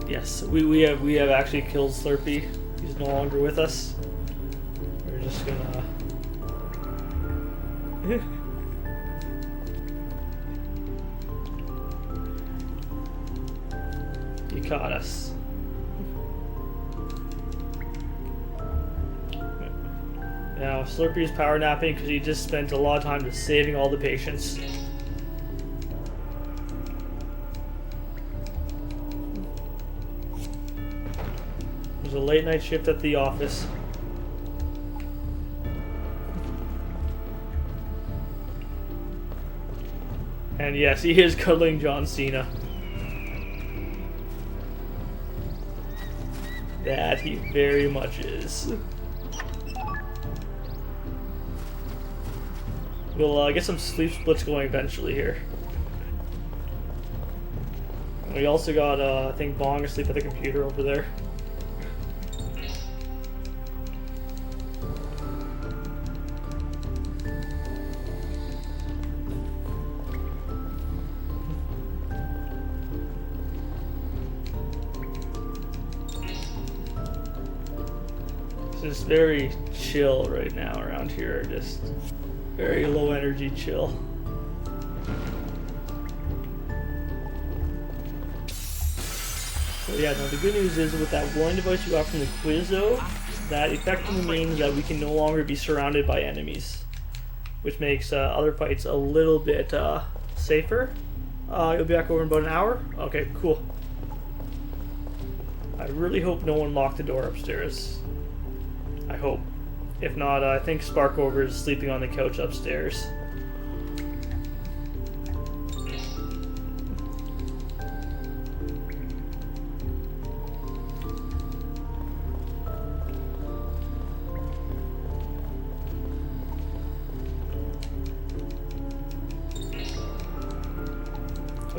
Yes, we have actually killed Slurpee. He's no longer with us. We're just gonna he caught us. Now Slurpee is power napping because he just spent a lot of time just saving all the patients. There's a late night shift at the office. And yes, he is cuddling John Cena. That he very much is. We'll get some sleep splits going eventually here. And we also got, I think, Bong asleep at the computer over there. It's just very chill right now around here, just very low energy chill. So yeah, no, the good news is with that warning device you got from the quiz though, that effectively means that we can no longer be surrounded by enemies, which makes other fights a little bit safer. You'll be back over in about an hour? Okay, cool. I really hope no one locked the door upstairs. I hope. If not, I think Sparkover is sleeping on the couch upstairs.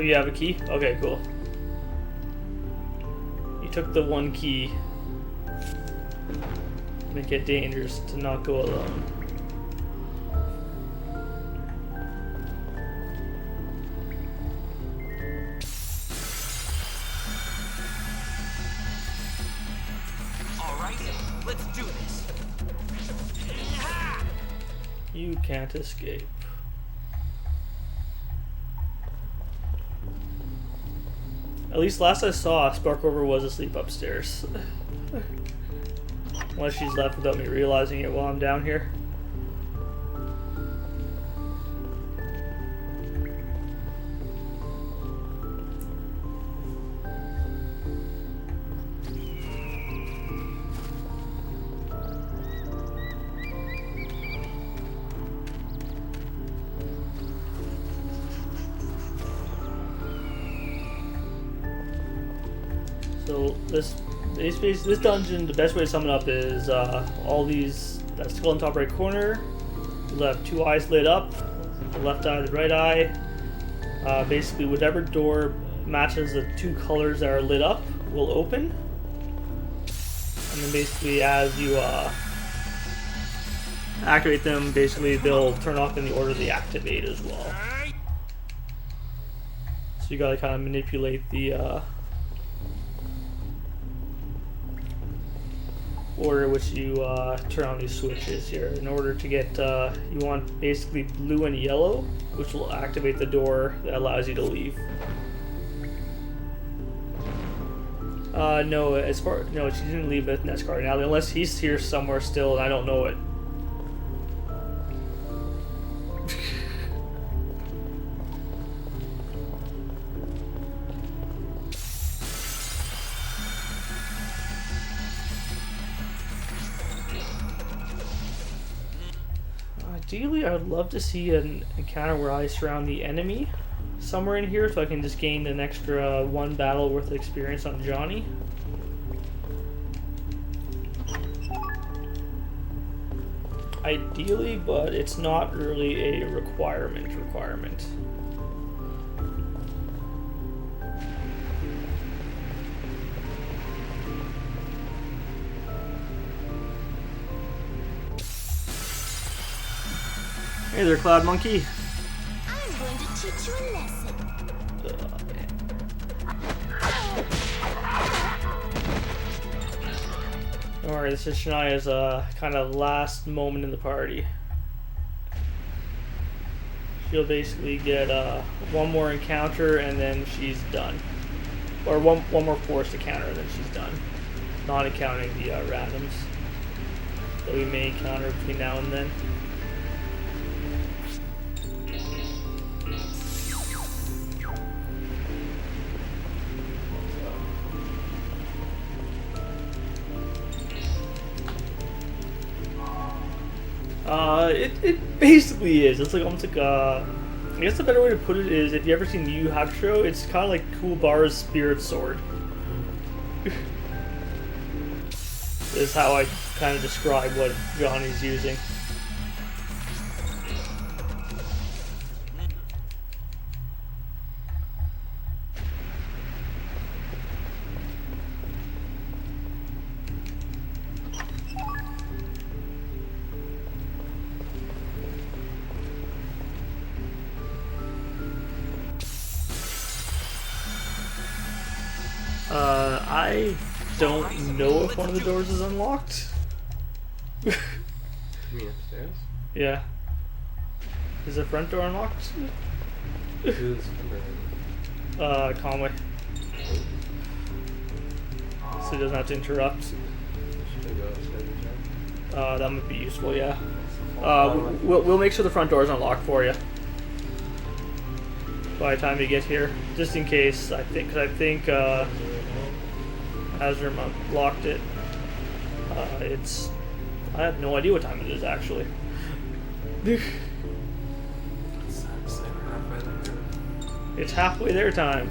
you have a key? Okay, cool. You took the one key. Make it dangerous to not go alone. Alright, let's do this. You can't escape. At least last I saw, Sparkover was asleep upstairs. Unless she's left without me realizing it while I'm down here. So this dungeon, the best way to sum it up is all these, that skull in the top right corner, you'll have two eyes lit up, the left eye, the right eye. Basically whatever door matches the two colors that are lit up will open. And then basically as you activate them, basically they'll turn off in the order they activate as well. So you gotta kind of manipulate the order which you turn on these switches here. In order to get, you want basically blue and yellow, which will activate the door that allows you to leave. No, she didn't leave with Nescar now, unless he's here somewhere still and I don't know it. Ideally, I would love to see an encounter where I surround the enemy somewhere in here so I can just gain an extra one battle worth of experience on Johnny. Ideally, but it's not really a requirement. Hey there, Cloud Monkey. I'm going to teach you a lesson. Alright, this is Shania's kind of last moment in the party. She'll basically get one more encounter and then she's done. Or one more forced encounter and then she's done. Not accounting the randoms that we may encounter between now and then. It basically is. It's like almost like I guess the better way to put it is if you ever seen Yu Hakusho, it's kind of like Kuwabara's spirit sword. Is how I kind of describe what Johnny's using. I don't know if one of the doors is unlocked. You mean upstairs? Yeah. Is the front door unlocked? Who's Conway. So he doesn't have to interrupt. Should I go upstairs and check? That might be useful, yeah. We'll make sure the front door is unlocked for you by the time you get here, just in case. I think Azram locked it. I have no idea what time it is actually. It's halfway there time.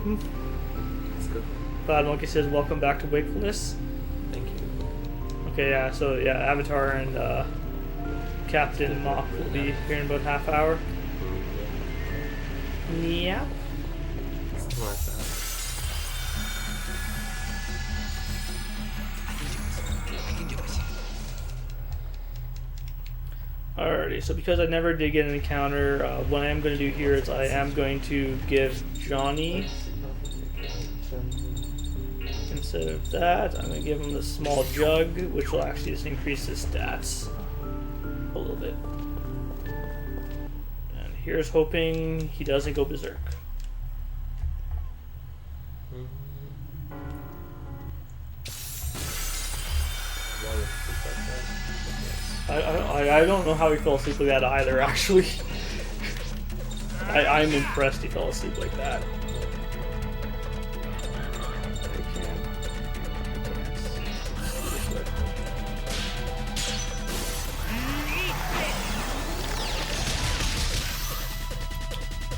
Let's go. Cloud Monkey says, "Welcome back to wakefulness." Thank you. Okay, yeah. So yeah, Avatar and Captain Mop will be here in about half hour. Yeah. Something like that. I can do it. Alrighty, so because I never did get an encounter, what I am going to do here is I am going to give Johnny, instead of that, I'm going to give him the small jug, which will actually just increase his stats a little bit. And here's hoping he doesn't go berserk. I don't know how he fell asleep like that either, actually. I'm impressed he fell asleep like that.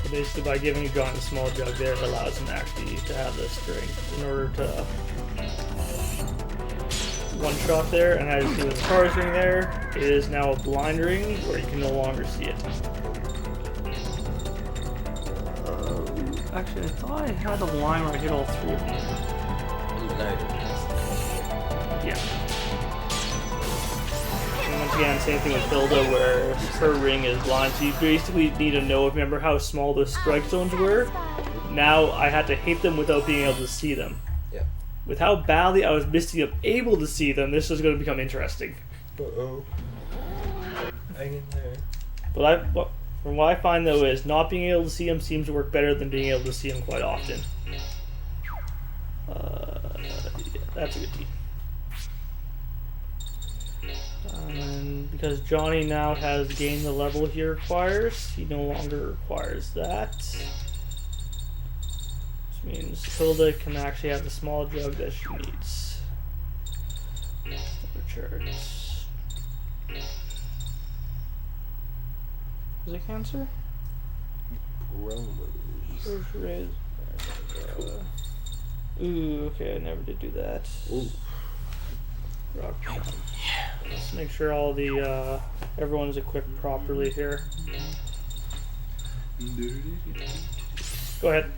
So basically, by giving John a small jug there, it allows him actually to have the strength in order to one shot there, and as you see with the Taurus ring there, it is now a blind ring where you can no longer see it. Actually, I thought I had a line where I hit all three of them. Yeah. And once again, same thing with Hilda, where her ring is blind, so you basically need to know, remember how small the strike zones were? Now I had to hit them without being able to see them. With how badly I was missing up able to see them, this is going to become interesting. Uh-oh. Hang in there. But from what I find though is not being able to see them seems to work better than being able to see them quite often. Yeah, that's a good team. And because Johnny now has gained the level he requires, he no longer requires that. Which means Hilda can actually have the small jug that she needs. Charts. Is it cancer? Ooh, okay, I never did do that. Ooh. Rock. Let's make sure all the everyone's equipped properly here. Go ahead.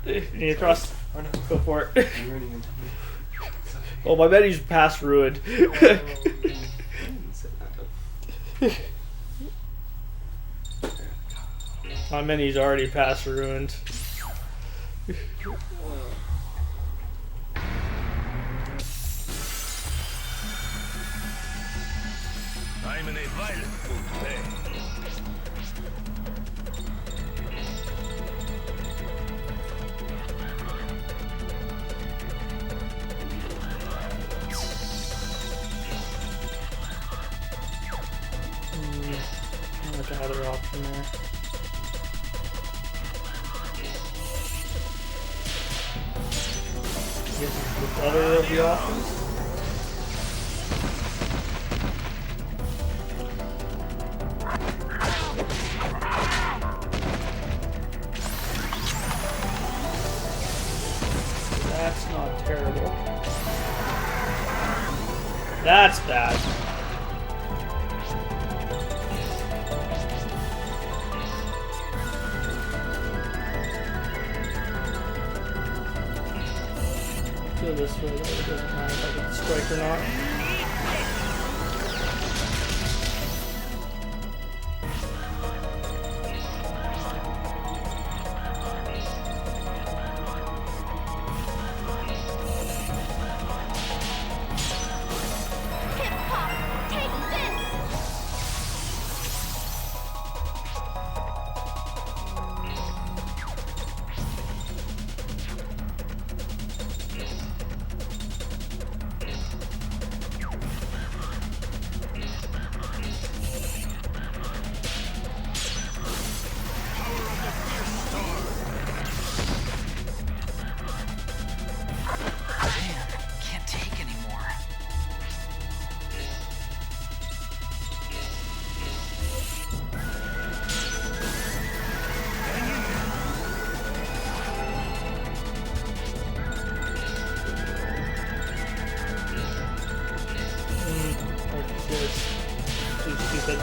You need a trust? Oh, no. Go for it. I'm running into me. Oh, my bet he's past ruined. My many's already past ruined. I'm in a violent mood today. Like another option there. I guess it's the better of the options. That's not terrible. That's bad. Go this way, though. It doesn't matter if I can strike or not. Hip hop, take this! Man, can't take anymore. Too stupid.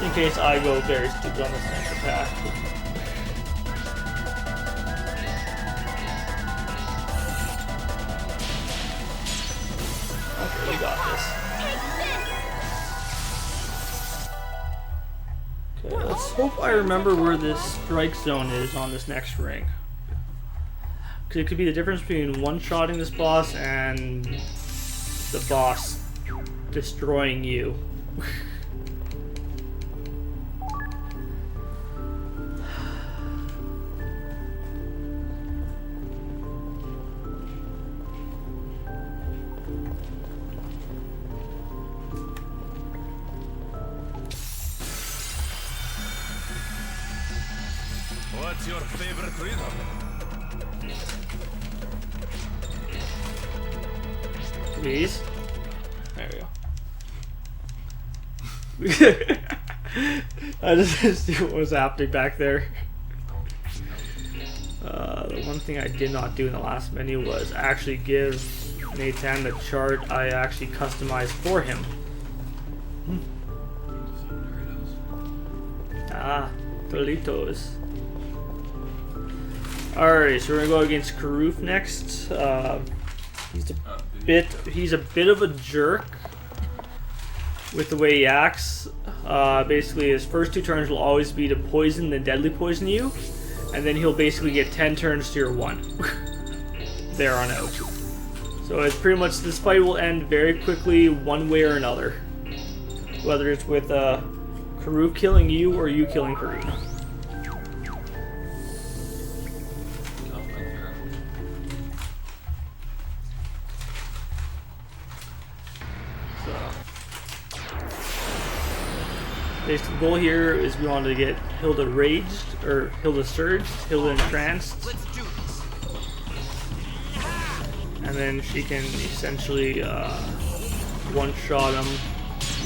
In case I go very stupid on this next attack. got this. Okay, let's hope I remember where this strike zone is on this next ring. Because it could be the difference between one-shotting this boss and the boss destroying you. What's your favorite rhythm? Please. There we go. I just see what was happening back there. The one thing I did not do in the last menu was actually give Nathan the chart I actually customized for him. Ah, Doritos. Alright, so we're gonna go against Karoof next. He's a bit of a jerk with the way he acts. Basically, his first 2 turns will always be to poison, then deadly poison you, and then he'll basically get 10 turns to your 1. There on out. So it's pretty much, this fight will end very quickly, one way or another. Whether it's with Karoof killing you or you killing Karoof. Basically, the goal here is we want to get Hilda raged, or Hilda surged, Hilda entranced, and then she can essentially one-shot him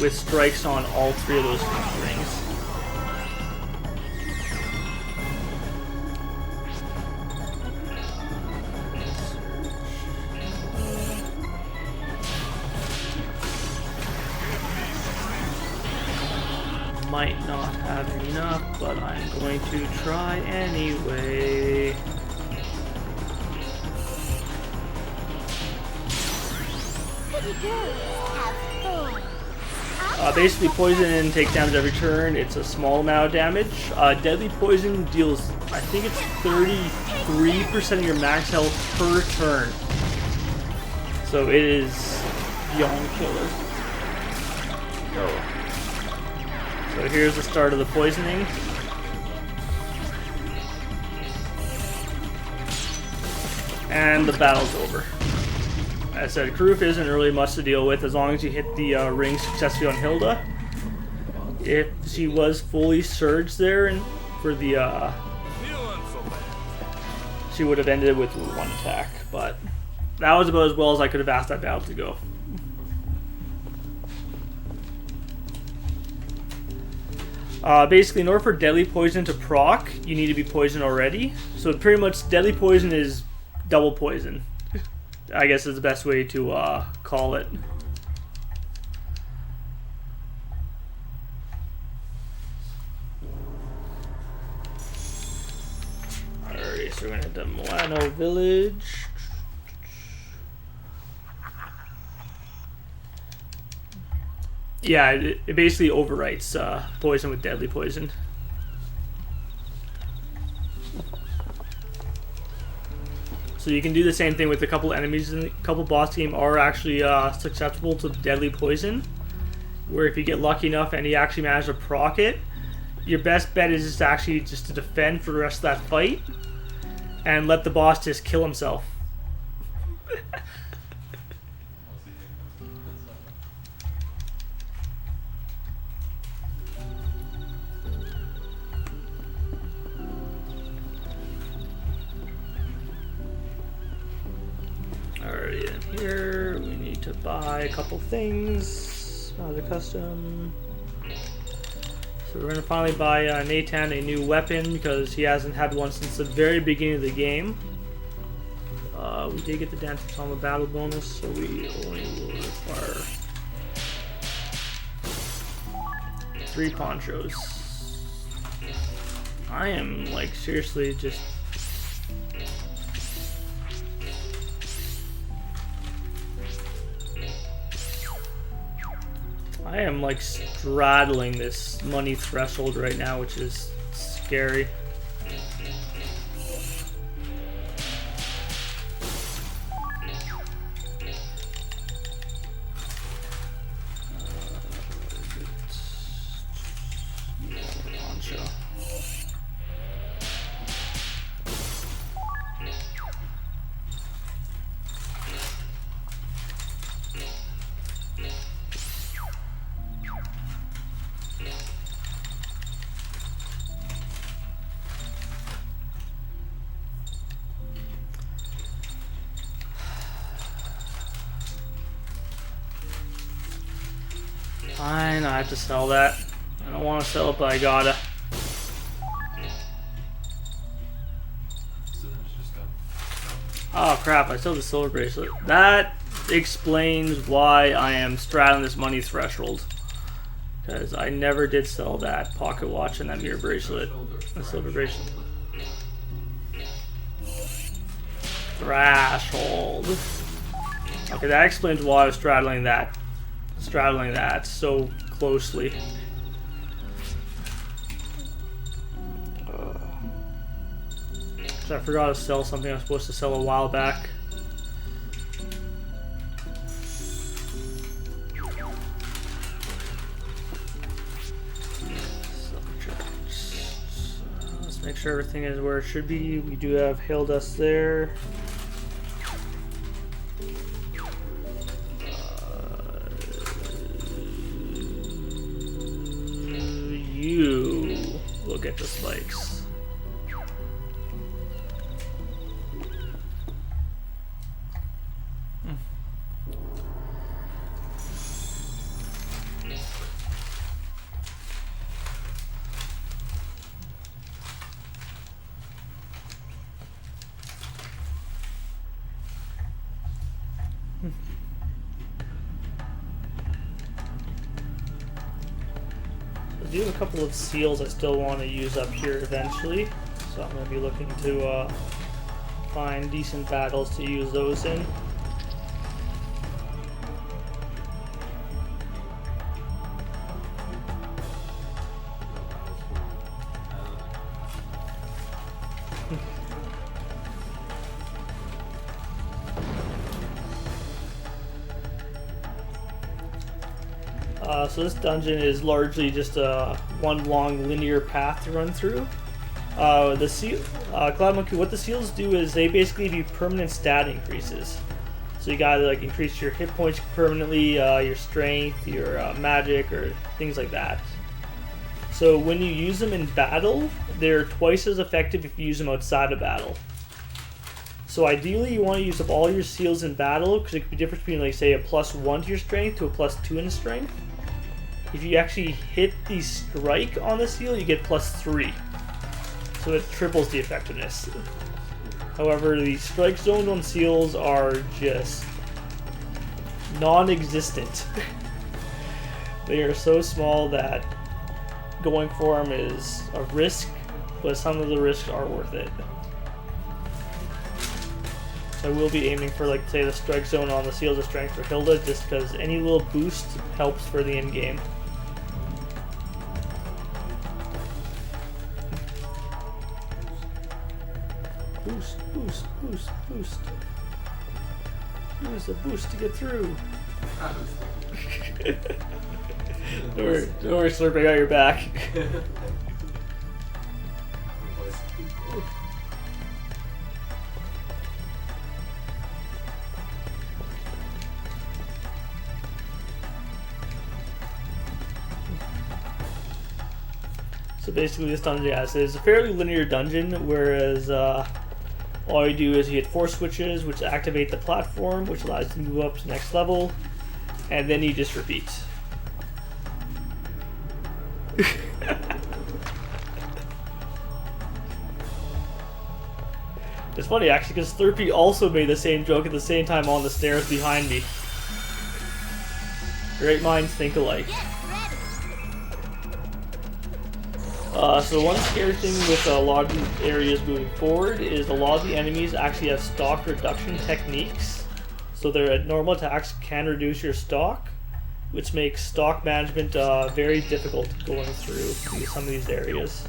with strikes on all 3 of those rings. Might not have enough, but I'm going to try anyway. Basically, poison takes damage every turn. It's a small amount of damage. Deadly poison deals, I think it's 33% of your max health per turn. So it is beyond killer. Go. So here's the start of the poisoning. And the battle's over. As I said, Karoof isn't really much to deal with as long as you hit the ring successfully on Hilda. If she was fully surged there and for the she would have ended with 1 attack, but that was about as well as I could have asked that battle to go. Basically, in order for deadly poison to proc, you need to be poisoned already. So pretty much deadly poison is double poison, I guess is the best way to call it. Alright, so we're gonna hit the Milano village. Yeah, it basically overwrites poison with deadly poison. So you can do the same thing with a couple enemies in a couple boss game are actually susceptible to deadly poison. Where if you get lucky enough and you actually manage to proc it, your best bet is just actually just to defend for the rest of that fight and let the boss just kill himself. Alright, in here we need to buy a couple things. The custom. So we're gonna finally buy Nathan a new weapon because he hasn't had one since the very beginning of the game. We did get the Dance of Trauma battle bonus, so we only will require 3 ponchos. I am like seriously just I am like straddling this money threshold right now, which is scary. Fine, I have to sell that. I don't want to sell it, but I gotta. Oh crap, I sold the silver bracelet. That explains why I am straddling this money threshold. Because I never did sell that pocket watch and that mirror bracelet. The silver bracelet. Threshold. Okay, that explains why I was straddling that so closely. So I forgot to sell something I was supposed to sell a while back. Let's make sure everything is where it should be. We do have Hail Dust there. You will get the spikes. I do have a couple of seals I still want to use up here eventually, so I'm going to be looking to find decent battles to use those in. So this dungeon is largely just one long linear path to run through. The seal, Cloud Monkey, what the seals do is they basically give you permanent stat increases. So you gotta like increase your hit points permanently, your strength, your magic, or things like that. So when you use them in battle, they're twice as effective if you use them outside of battle. So ideally you want to use up all your seals in battle, because it could be different between like say a +1 to your strength to a +2 in strength. If you actually hit the strike on the seal, you get +3. So it triples the effectiveness. However, the strike zones on seals are just non-existent. They are so small that going for them is a risk, but some of the risks are worth it. So I will be aiming for, like, say, the strike zone on the seals of strength for Hilda, just because any little boost helps for the end game. Boost, boost, boost, boost. Use the boost to get through. Don't worry, Slurp, I got your back. So basically this dungeon, yeah, so it's a fairly linear dungeon, whereas all you do is you hit 4 switches, which activate the platform, which allows you to move up to the next level, and then you just repeat. It's funny actually, because Slurpee also made the same joke at the same time on the stairs behind me. Great minds think alike. So one scary thing with a lot of these areas moving forward is a lot of the enemies actually have stock reduction techniques. So their normal attacks can reduce your stock, which makes stock management very difficult going through some of these areas.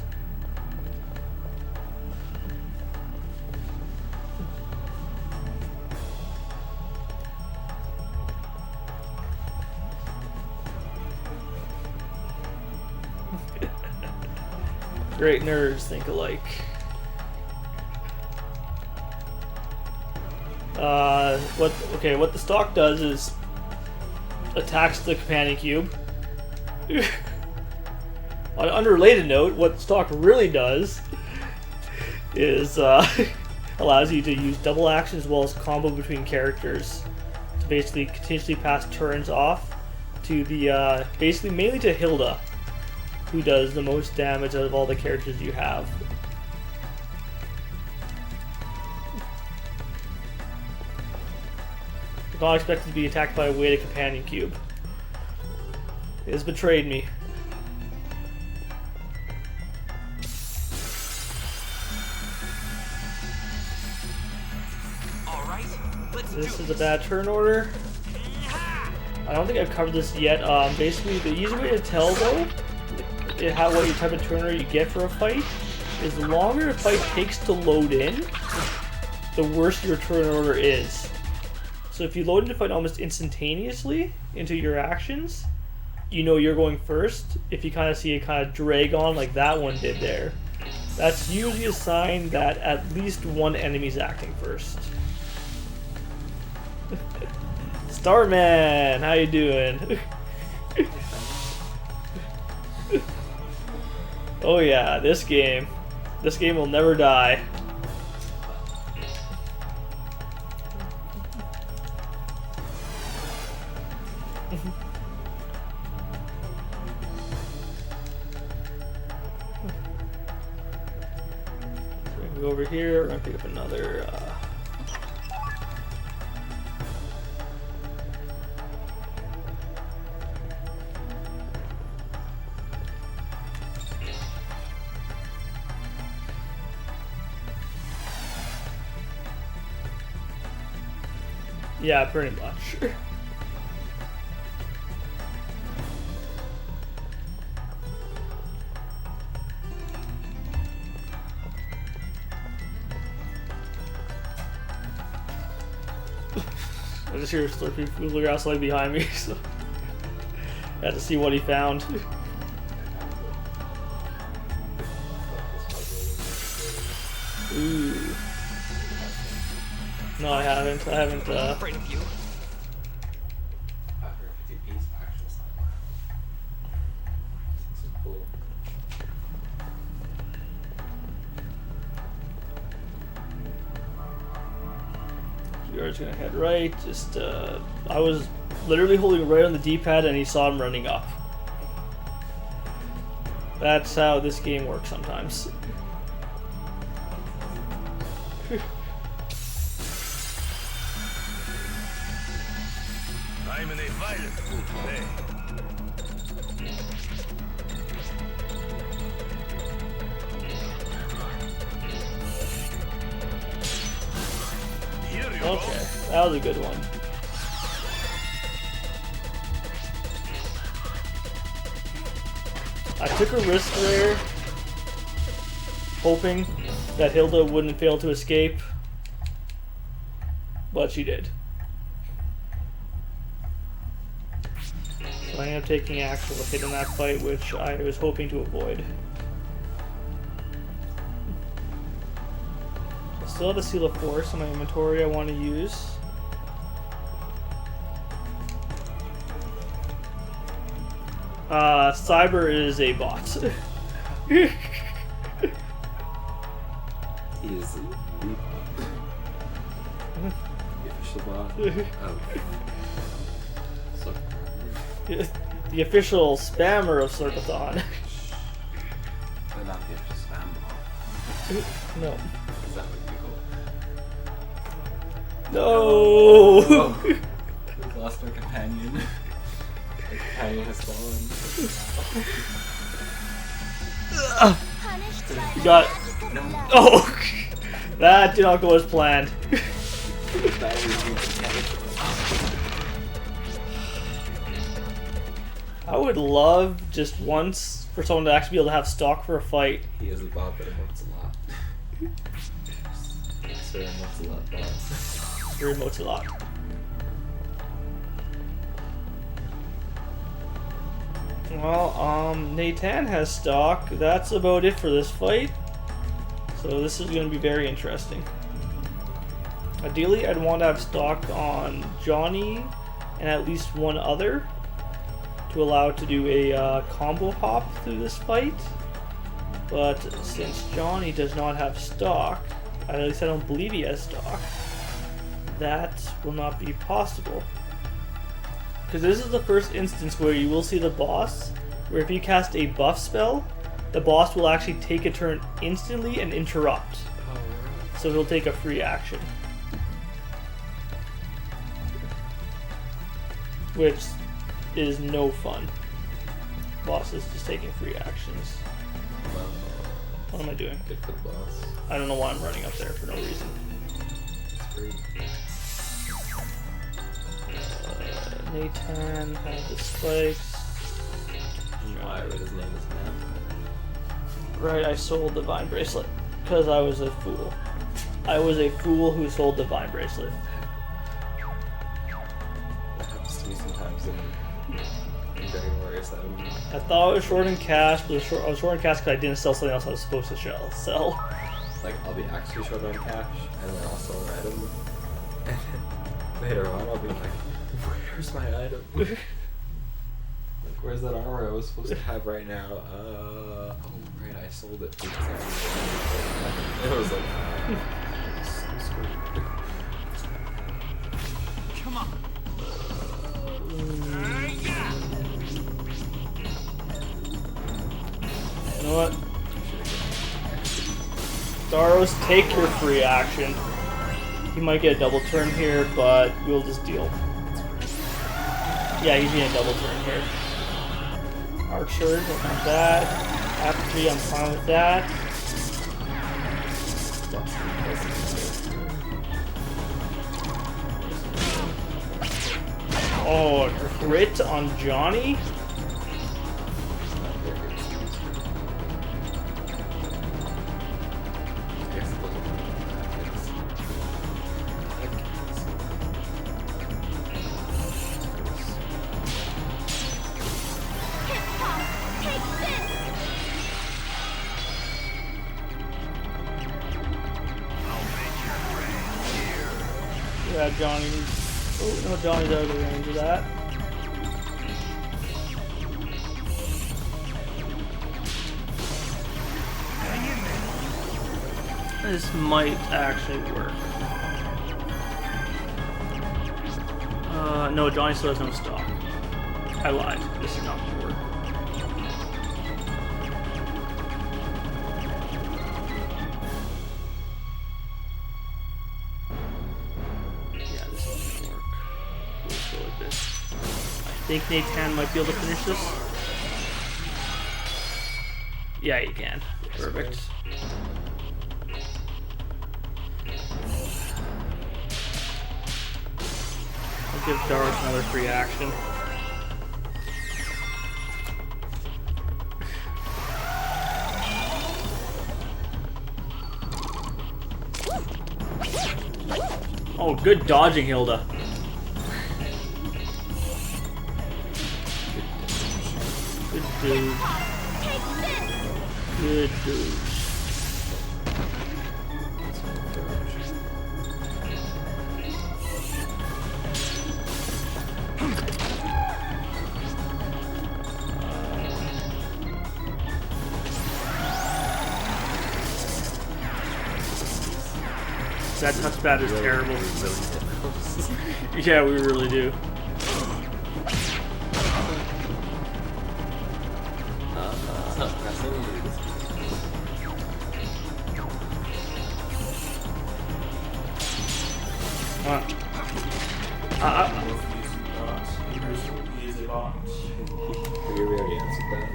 Great nerds think alike. What the stock does is attacks the companion cube. On an unrelated note, what stock really does is allows you to use double action as well as combo between characters to basically continuously pass turns off to the basically mainly to Hilda, who does the most damage out of all the characters you have. Not expected to be attacked by a weighted companion cube. It has betrayed me. Alright, let's do This is a bad turn order. I don't think I've covered this yet. Basically, the easy way to tell though what your type of turn order you get for a fight is the longer a fight takes to load in, the worse your turn order is. So if you load into fight almost instantaneously into your actions, you know you're going first. If you kind of see it kind of drag on like that one did there, that's usually a sign that at least one enemy's acting first. Starman, how you doing? Oh yeah, this game will never die. Go over here, we're gonna pick up another yeah, pretty much. I just hear Slurpeeninja like behind me, so I had to see what he found. Ooh. No, I haven't. I'm afraid of you. We're just gonna head right. Just I was literally holding right on the D-pad and he saw him running up. That's how this game works sometimes. I'm in a violent mood today. Here you go. Okay, that was a good one. I took a risk there, hoping that Hilda wouldn't fail to escape, but she did. So I ended up taking actual hit in that fight, which I was hoping to avoid. I still have a Seal of Force in my inventory I want to use. Cyber is a bot. He's the official bot of Slurpathon. The official spammer of Slurpathon. But not the official spam bot. No. Is that what you call it? No! Oh. We've lost our companion. Our companion has fallen. Punished by You got- magical No. blow. Oh! That did not go as planned. I would love just once for someone to actually be able to have stock for a fight. He is the bot that emotes a lot. Sir emotes a lot, boss. Your emotes a lot. Well, Nathan has stock. That's about it for this fight. So this is going to be very interesting. Ideally, I'd want to have stock on Johnny and at least one other to allow it to do a combo hop through this fight. But since Johnny does not have stock, at least I don't believe he has stock, that will not be possible. Because this is the first instance where you will see the boss, where if you cast a buff spell, the boss will actually take a turn instantly and interrupt. So he'll take a free action. Which is no fun. Boss is just taking free actions. What am I doing? Good for the boss. I don't know why I'm running up there for no reason. It's free. Nathan has the spikes. Why his name is Matt? Right, I sold the Vine Bracelet. Because I was a fool. I was a fool who sold the Vine Bracelet. That happens to me sometimes in Dragon Warrior 7. I thought I was short in cash, but I was short in cash because I didn't sell something else I was supposed to sell. Like, I'll be actually short on cash, and then I'll sell an item. And then later on, I'll be like, where's my item? Like, where's that armor I was supposed to have right now? Oh, right, I sold it because I it was like, I'm screwed. Come on. You know what? Daros, take your free action. He might get a double turn here, but we'll just deal. Yeah, he's getting a double turn here. Archer, don't want that. Apathy, I'm fine with that. Oh, a crit on Johnny? Yeah, Johnny. Oh, no, Johnny's out of the range of that. This might actually work. No, Johnny still has no stock. I lied. This is not going to work. Yeah, this isn't going to work. We'll just go like this. I think Nathan might be able to finish this. Yeah, he can. Perfect. I'll give Daros another free action. Oh, good dodging, Hilda. Good dude. Good dude. That touchpad is terrible. Yeah, we really do.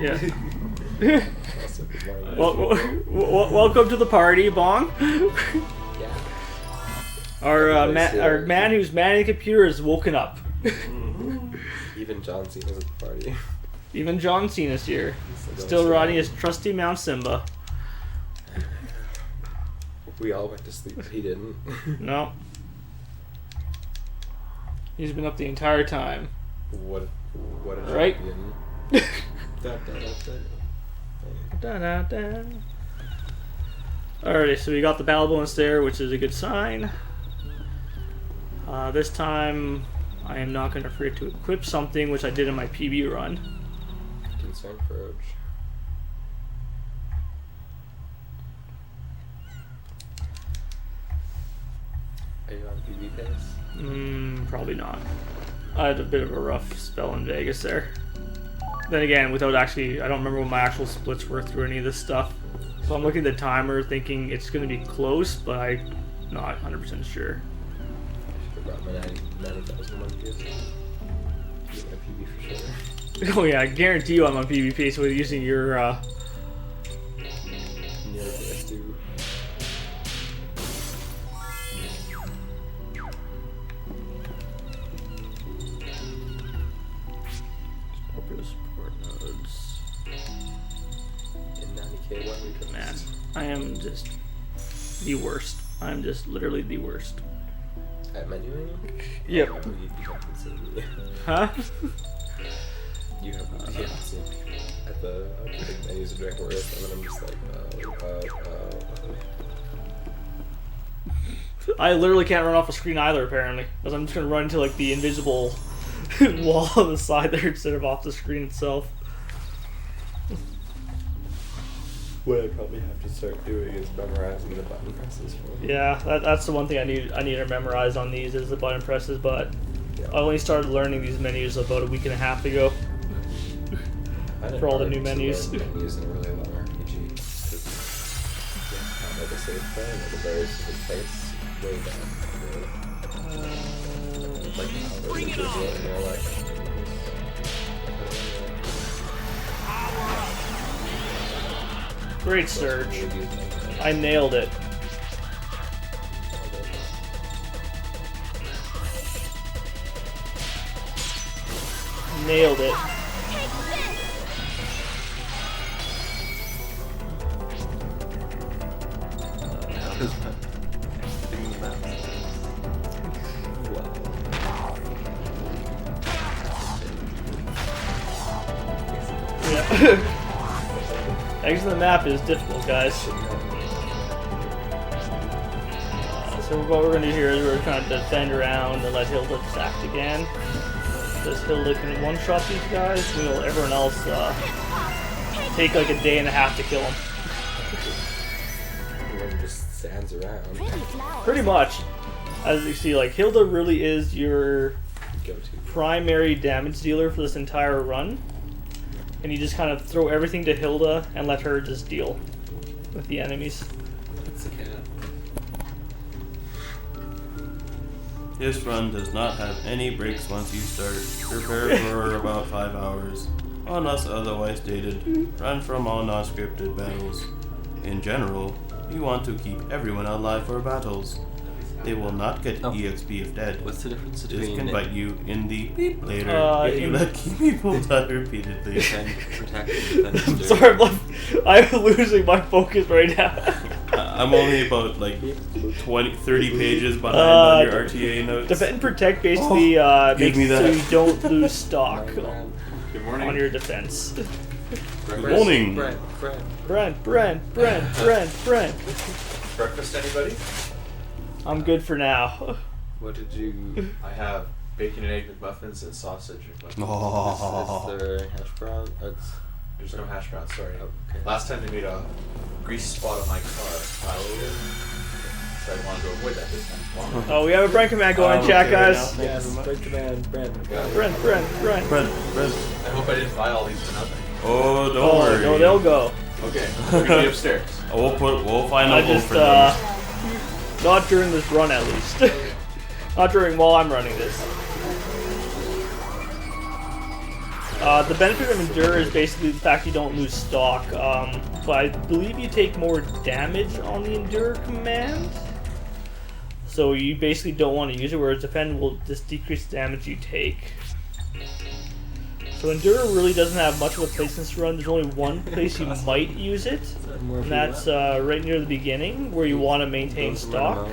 Yeah. Welcome to the party, Bong. Our man who's manning the computer is woken up. Even John Cena's at the party. Even John Cena's here. He's Still riding his trusty Mount Simba. We all went to sleep, but he didn't. No. He's been up the entire time. What a Right? champion. Da, da, da, Da, da, da. Alrighty, so we got the battle bonus there, which is a good sign. This time, I am not going to forget to equip something, which I did in my PB run. Concern for Roach. Are you on PB pace? Probably not. I had a bit of a rough spell in Vegas there. Then again, without actually, I don't remember what my actual splits were through any of this stuff. So I'm looking at the timer thinking it's going to be close, but I'm not 100% sure. I should have brought my 90,000 one PS. Get my PB for sure. Oh yeah, I guarantee you I'm on PvP, so using your, Yeah, let's do. Scorpio support nodes. In 90k, what we took. Man, I am just the worst. I'm just literally the worst. At menuing? Yep. Oh, you haven't seen me. Huh? You haven't seen me at the big menus of Direct Worth, and then I'm just like, I literally can't run off a screen either, apparently. Because I'm just going to run into like the invisible wall on the side there instead of off the screen itself. What I'd probably have to start doing is memorizing the button presses for me. Yeah, that's the one thing I need to memorize on these is the button presses, but Yeah. I only started learning these menus about a week and a half ago. I didn't For all the learn new to menus. learn menus in a really long RPG. Because you have to have like a save frame at a very specific place. Way down. Like hours into the game, and you're like. Great surge. I nailed it. Nailed it. Yeah. Exiting the map is difficult, guys. So what we're gonna do here is we're trying to defend around and let Hilda just act again. This Hilda can one-shot these guys, while everyone else take like a day and a half to kill them. Everyone just stands around. Pretty much. As you see, like Hilda really is your Go-to. primary damage dealer for this entire run. And you just kind of throw everything to Hilda and let her just deal with the enemies. It's a cat. This run does not have any breaks once you start. Prepare for about 5 hours. Unless otherwise stated, run from all non-scripted battles. In general, you want to keep everyone alive for battles. They will not get EXP if dead. What's the difference This between can bite you in the beep later if you in- let people die repeatedly. defend, protect, and defend? I'm losing my focus right now. I'm only about like 30 pages behind on your RTA notes. Defend and protect basically give makes me it so that. you don't lose stock Good morning. on your defense. Good morning. Brent. Breakfast, anybody? I'm good for now. What did you? I have bacon and egg McMuffins and sausage McMuffins. Oh. Is there hash brown? There's no hash browns, sorry. Okay. Last time they made a grease spot on my car. So I wanted to avoid that this time. Oh, we have a Brent command going in chat, guys. Yes, break command, Brent. Brent. Brent. I hope I didn't buy all these for nothing. Oh, don't worry. No, they'll go. Okay, we're gonna be upstairs. We'll find I a hole just, for them. not during this run at least. Not during while I'm running this. The benefit of Endure is basically the fact you don't lose stock, but I believe you take more damage on the Endure command. So you basically don't want to use it, whereas Defend will just decrease the damage you take. So Enduro really doesn't have much of a place in this run. There's only one place you might use it, and that's right near the beginning, where you want to maintain stock.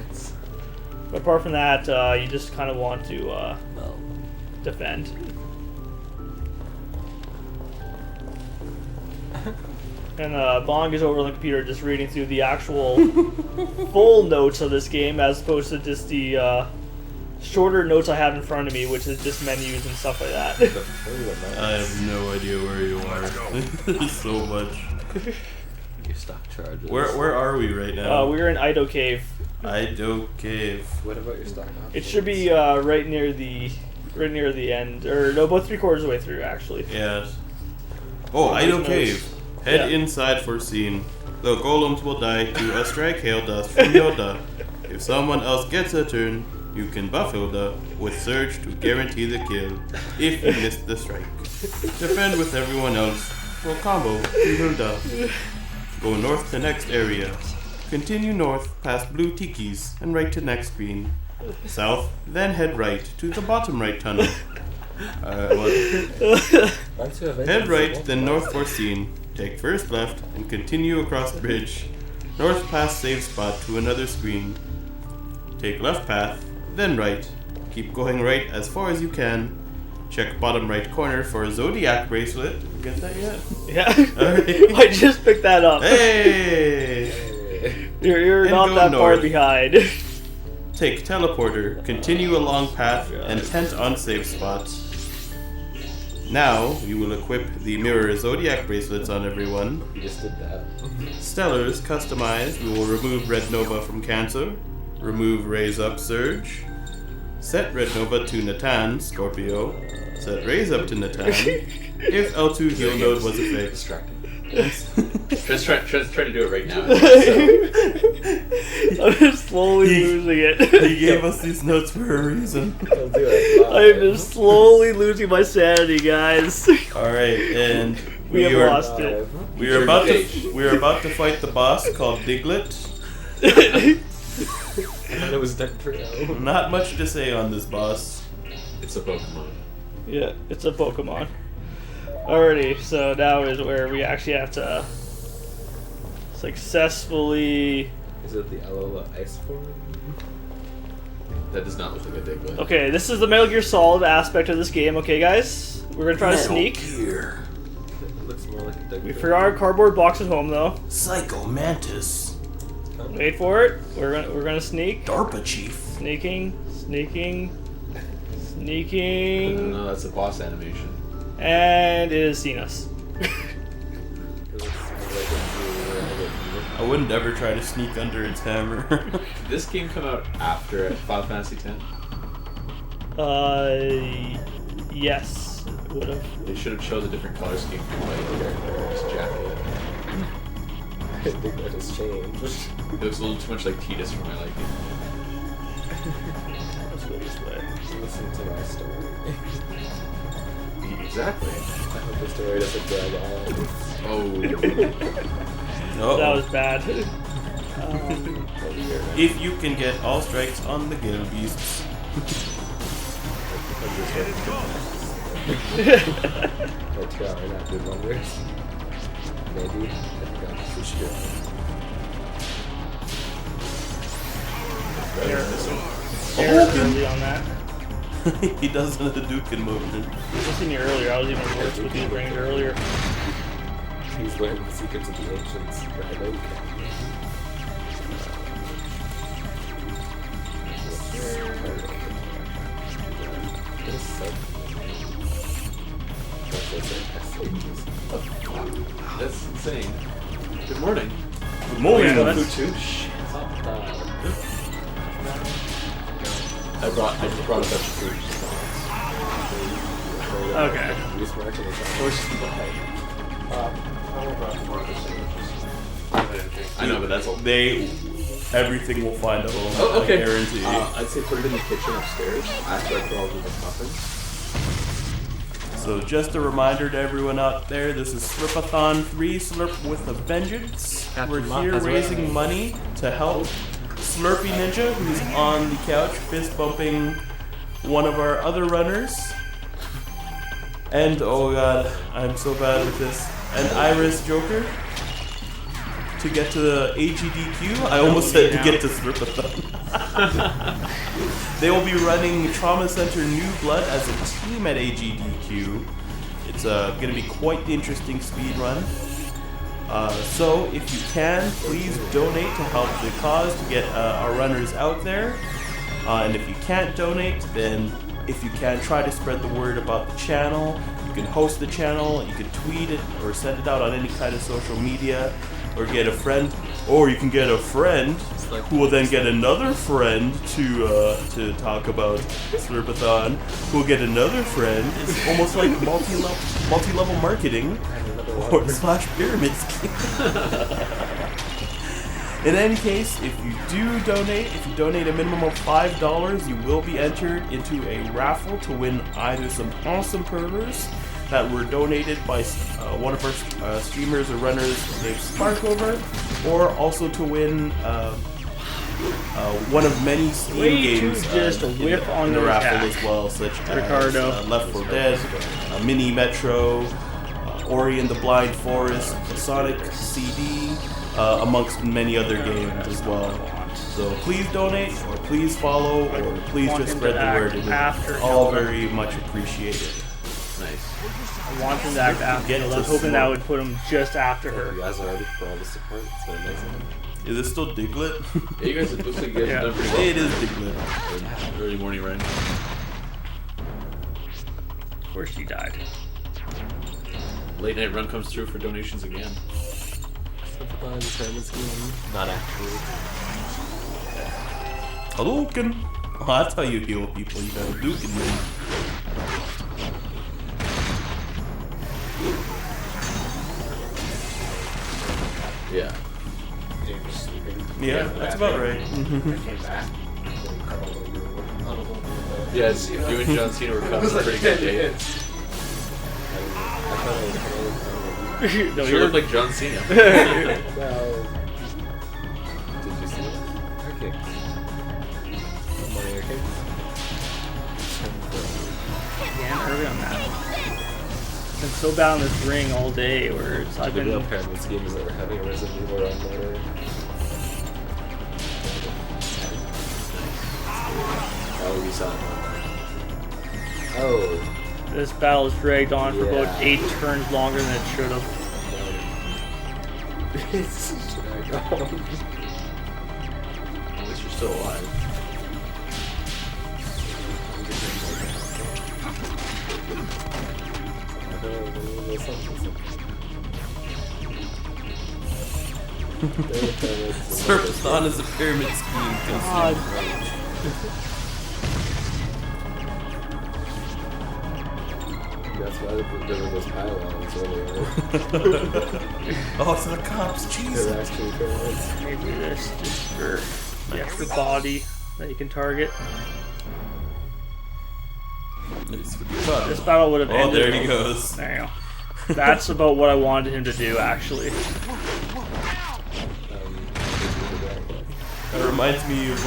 But apart from that, you just kind of want to defend. And Bong is over on the computer just reading through the actual full notes of this game as opposed to just the shorter notes I have in front of me, which is just menus and stuff like that. I have no idea where you are. There's so much. Your stock charges. Where are we right now? We're in Ido Cave. Ido Cave. What about your stock options? It should be right near the end, or no, about 3/4 of the way through actually. Yes. Oh, Ido notes. Cave. Head inside for scene. The golems will die to a strike hail dust from Yoda. If someone else gets a turn, you can buff Yoda with Surge to guarantee the kill if you miss the strike. Defend with everyone else for combo to Hilda. Go north to next area. Continue north past blue tikis and right to next screen. South, then head right to the bottom right tunnel. Head right, then north for scene. Take first left and continue across the bridge. North past save spot to another screen. Take left path, then right. Keep going right as far as you can. Check bottom right corner for a Zodiac bracelet. Get that yet? Yeah. Alright. I just picked that up. Hey! You're And not go that far north. behind. Take teleporter, continue along path, and tent on save spot. Now, you will equip the mirror Zodiac bracelets on everyone. You just did that. Stellars customized, we will remove Red Nova from Cancer, remove Raise Up Surge, set Red Nova to Natan, Scorpio, set Raise Up to Natan, if L2 heal node was a fix. Distracting. Trent's trying to do it right now. I'm just slowly losing it. He gave us these notes for a reason. He'll do it. I'm just slowly losing my sanity, guys. Alright, and We have lost it. we are about to fight the boss called Diglett. I thought it was Dugtrio. Not much to say on this boss. It's a Pokemon. Yeah, it's a Pokemon. Alrighty, so now is where we actually have to successfully... Is it the Alola Ice form? That does not look like a Diglett. Okay, this is the Metal Gear Solid aspect of this game, okay guys? We're gonna try to sneak. Gear. It looks more like a Dugtrio. We forgot our cardboard box at home though. Psycho Mantis. Wait for it. We're gonna sneak. DARPA Chief. Sneaking. No, that's a boss animation. And it has seen us. It looks more like a I wouldn't ever try to sneak under its hammer. Did this game come out after Final Fantasy X? Yes. It would have. They should have chosen a different color scheme for my character's jacket. I think that has changed. It looks a little too much like Tidus for my liking. Let's go this way. Listen to my story. Exactly. I hope the story doesn't drag on. Oh. That was bad. If you can get all strikes on the Gale Beasts. But yeah, we're not good wonders. Maybe. I forgot for sure. Early on that. He does the Hadouken motion. I was listening earlier. I was even worse with these brains earlier. He's learning the secrets of the ancients. But I know you can. This is so That's insane. Good morning. Good morning. Yeah, Food too? I just brought a bunch of food. Okay. I know, but that's all. Everything will find a home. Oh, okay. I guarantee. I'd say put it in the kitchen upstairs after I put all the muffins. So just a reminder to everyone out there, this is Slurpathon 3, Slurp with a Vengeance. We're here raising money to help Slurpeeninja, who's on the couch fist bumping one of our other runners. And oh god, I'm so bad with this. An Iris Joker to get to the AGDQ. I almost said to get to Slurpathon. They will be running Trauma Center New Blood as a team at AGDQ. It's going to be quite the interesting speed run. So if you can, please donate to help the cause to get our runners out there. And if you can't donate, then if you can, try to spread the word about the channel. You can host the channel, you can tweet it or send it out on any kind of social media, or get a friend, or you can get a friend who will then get another friend to talk about Slurpathon, who will get another friend. It's almost like multi-level marketing or slash pyramid scheme. In any case, if you do donate, if you donate a minimum of $5, you will be entered into a raffle to win either some awesome perlers that were donated by one of our streamers or runners named Sparkover, or also to win one of many Steam games just in whiff on the the raffle attack. as well, such Ricardo. as Left 4 Dead, Mini Metro, Ori and the Blind Forest, Sonic CD, amongst many other games as well. So please donate, or please follow, or please just spread the word. It is all very much appreciated. Nice. I want him to act after. I was hoping that would put him just after her. You guys are ready for all the support, so amazing. Is it still Diglett? Yeah, you guys, it looks like you guys Yeah. have done pretty well. It is Diglett. Early morning run. Of course she died. Late night run comes through for donations again. Not actually. Hadouken! Oh, that's how you heal people. You got Hadouken them. Yeah. James sleeping. Yeah, that's about right. I came back. Yes, you and John Cena were cutting a pretty good day. I thought No, Sure you're looked like John Cena. well, did you see it? Okay. Morning, okay? again early on that. Been so bad on this ring all day, where it's I've The real been pyramid scheme is that we're having a Resident Evil run later. Oh, we saw it. Oh. this battle has dragged on for about Yeah. 8 turns longer than it should have. It's dragged on. At least you're still alive. Slurpathon is a pyramid scheme. God. That's why there were those pylons earlier. Oh, it's the cops. They're Jesus. actually pyramids. Maybe this just for the extra body that you can target. This battle would have Oh, ended. there he goes. There you go. That's about what I wanted him to do, actually. That reminds me of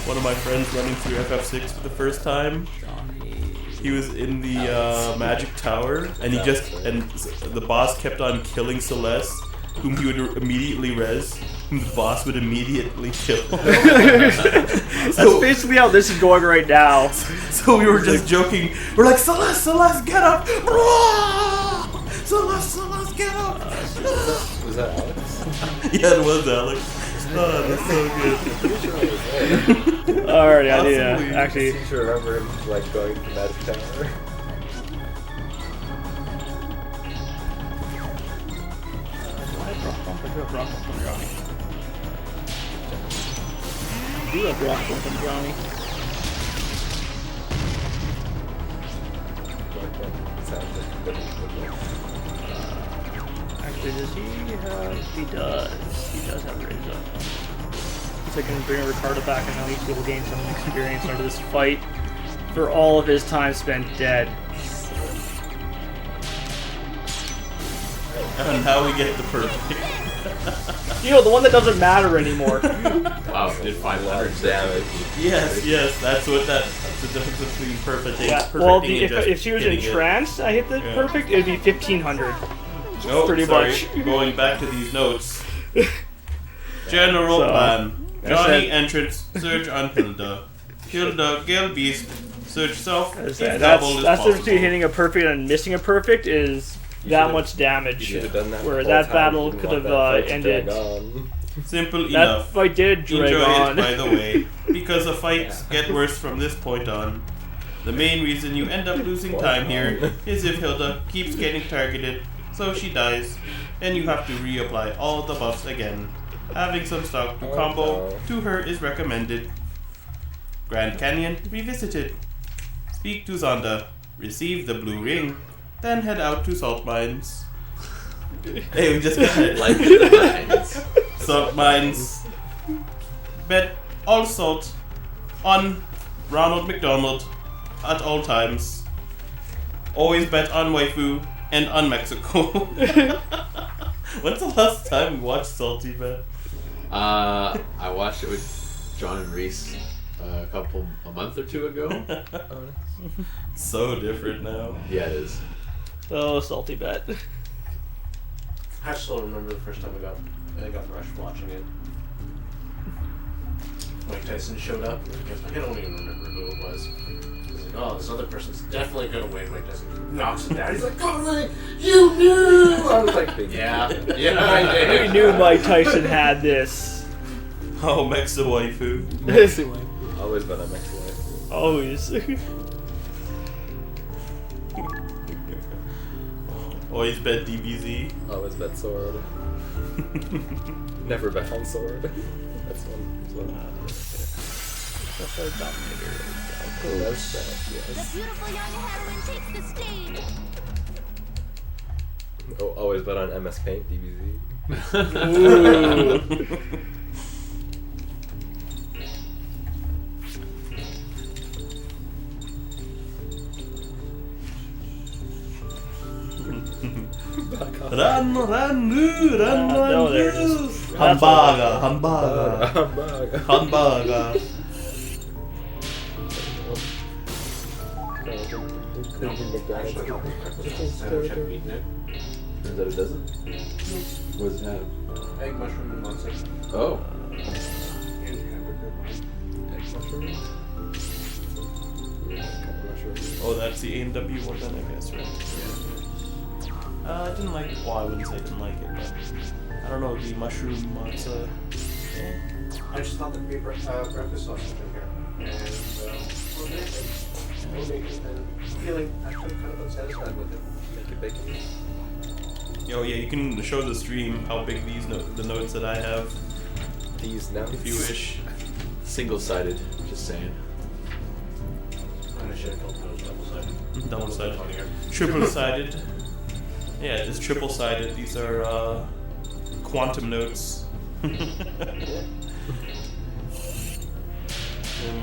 one of my friends running through FF6 for the first time. He was in the Magic Tower, and the boss kept on killing Celeste, whom he would immediately res, whom the boss would immediately kill. That's basically how this is going right now. So we were just joking. We're like, Celeste, Celeste, get up! Celeste, Celeste, get up! Was that Alex? Yeah, it was Alex. Oh, that's so good. Alright, I need Possibly. to actually. I seem to remember him like going to Magic Tower. Do have rock bump and brownie. Actually, does he have? He does. He does have raise up. So I can bring Ricardo back and now he will gain some experience under this fight for all of his time spent dead. And how we get the perfect. You know, the one that doesn't matter anymore. Wow, did 500 damage. Yes, that's what that What's the difference between perfecting? Yeah. Well, perfecting and just if she was in hitting it? trance, I hit the Yeah. perfect. It'd be 1500. Oh, pretty sorry. much. Going back to these notes. General So, plan. I Johnny said- entrance. Search on Hilda. Hilda, Gale Beast. Search self. That's If double is that's the difference possible. between hitting a perfect and missing a perfect is You that should've- much damage. You should have done that. Where the whole that time. battle You didn't could want have, that fight to ended. drag on. Simple That enough. fight did drag Enjoy on. it, by the way, because the fights get worse from this point on. The main reason you end up losing time here is if Hilda keeps getting targeted, so she dies, and you have to reapply all the buffs again. Having some stock to combo to her is recommended. Grand Canyon revisited. Speak to Zonda, receive the blue ring, then head out to salt mines. Hey, we just got it. Like the mines. Salt mines. Bet all salt on Ronald McDonald at all times. Always bet on waifu and on Mexico. When's the last time we watched Salty Bet? I watched it with John and Reese a month or two ago. So different now. Yeah, it is. Oh, salty bet. I still remember the first time I got rushed watching it. Mike Tyson showed up. I don't even remember who it was. He's like, oh, this other person's definitely gonna win. Mike Tyson knocks it down. He's like, oh, you knew! I was like, yeah, I did. We knew Mike Tyson had this. Oh, Mexa waifu. Always been a Mexican. Always. Always bet DBZ. Always bet sword. Never bet on sword. That's one. That's our dominator. Oh, that's that, The yes. beautiful young heroine takes the stage. Oh, always bet on MS Paint, DBZ. Ooh. Run, no, there it is. Hamburger, hamburger, Hamburger. hamburger. Actually, sandwich I've eaten it. Turns out it doesn't. What does it have? Egg, mushroom, and muncie. Oh. And hamburger bun. Egg mushroom. Oh, that's the A&W one then, I guess, right? I didn't like it. Well, I wouldn't say I didn't like it, but I don't know, the mushroom matzo. Yeah. I just thought there'd be breakfast sausage in here. And and feeling actually kind of unsatisfied with it. Make it bacon. Oh yeah, you can show the stream how big these the notes that I have, These now. if you wish. Single-sided, just saying. I should have told those double-sided. Double-sided. Funnier. Triple-sided. Yeah, it's triple-sided. These are quantum notes. In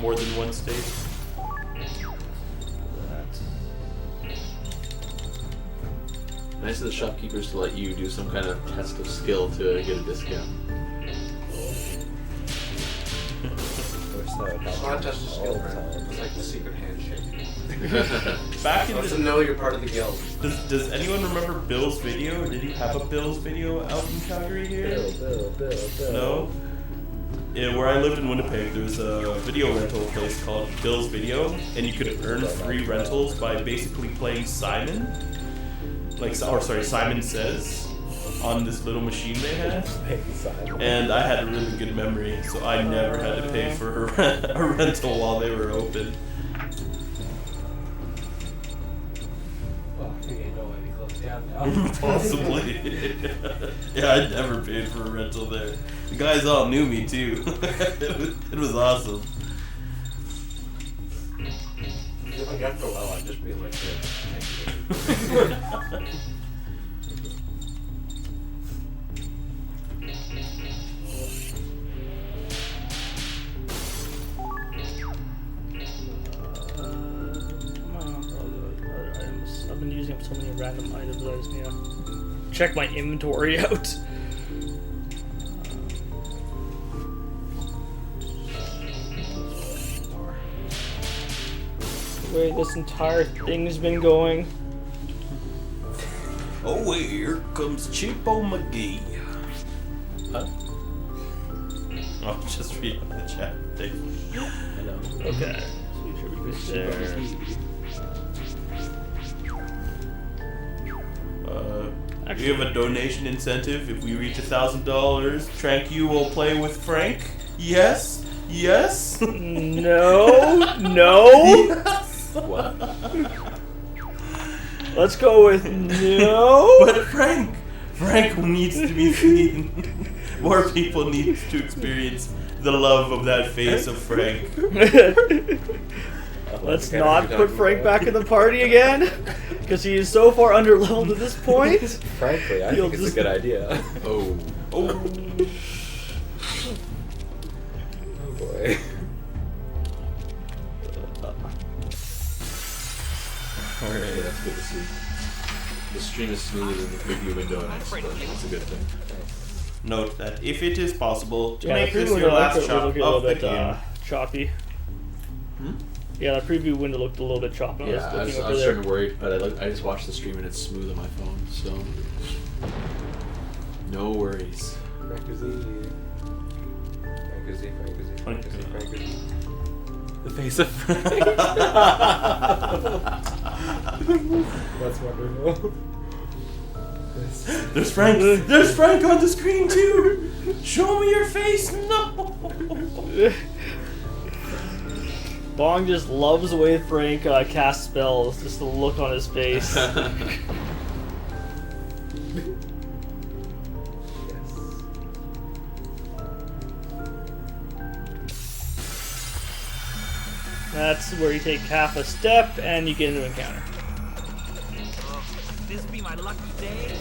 more than one state. Nice of the shopkeepers to let you do some kind of test of skill to get a discount. It's not just a skill, right? It's like the secret handshake. Back in Let the them know you're part of the guild. Does anyone remember Bill's video? Did he have a Bill's video out in Calgary here? Bill. No? Yeah, where I lived in Winnipeg, there was a video rental place called Bill's Video, and you could earn free rentals by basically playing Simon. Simon Says on this little machine they had. And I had a really good memory, so I never had to pay for a rental while they were open. Possibly. Yeah, I never paid for a rental there. The guys all knew me too. It was awesome. If I after a while, I'd just be like, thank you. I've been using up so many random items that I just need to check my inventory out. way this entire thing's been going. Oh, wait, here comes Cheapo McGee. Huh? Oh, just read the chat. I know. Okay. So we should be good there. We have a donation incentive. If we reach $1,000, Tranq, you will play with Frank. Yes? Yes? No. No. Yes. What? Let's go with no. But Frank needs to be seen. More people need to experience the love of that face of Frank. Let's not put Frank back in the party again, because he is so far underleveled at this point. Frankly, I think it's a good idea. Oh. Oh. Oh boy. Alright. That's good to see. The stream is smoother than the preview window, and that's a good thing. Note that if it is possible to Yeah, make the this preview your window last looked a shot little of the bit game. choppy. Hmm? Yeah, the preview window looked a little bit choppy. Yeah, I I was was looking over starting there. to worry, but I just watched the stream and it's smooth on my phone, so no worries. Frank-a-zee. Frank-a-zee, Frank-a-zee, Frank-a-zee, Frank-a-zee. The face of Frank. That's wonderful. There's Frank. There's Frank on the screen too. Show me your face. No. Bong just loves the way Frank casts spells. Just the look on his face. That's where you take half a step and you get into encounter. This be my lucky day.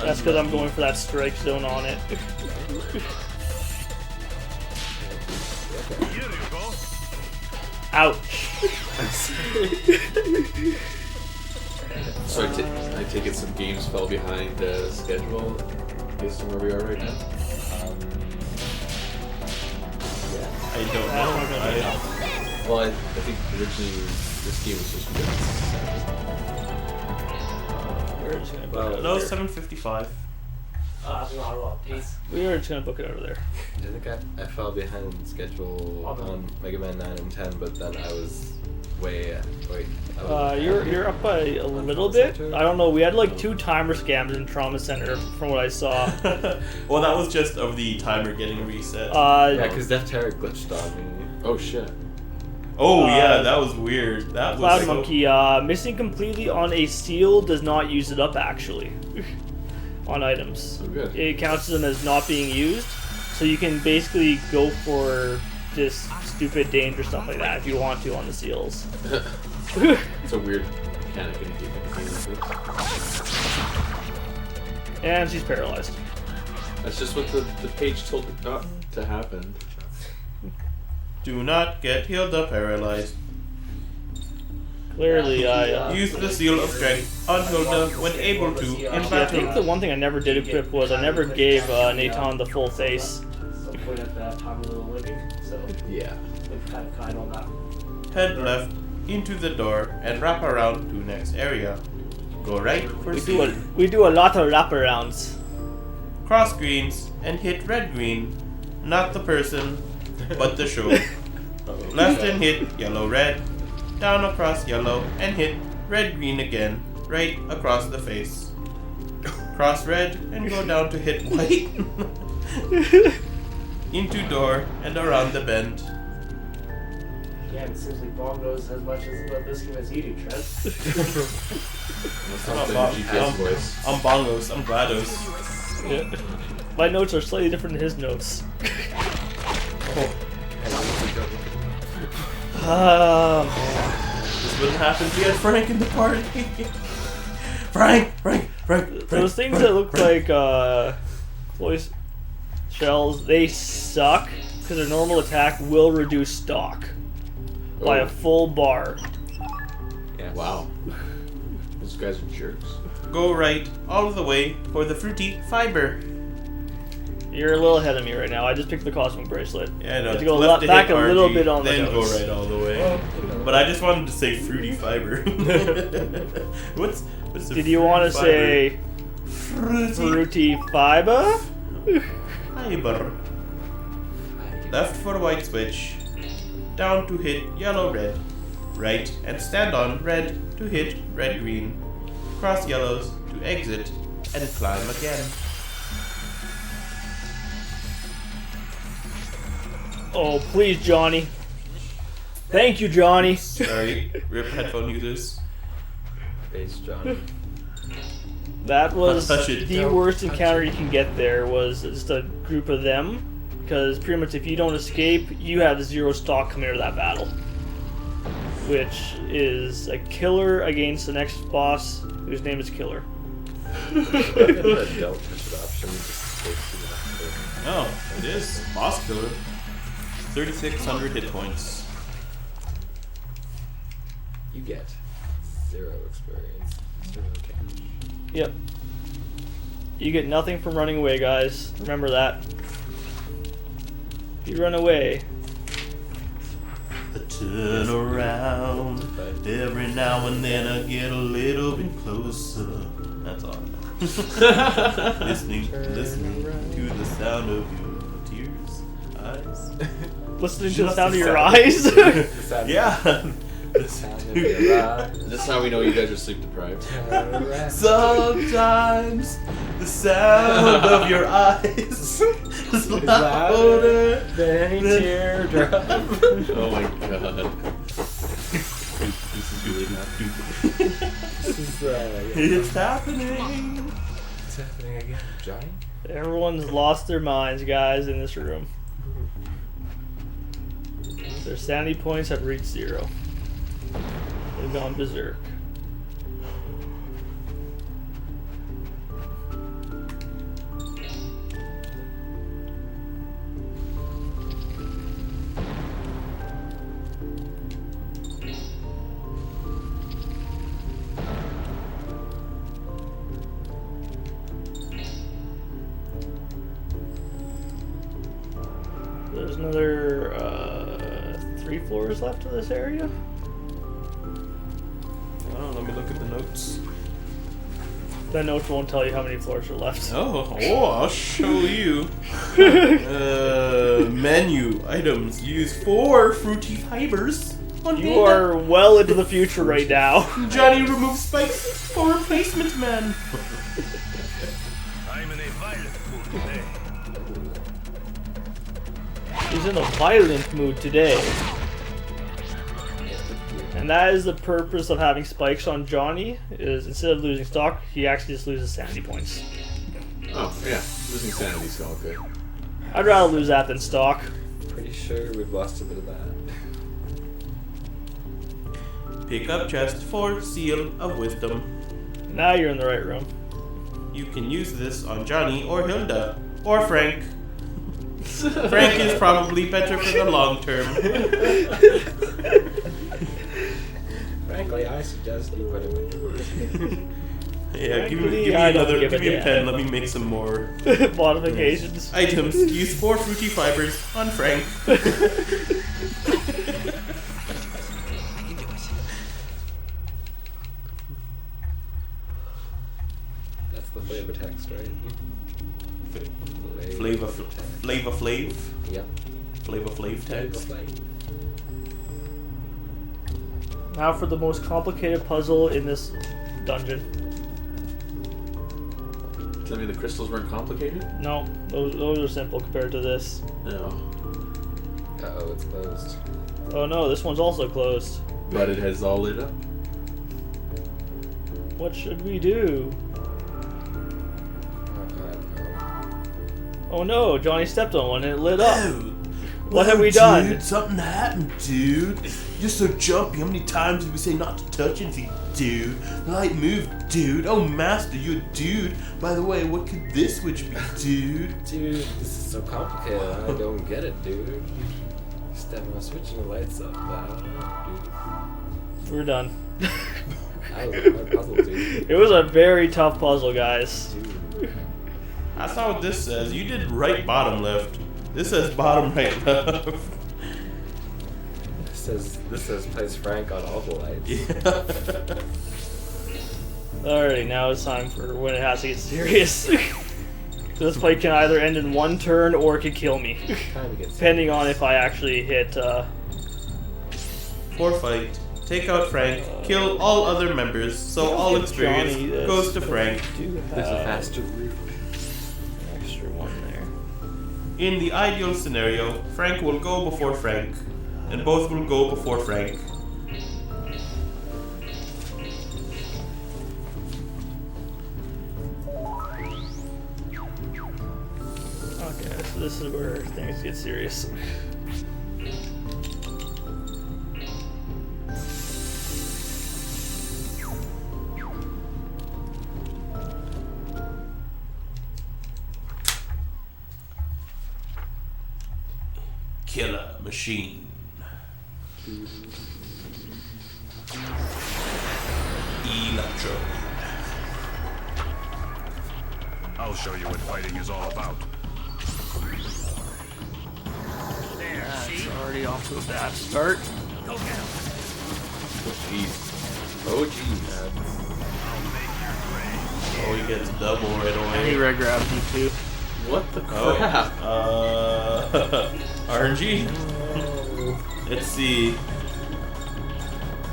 That's because I'm going for that strike zone on it. Here you go. Ouch. So I take it some games fell behind schedule based on where we are right now? I don't know. Well, I think originally this game was supposed to be We're just gonna book Well, it No, over there. 7:55. We are just gonna book it over there. I think I fell behind schedule on Mega Man 9 and 10, but then I was way. Wait. You're up by a little bit. I don't know. We had like 2 timer scams in Trauma Center from what I saw. Well, that was just of the timer getting reset. Yeah, because Death Terror glitched on me. Oh shit. Oh yeah, that was weird. That Cloud was Monkey, missing completely on a seal does not use it up actually. On items. Oh, good. It counts them as not being used. So you can basically go for this stupid danger stuff like that if you want to on the seals. It's a weird mechanic in a game like this. And she's paralyzed. That's just what the page told it not to happen. Do not get Hilda paralyzed. Clearly, I Use the seal of strength on Hilda when able to in I think battle. the one thing I never did equip was I never gave Nathan the full face. Some point at that time of the living, so Yeah. it's kind on that. Head left into the door and wrap around to next area. Go right for seal. We do a lot of wraparounds. Cross greens and hit red green. Not the person, but the show. Left and hit yellow red. Down across yellow and hit red green again, right across the face. Cross red and go down to hit white. Into door and around the bend. Yeah, it seems like Bob knows as much about this game as you do, Trent. That's not the GPS voice. I'm bongos, I'm glados. Yeah. My notes are slightly different than his notes. This wouldn't happen if we had Frank in the party. Frank. Those things that look like clois shells, they suck because their normal attack will reduce stock by a full bar. Yes. Wow. Those guys are jerks. Go right all the way for the fruity fiber. You're a little ahead of me right now. I just picked the cosmic bracelet. Yeah, no, You have to it's go left to back hit a little RG, bit on the then nose. go right all the way. But I just wanted to say fruity fiber. what's the Did you want to fruity say fiber? fruity fiber? Fiber. Left for white switch. Down to hit yellow red. Right and stand on red to hit red green. Cross yellows to exit and climb again. Oh, please, Johnny. Thank you, Johnny. Sorry, rip headphone users. Base Johnny. That was Touch it. the worst encounter you can get there, was just a group of them. Because pretty much if you don't escape, you have 0 stock coming into that battle. Which is a killer against the next boss, whose name is Killer. Don't touch it option. Just takes you back to- Oh, it is. Boss killer. 3,600 hit points. You get 0 experience. 0 cash. Yep. You get nothing from running away, guys. Remember that. If you run away, I turn around. Every now and then I get a little bit closer. That's all. listening to the sound of your tears, eyes. listening to the Just sound of the your sound. eyes. The sound- Yeah. the sound of your eyes. That's how we know you guys are sleep deprived. Sometimes the sound of your eyes is louder than a teardrop. Oh my god. This is really not stupid. This is, It's happening. It's happening again, Johnny. Everyone's lost their minds, guys, in this room. Their sanity points have reached 0. They've gone berserk. There's another 3 floors left of this area. Oh, let me look at the notes. The notes won't tell you how many floors are left. Oh, I'll show you. Menu items. Use 4 fruity fibers. On You hand. are well into the future right now. Johnny removes spikes for replacement man. I'm in a violent mood today. He's in a violent mood today. And that is the purpose of having spikes on Johnny, is instead of losing stock, he actually just loses sanity points. Oh, yeah. Losing sanity's all good. I'd rather lose that than stock. Pretty sure we've lost a bit of that. Pick up chest for Seal of Wisdom. Now you're in the right room. You can use this on Johnny or Hilda. Or Frank. Frank is probably better for the long term. Frankly, I suggest you put him in yours. Yeah, give Frankly, me I don't another. give Give a me a damn. pen. Let me make some more Modifications. items. Use 4 fruity fibers on Frank. That's the flavor text, right? Flavor Flav. Yep. Flavor Flav text. Now for the most complicated puzzle in this dungeon. Tell me the crystals weren't complicated? No, those are simple compared to this. No. Uh-oh, it's closed. Oh no, this one's also closed. But it has all lit up. What should we do? Oh no, Johnny stepped on one and it lit up. What have we done? Dude, something happened, dude. You're so jumpy. How many times did we say not to touch anything, dude? The light moved, dude. Oh, master, you're a dude. By the way, what could this switch be, dude? Dude, this is so complicated. I don't get it, dude. Stepping on switching the lights up. I don't know, dude. We're done. That was a hard puzzle, dude. It was a very tough puzzle, guys. Dude. That's not what this says. You did right, bottom, left. This says bottom, right, left. This says place Frank on all the lights. Yeah. Alright, now it's time for when it has to get serious. This fight can either end in one turn or it could kill me. Time to get Depending on if I actually hit, For fight, take out Frank, kill all other members, so all experience Johnny this, goes to but Frank. I do There's a have faster route. an extra one there. In the ideal scenario, Frank will go before Frank, and both will go before Frank. Okay, so this is where things get serious. Killer machine. Electro. I'll show you what fighting is all about. That's already off to a bad start. Go get him. Jeez. Oh, jeez. Oh, he gets double right And he away. red grabs you too. What the crap? RNG. Let's see.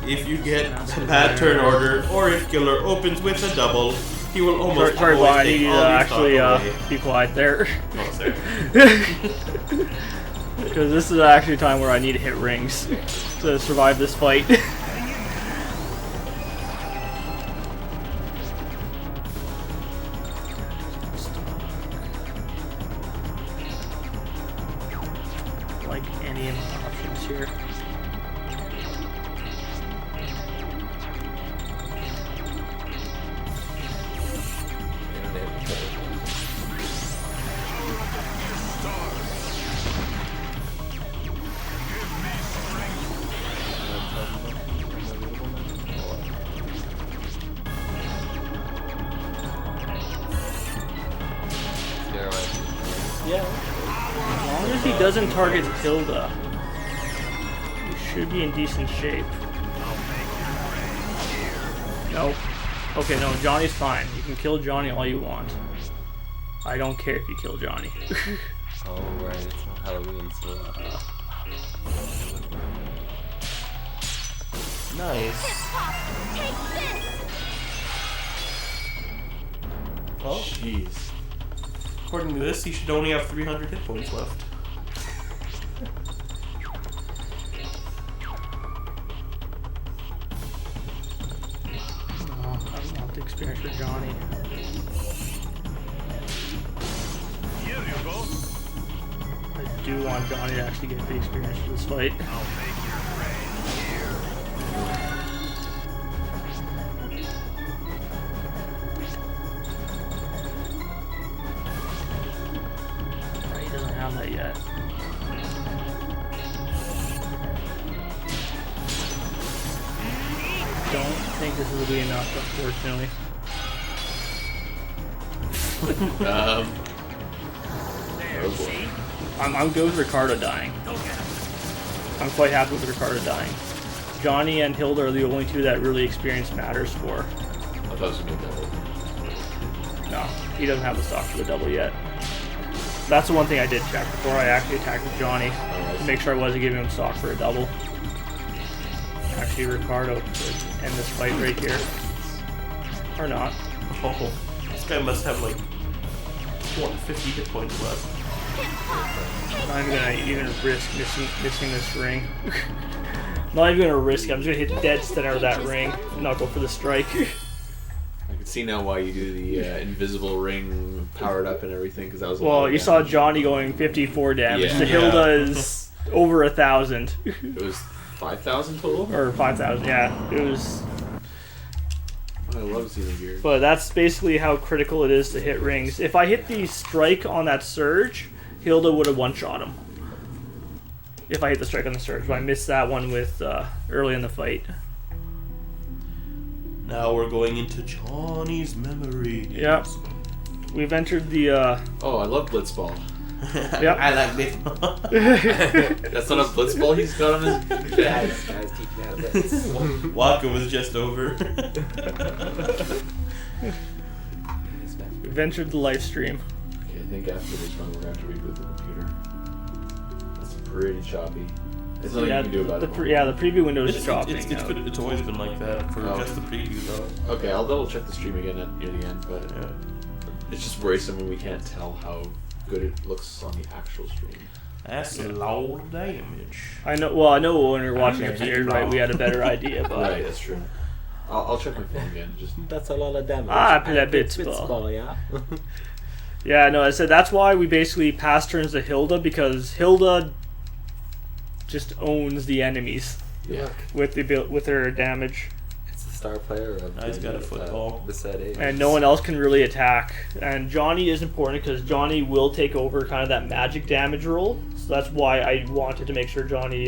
If you get a bad turn order, or if killer opens with a double, he will almost Sorry, always I take need you all to your actually stock away. be quiet there. Oh, sorry. Because this is actually a time where I need to hit rings to survive this fight. Like any of the options here. Yeah. As long as he doesn't target Hilda, he should be in decent shape. Nope. Okay, no, Johnny's fine. You can kill Johnny all you want. I don't care if you kill Johnny. Oh, right, it's not Halloween, so... Nice. Take this! Well, Jeez. according to this, he should only have 300 hit points left. No, I don't want the experience for Johnny. Here you go. I do want Johnny to actually get the experience for this fight. I'll make your rain here. He doesn't have that yet. Don't think this will be enough, unfortunately. Oh boy. I'm good with Ricardo dying. I'm quite happy with Ricardo dying. Johnny and Hilda are the only two that really experience matters for. I thought it was gonna be double. No, he doesn't have the stock for the double yet. That's the one thing I did check before I actually attacked with Johnny. To make sure I wasn't giving him stock for a double. Actually, Ricardo could end this fight right here. Or not. Oh, this guy must have like 50 hit points left. Not even gonna even risk missing this ring. Not even gonna risk it. I'm just gonna hit dead center of that ring and not go for the strike. I can see now why you do the invisible ring powered up and everything, because that was. Well, you saw Johnny going 54 damage. Yeah. The Hilda is over 1,000. It was 5,000 total. Or 5,000, yeah. It was. I love Xenogear. But that's basically how critical it is to hit rings. If I hit the strike on that surge, Hilda would have one-shot him. If I hit the strike on the surge, but I missed that one with early in the fight. Now we're going into Johnny's memories. Yep. we've entered the. Oh, I love Blitzball. Yep. I like baseball. That's not a Blitzball he's got on his bag. Guys, teach me how to blitz. Waka was just over. We've entered the live stream. Okay, I think after this one we're going to have to reboot the computer. That's pretty choppy. There's nothing you can do about it. the preview window is It's dropping. it's always been like that for Oh. just the preview though. Okay, I'll double check the stream again near the end, but it's just worrisome when we can't tell how good it looks on the actual stream. That's a lot of damage. I know. Well, I know when we were watching it here, right? We had a better idea, but Right, that's true. I'll check my phone again. Just That's a lot of damage. I play a Blitz Blitzball. ball, yeah. Yeah, no. I said that's why we basically pass turns to Hilda, because Hilda just owns the enemies yeah. with her damage, It's the star player of Now he's got a football. the set age. and no one else can really attack. And Johnny is important because Johnny will take over kind of that magic damage role. So that's why I wanted to make sure Johnny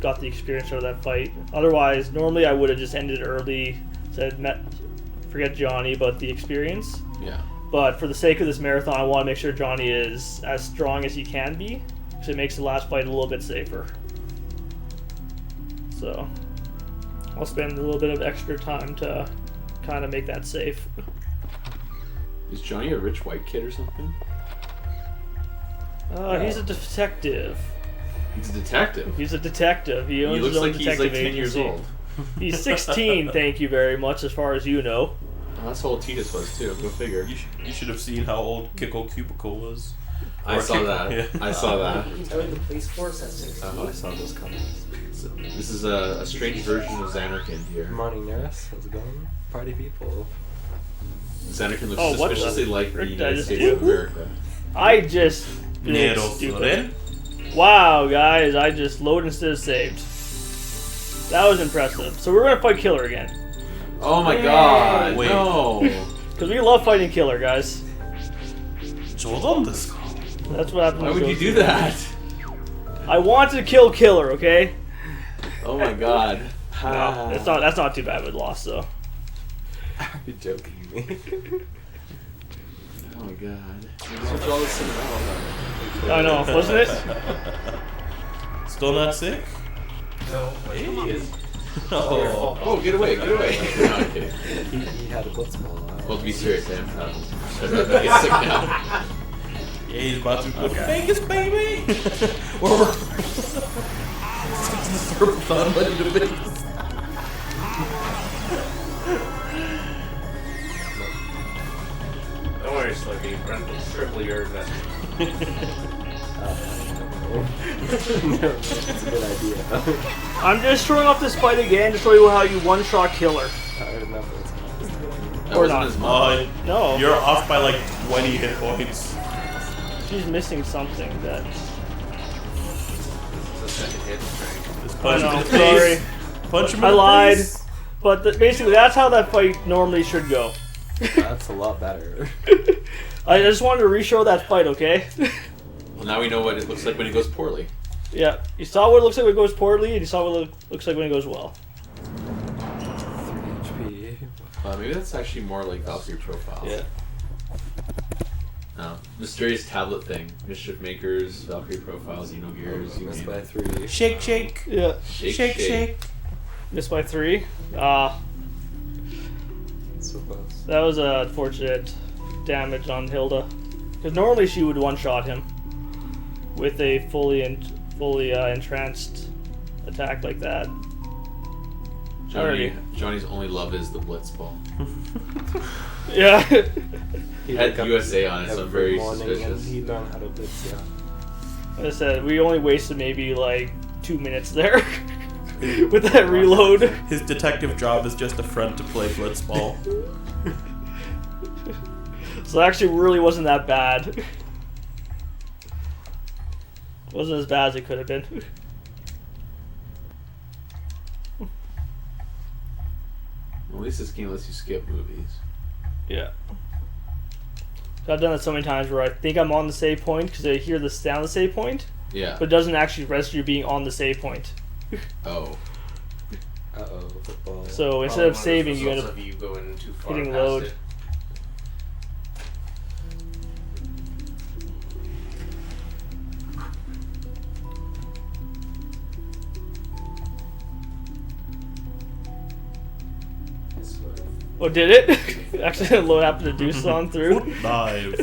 got the experience out of that fight. Otherwise, normally I would have just ended early, said forget Johnny, but the experience. Yeah. But for the sake of this marathon, I want to make sure Johnny is as strong as he can be, because it makes the last fight a little bit safer. So I'll spend a little bit of extra time to kind of make that safe. Is Johnny a rich white kid or something? He's a detective. He's a detective. He's a detective. He owns He looks his own like he's detective like 10 years agency. old. He's 16, thank you very much, as far as you know. Oh, that's how old Titus was too. Go figure. You should have seen how old Kickle Cubicle was. I saw that. Yeah. I saw that. He joined the police force at 16. Oh, I saw those comments. So, this is a strange version of Xanarkin here. Morning, nurse. How's it going? Party people. Xanarkin looks Oh, what the suspiciously like the frick did I United just States do? of America. I just did Nero stupid. Wow, guys, I just loaded instead of saved. That was impressive. So we're gonna fight Killer again. Oh my god, Wait. no! Because we love fighting Killer, guys. That's That's what happens. Why would when you it do goes that? through. I wanted to kill Killer, okay? Oh my god. No, that's not too bad of a loss, though. Are you joking me? Oh my god. What's all this cinema? I know, wasn't it? Still not sick? No, he is. Oh. Oh, get away, get away. No, I'm kidding. He had a blitz ball. Well, to be serious, I'm I'd rather get sick now. Yeah, he's about to go to Vegas, baby! We're Slurpathon went into Vegas. Don't worry, Slurpee. Brent will triple your investment. No, that's a good idea. I'm just showing off this fight again to show you how you one-shot Killer. I remember it's That Or wasn't not. his mom. No, You're off by like 20 hit points. she's missing something that... The second hit. Just I punch him know, in the face. sorry. Punch him in I the lied. face. But basically, that's how that fight normally should go. That's a lot better. I just wanted to re-show that fight, okay? Well, now we know what it looks like when it goes poorly. Yeah, you saw what it looks like when it goes poorly, and you saw what it looks like when it goes well. 3 HP. Maybe that's actually more like Valkyrie profiles. Yeah. No. Mysterious tablet thing. Mischief Makers, Valkyrie profiles, Xenogears, you Missed name by it. 3. Shake, shake. Yeah. Shake, shake. Missed by 3. So close. That was unfortunate damage on Hilda. Because normally she would one-shot him with a fully entranced attack like that. Johnny's only love is the Blitzball. Yeah. He had USA on it, so I'm every very morning suspicious. And he learned how to blitz, yeah. Like I said, we only wasted maybe like 2 minutes there with that reload. His detective job is just a front to play Blitzball. So it actually really wasn't that bad. Wasn't as bad as it could have been. At least this game lets you skip movies. Yeah. So I've done it so many times where I think I'm on the save point because I hear the sound of the save point, Yeah. but it doesn't actually register you being on the save point. Oh. Uh-oh, football. So instead of saving, you end up you going too far hitting past load. it. Oh, did it? Actually, load happened to do on through. Foot dive.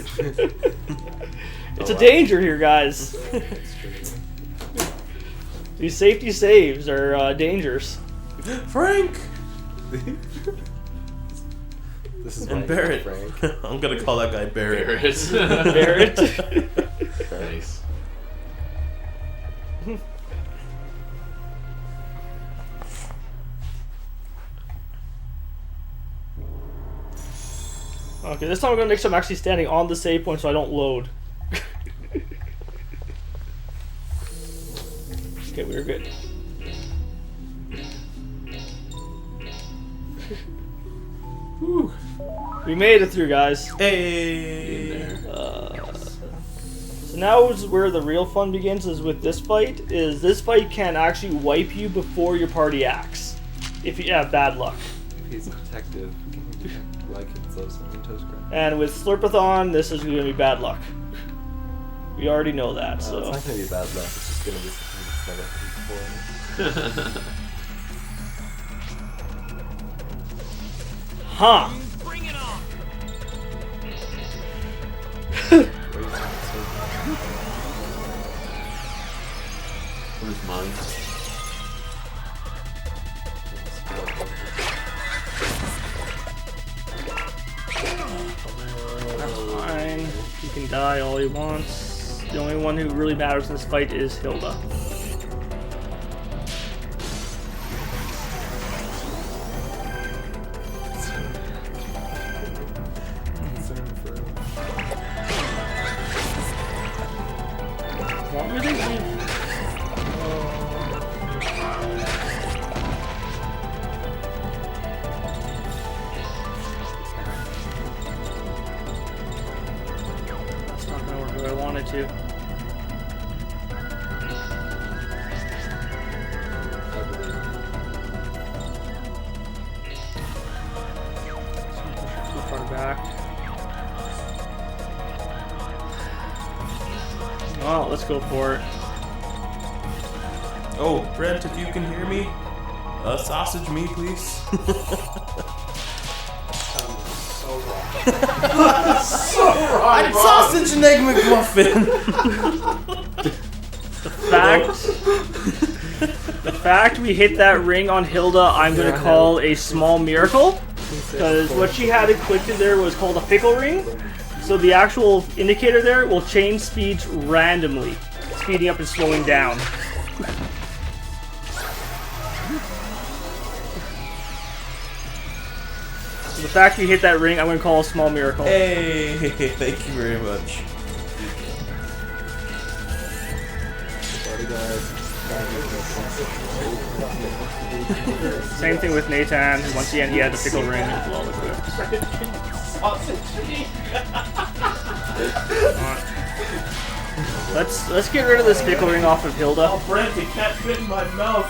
It's a danger here, guys. That's true. These safety saves are dangers. Frank! This is And why Barrett. Frank. I'm gonna call that guy Barrett. Barrett. Nice. Okay, this time we're gonna make sure I'm actually standing on the save point so I don't load. Okay, we were good. Whew. We made it through, guys. Hey! So now is where the real fun begins, is with this fight. Is this fight can actually wipe you before your party acts. If you have bad luck. If he's a detective, can he detect why kids love something toast crunch? And with Slurpathon, this is going to be bad luck. We already know that, It's so... not going to be bad luck. It's just going to be something that's never happened before. Huh. Bring it on! From his mind. That's fine. He can die all he wants. The only one who really matters in this fight is Hilda. Want me to leave? That's not gonna work the way I wanted to. Too far back. Well, let's go for it. Oh, Brent, if you can hear me, sausage me, please. Sausage and egg McMuffin. The fact we hit that ring on Hilda, I'm gonna call a small miracle, because what she had equipped there was called a fickle ring. So the actual indicator there will change speeds randomly, speeding up and slowing down. So the fact we hit that ring, I'm gonna call a small miracle. Hey, thank you very much. Same thing with Nathan. Once again, he had the fickle ring as well equipped. Let's get rid of this fickle ring off of Hilda. Oh, Brent, it can't fit in my mouth.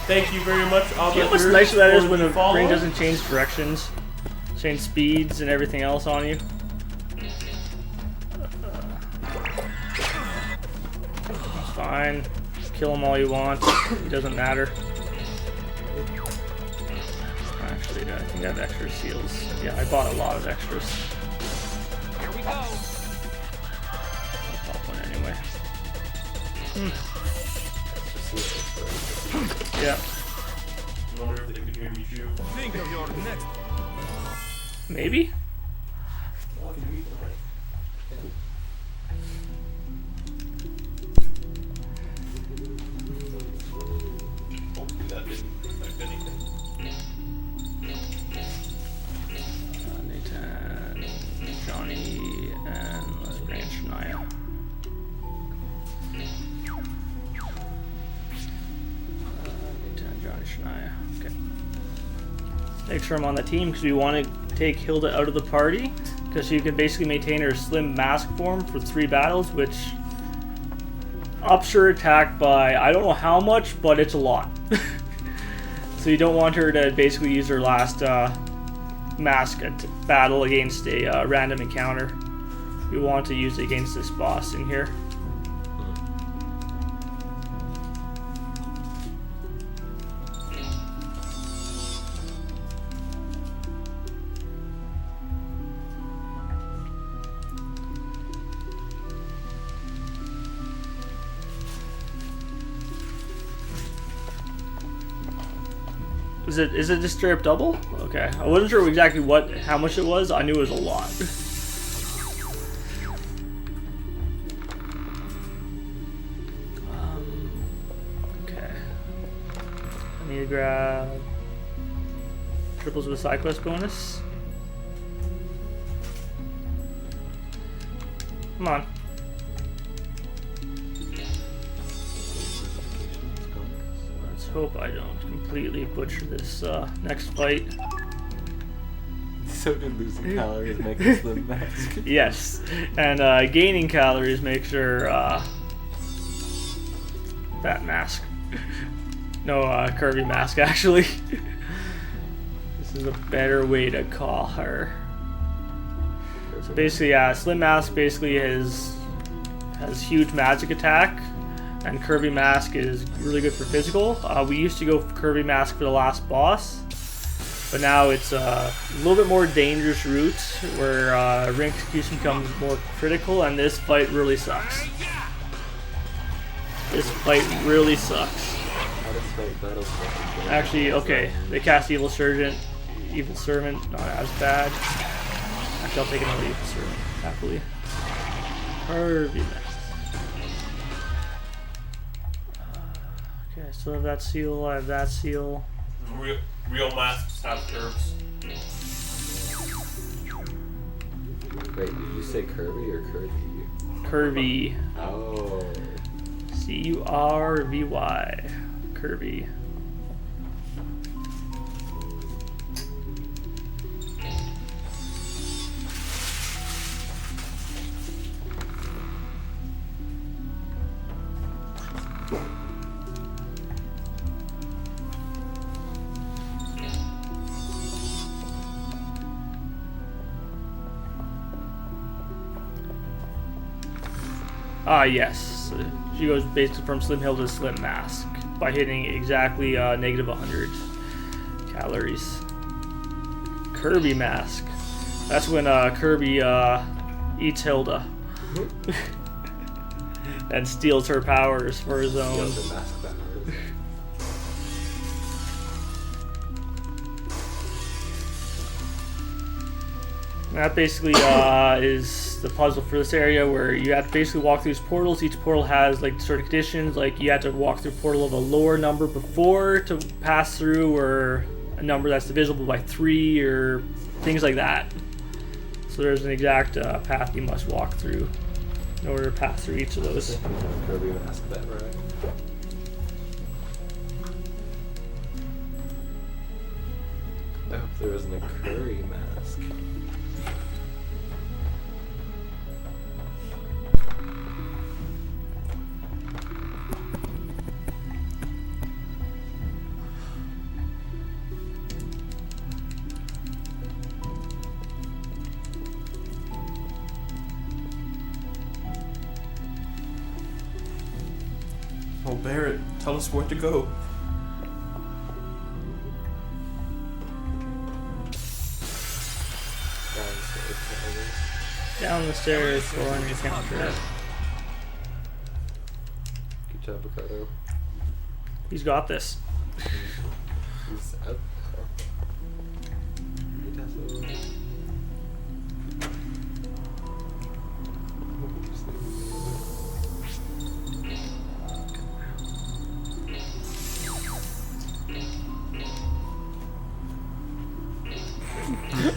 Thank you very much, You know what's Albert. nice that is when the follow. ring doesn't change directions, change speeds and everything else on you. It's fine. Kill him all you want. It doesn't matter. Actually, I think I have extra seals. Yeah, I bought a lot of extras. Here we go! I'll pop one anyway. Yeah. I wonder if they could hear me shoot. Think of your next. Maybe? Hopefully that didn't affect anything. Nathan, Johnny, and Shania. Nathan, Johnny, Shania. Okay. Make sure I'm on the team because we want to take Hilda out of the party because she can basically maintain her slim mask form for 3 battles, which ups her attack by I don't know how much, but it's a lot. So you don't want her to basically use her last mask battle against a random encounter. we want to use it against this boss in here. Is it just straight up double? Okay. I wasn't sure exactly how much it was. I knew it was a lot. Okay. I need to grab triples with side quest bonus. Come on. Let's hope I don't completely butcher this next fight. So did losing calories make a slim mask? Yes, and gaining calories make sure that mask. No, curvy mask actually. This is a better way to call her. So basically, yeah, slim mask basically has huge magic attack. And Curvy Mask is really good for physical. We used to go for Curvy Mask for the last boss, but now it's a little bit more dangerous route where Ring Execution becomes more critical, and this fight really sucks. This fight really sucks. Actually, okay, they cast Evil Servant, not as bad. Actually, I'll take another Evil Servant, happily. Curvy Mask. Okay, so I have that seal, I have that seal. Real masks have curves. Wait, did you say curvy or curvy? Curvy. Oh. C-U-R-V-Y. Curvy. Yes. She goes basically from Slim Hill to Slim Mask by hitting exactly negative 100 calories. Kirby Mask. That's when Kirby eats Hilda and steals her powers for his own. That basically is the puzzle for this area, where you have to basically walk through these portals. Each portal has like certain conditions, like you have to walk through a portal of a lower number before to pass through, or a number that's divisible by 3, or things like that. So there's an exact path you must walk through in order to pass through each of those. Kirby Mask that right. I hope there isn't a curry mask. Oh, Barrett, tell us where to go. Down the stairs for an encounter. Good job, Ricardo. He's got this. He's up. He does it.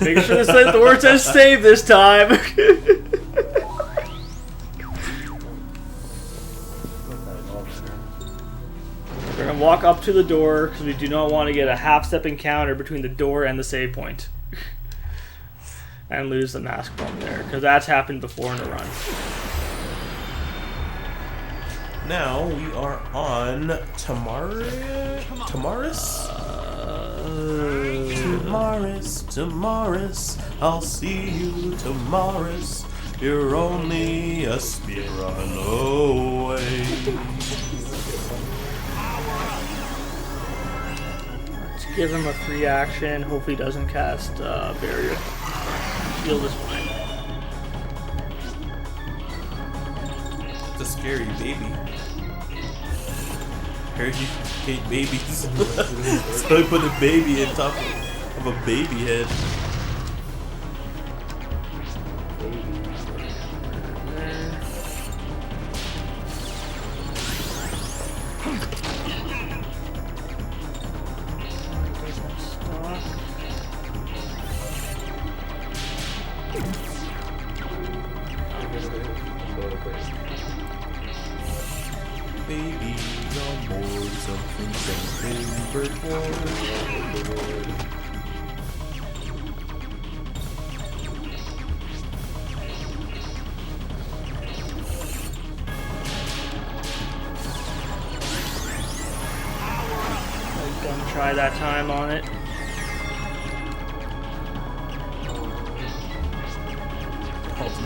Make sure the word says save this time. We're gonna walk up to the door because we do not want to get a half-step encounter between the door and the save point, and lose the mask bomb there, because that's happened before in a run. Now we are on Tamaris? Tamaris, I'll see you, Tamaris. You're only a spear run away. Let's give him a free action. Hopefully he doesn't cast barrier. Shield is fine. It's a scary baby. Heard you hate babies. So I put a baby on top of a baby head. Baby on board, something bird board. Gonna try that time on it.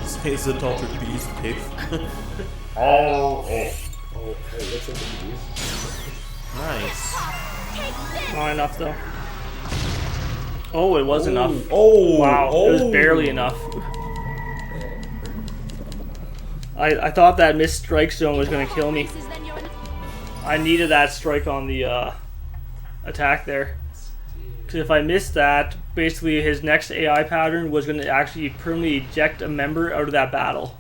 Space and altered beast, Dave. Oh, hey, what's in the beast? Nice. Not enough though. Oh, it was enough. Oh, Wow, it was barely enough. I thought that missed strike zone was gonna kill me. I needed that strike on the attack there. Because if I missed that, basically his next AI pattern was going to actually permanently eject a member out of that battle.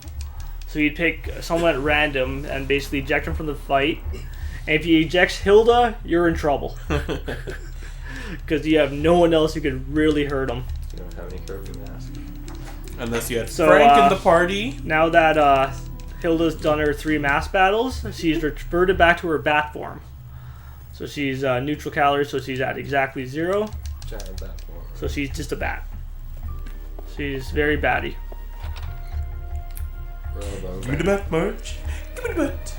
So you'd pick someone at random and basically eject him from the fight. And if he ejects Hilda, you're in trouble. Because you have no one else who could really hurt him. You don't have any Kirby mask. Unless you had Frank in the party. Now that Hilda's done her 3 mass battles, she's reverted back to her bat form. So she's neutral calories, so she's at exactly 0. Giant bat form. So she's just a bat. She's very batty. Give me the bat, March. Give me the bat.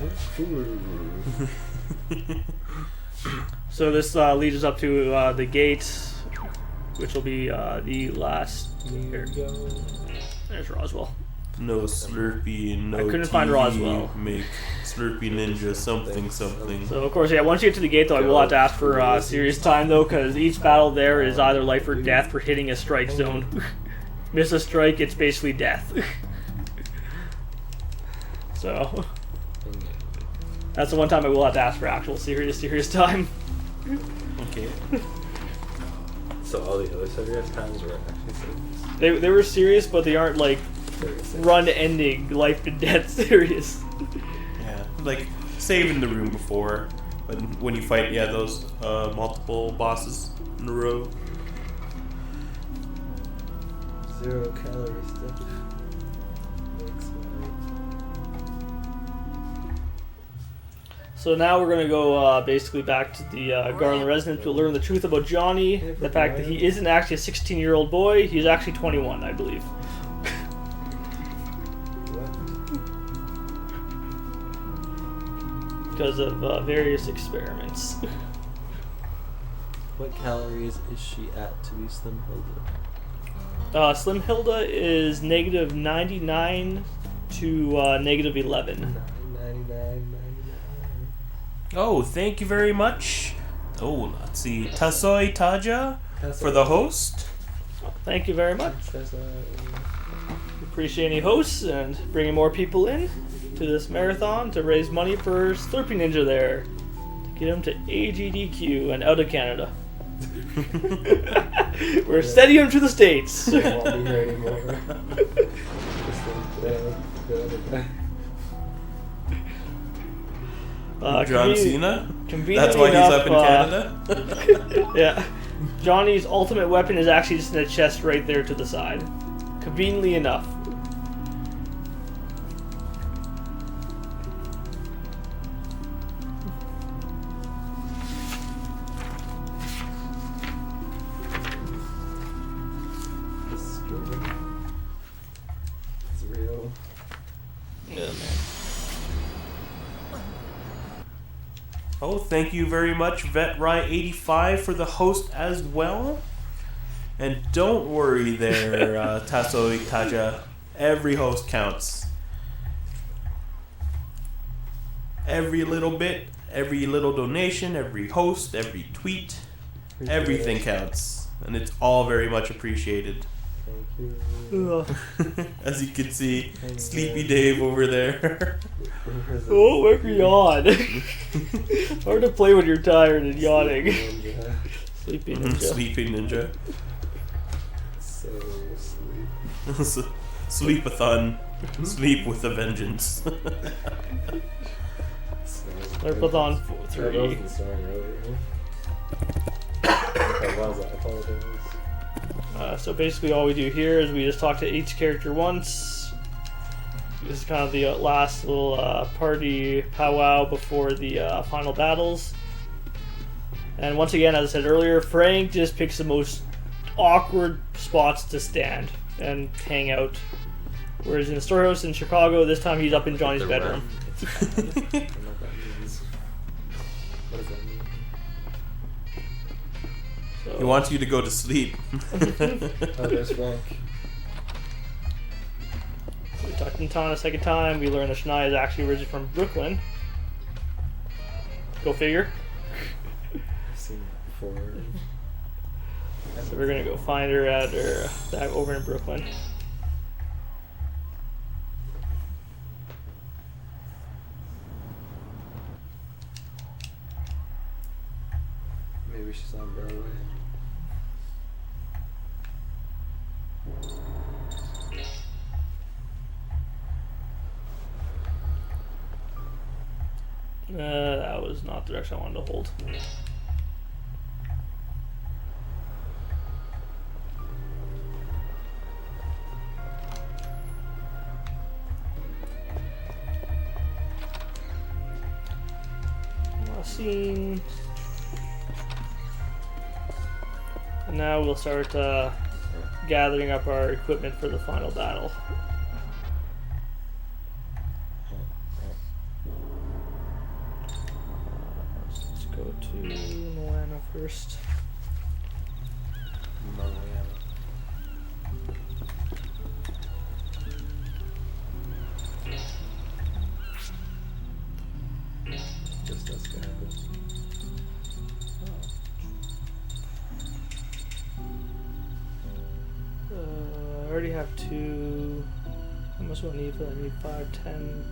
So this leads us up to the gate, which will be the last. Here. There's Roswell. No Slurpee, no I couldn't TV, find Roswell. Make Slurpeeninja something. So of course, yeah. Once you get to the gate, though, I will have to ask for serious time though, because each battle there is either life or death for hitting a strike zone. Miss a strike, it's basically death. So that's the one time I will have to ask for actual serious time. Okay. So all the other serious times were actually serious? They were serious, but they aren't like run-ending, life and death serious. Yeah, like saving the room before, but when you fight, those multiple bosses in a row. 0 calorie stuff. So now we're gonna go basically back to the Garland residence to learn the truth about Johnny, the fact that he isn't actually a 16-year-old boy, he's actually 21, I believe. Because of various experiments. What calories is she at to be Slim Hilda? Slim Hilda is negative 99 to negative 11. 99. Oh, thank you very much. Oh, let's see, Tasoi Taja for the host. Thank you very much. Appreciate any hosts and bringing more people in to this marathon to raise money for Slurpeeninja there. To get him to AGDQ and out of Canada. We're sending him to the States. I won't be here anymore. John Cena? Conveniently That's why he's up in Canada? Yeah. Johnny's ultimate weapon is actually just in the chest right there to the side. Conveniently enough. It's real. Yeah, man. Oh, thank you very much, VetRye85, for the host as well. And don't worry there, Tasso Itaja Every host counts. Every little bit, every little donation, every host, every tweet, everything counts. And it's all very much appreciated. Thank you. As you can see, Sleepy Dave over there. Oh, make me yawn. Hard to play when you're tired and yawning. Sleepy Ninja. Sleepy Ninja. So sleep. Sleepathon. Sleep with a vengeance. Slurpathon 3. So basically all we do here is we just talk to each character once. This is kind of the last little party powwow before the final battles. And once again, as I said earlier, Frank just picks the most awkward spots to stand and hang out. Whereas in the storehouse in Chicago, this time he's up in Johnny's bedroom. What does that mean? He wants you to go to sleep. Oh, there's Frank. So we talked to Natan a second time. We learned that Shania is actually originally from Brooklyn. Go figure. I've seen it before. So we're gonna go find her at her back over in Brooklyn. Maybe she's on Broadway. That was not the direction I wanted to hold. Last scene. And now we'll start gathering up our equipment for the final battle. Let's go to Moana first. Just us guys. I already have 2. How much do I need for that? I need 5, 10.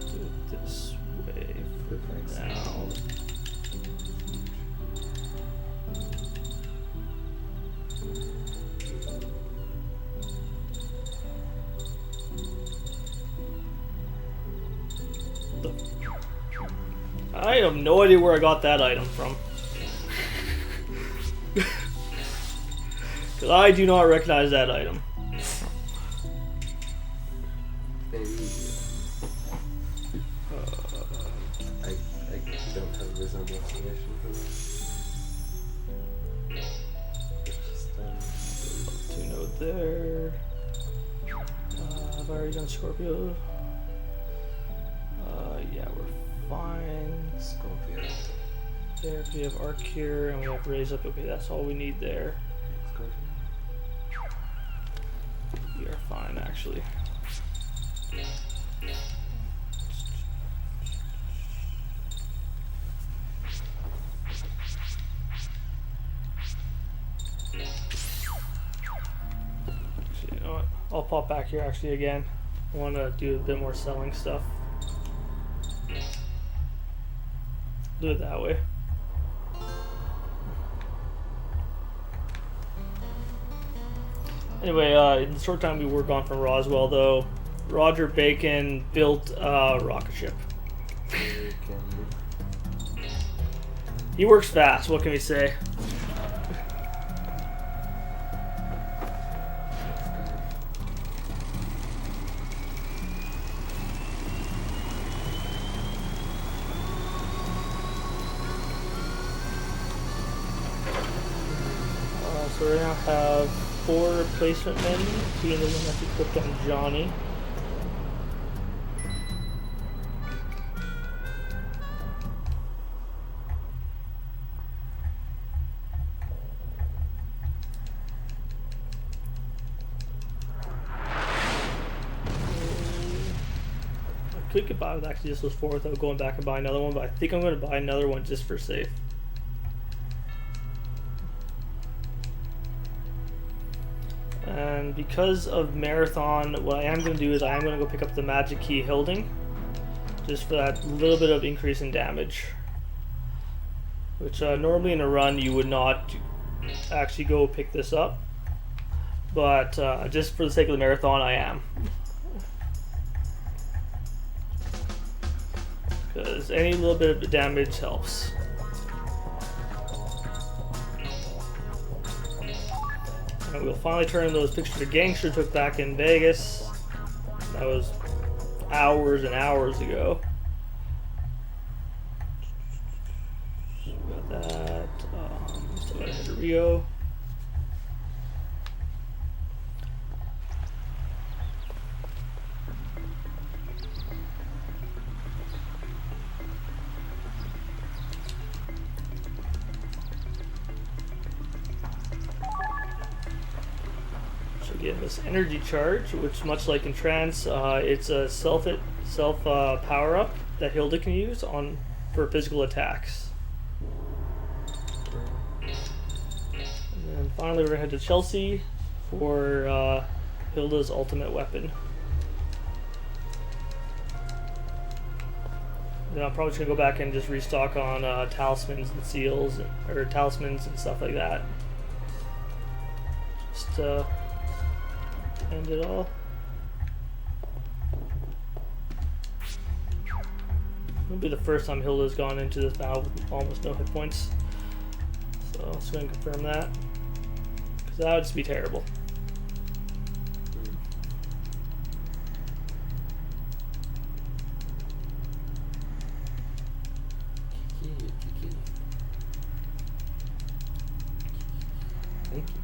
Do it this way for now. I have no idea where I got that item from. Because I do not recognize that item. Maybe. I don't have a reasonable explanation for that. It's just, 2 node there. I've already done Scorpio. Yeah, we're fine. Scorpio. There, we have Arc here, and we have Raise Up. Okay, that's all we need there. Scorpio. We are fine, actually. Actually, you know what? I'll pop back here actually again. I want to do a bit more selling stuff. Do it that way. Anyway, in the short time we were gone from Roswell, though, Roger Bacon built a rocket ship. He works fast, what can we say? So we now have 4 replacement men, including the one that's equipped on Johnny. could get by with actually just those 4 without going back and buying another one, but I think I'm going to buy another one just for safe. And because of Marathon, what I am going to do is I am going to go pick up the Magic Key Hilding, just for that little bit of increase in damage. Which normally in a run you would not actually go pick this up, but just for the sake of the Marathon I am. Because any little bit of damage helps. And we'll finally turn those pictures of Gangster took back in Vegas. That was hours and hours ago. So we got that. Still gotta head to Rio. Again, this energy charge, which much like in Trance, it's a self power up that Hilda can use for physical attacks. And then finally, we're gonna head to Chelsea for Hilda's ultimate weapon. Then I'm probably just gonna go back and just restock on talismans and seals, or talismans and stuff like that. Just end it all. It'll be the first time Hilda's gone into this battle with almost no hit points. So I'm just going to confirm that. Because that would just be terrible. Thank you.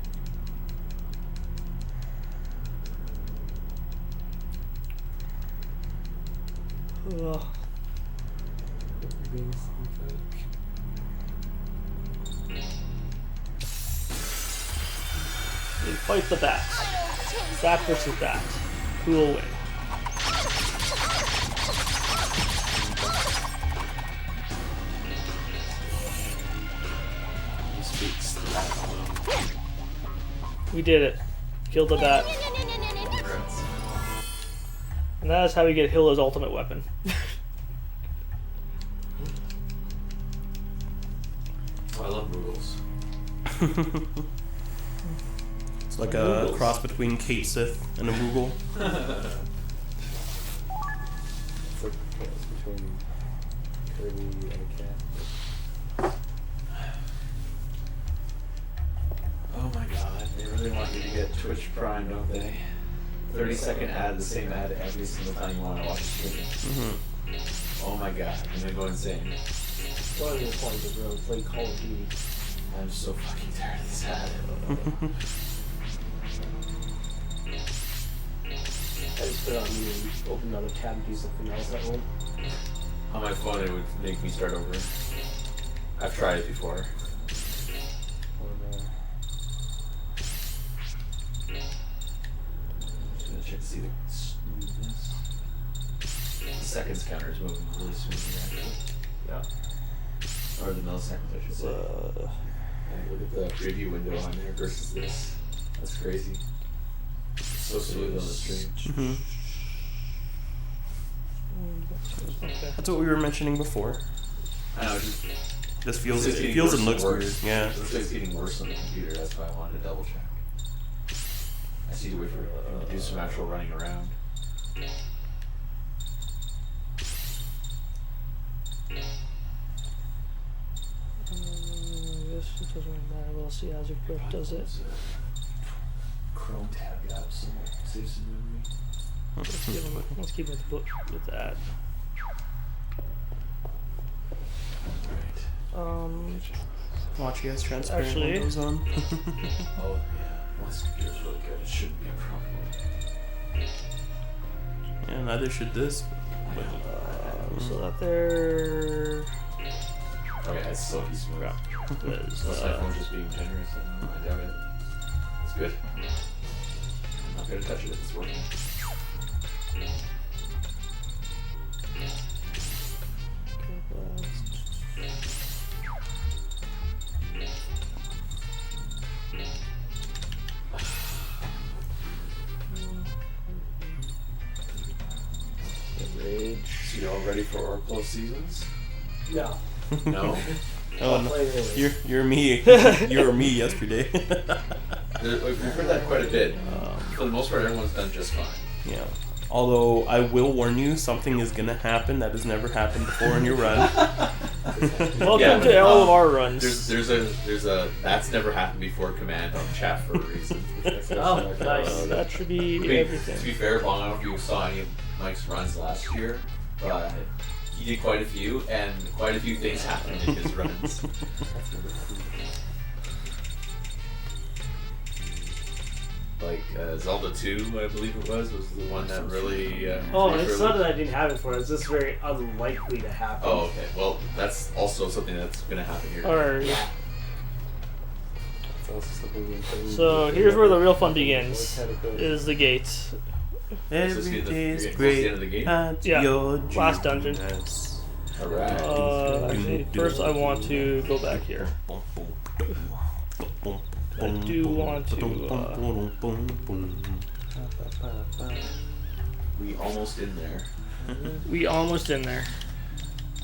Ugh. We fight the bat. Bat versus bat. Who will win? We did it. Killed the bat. And that is how we get Hilda's ultimate weapon. Oh, I love Moogles. It's like a cross between Kate Sith and a Moogle. It's like a cross between Kirby and a cat. Oh my god, they really want you to get Twitch Prime, don't they? 30-second ad, the same ad every single time you want to watch a stream. Oh my god, I'm gonna go insane. One of the points is really play Call of Duty. I'm so fucking tired of this ad. I just put it on you and open another tab and do something else at home. On my phone, it would make me start over. I've tried it before. Just gonna check to see the smoothness. The seconds counter is moving really smoothly, actually. Yeah. Or the milliseconds, I should say. Hey, look at the preview window on there versus this. That's crazy. It's so smooth on the stream. Okay. That's what we were mentioning before. I know, This feels it's it getting feels worse and looks and weird. worse. Yeah. It looks like it's getting worse on the computer. That's why I wanted to double check. I just need to wait for him to do some actual running around. This doesn't really matter. We'll see as your grip does it. Chrome tab got some save some memory. Let's keep with that. Watch you guys transparent Actually- windows on. Oh yeah, once the computer's really good, it shouldn't be a problem. Yeah, neither should this. So that there Oh yeah, it's silky smooth. is, Unless my phone's just being generous, I doubt it. It's good. I'm not gonna touch it if it's working. You know, ready for our close seasons? No. No. Oh no, you're me. You were me yesterday. We've heard that quite a bit. For the most part, everyone's done just fine. Yeah. Although I will warn you, something is gonna happen that has never happened before in your run. Welcome to all of our runs. There's a that's never happened before command on chat for a reason. Oh, nice. That should be everything. To be fair, Bong, I don't know if you saw any of Mike's runs last year, but he did quite a few, and quite a few things happened in his runs. Like Zelda 2, I believe it was the one that really. Oh, it's not that I didn't have it for. It's just very unlikely to happen. Oh, okay. Well, that's also something that's going to happen here. Alright. Yeah. So here's where the real fun begins. Is the gate. Every day is Close to great. the end of the game? Yeah. Your Last dungeon. genius. Alright. Actually, first I want to go back here. I do want to. We almost in there. We almost in there.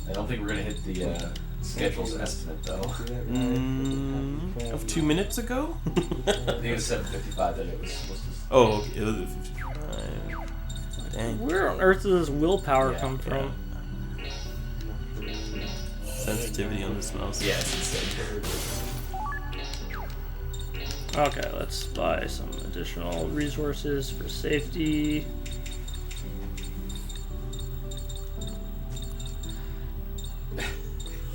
I don't think we're going to hit the schedule's estimate, though. Of 2 minutes ago? I think it was 7:55 that it was supposed to. Oh, okay. It was 55. Dang. Where on earth does this willpower come from? Sensitivity on this mouse. Yeah, it's insane. Okay, let's buy some additional resources for safety.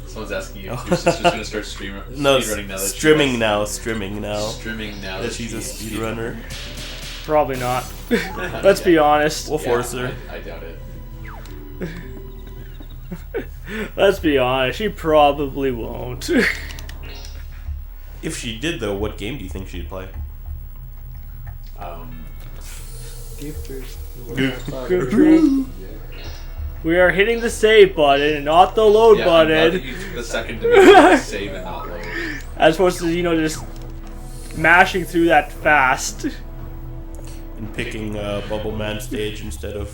Someone's asking you if your sister's going to start speedrunning now. Streaming now. Streaming now That she's a speedrunner. Probably not. Let's be honest. We'll force her. I doubt it. Let's be honest. She probably won't. If she did, though, what game do you think she'd play? We are hitting the save button and not the load I'm glad button. that you took a second to make save and not load. As opposed to, just mashing through that fast. And picking Bubble Man stage instead of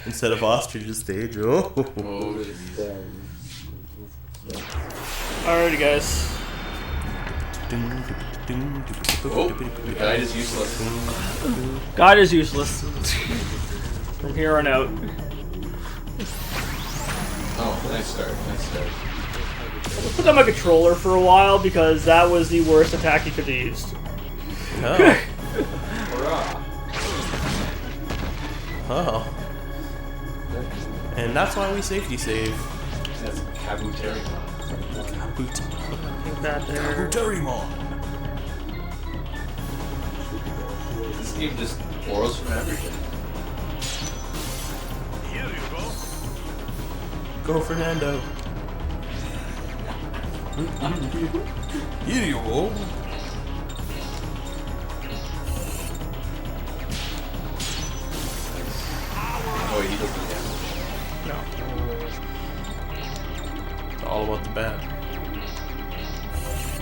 Ostrich's stage. Oh. Alrighty, guys. Oh, the guide is useless. God is useless. From here on out. Oh, nice start. I put down my controller for a while because that was the worst attack he could have used. Oh. Hurrah. Oh. And that's why we safety save. That's Kabuterimon. Think that there. This game just borrows from everything. Here you go. Go, Fernando. Here you go. Oh, he doesn't No. It's all about the bat.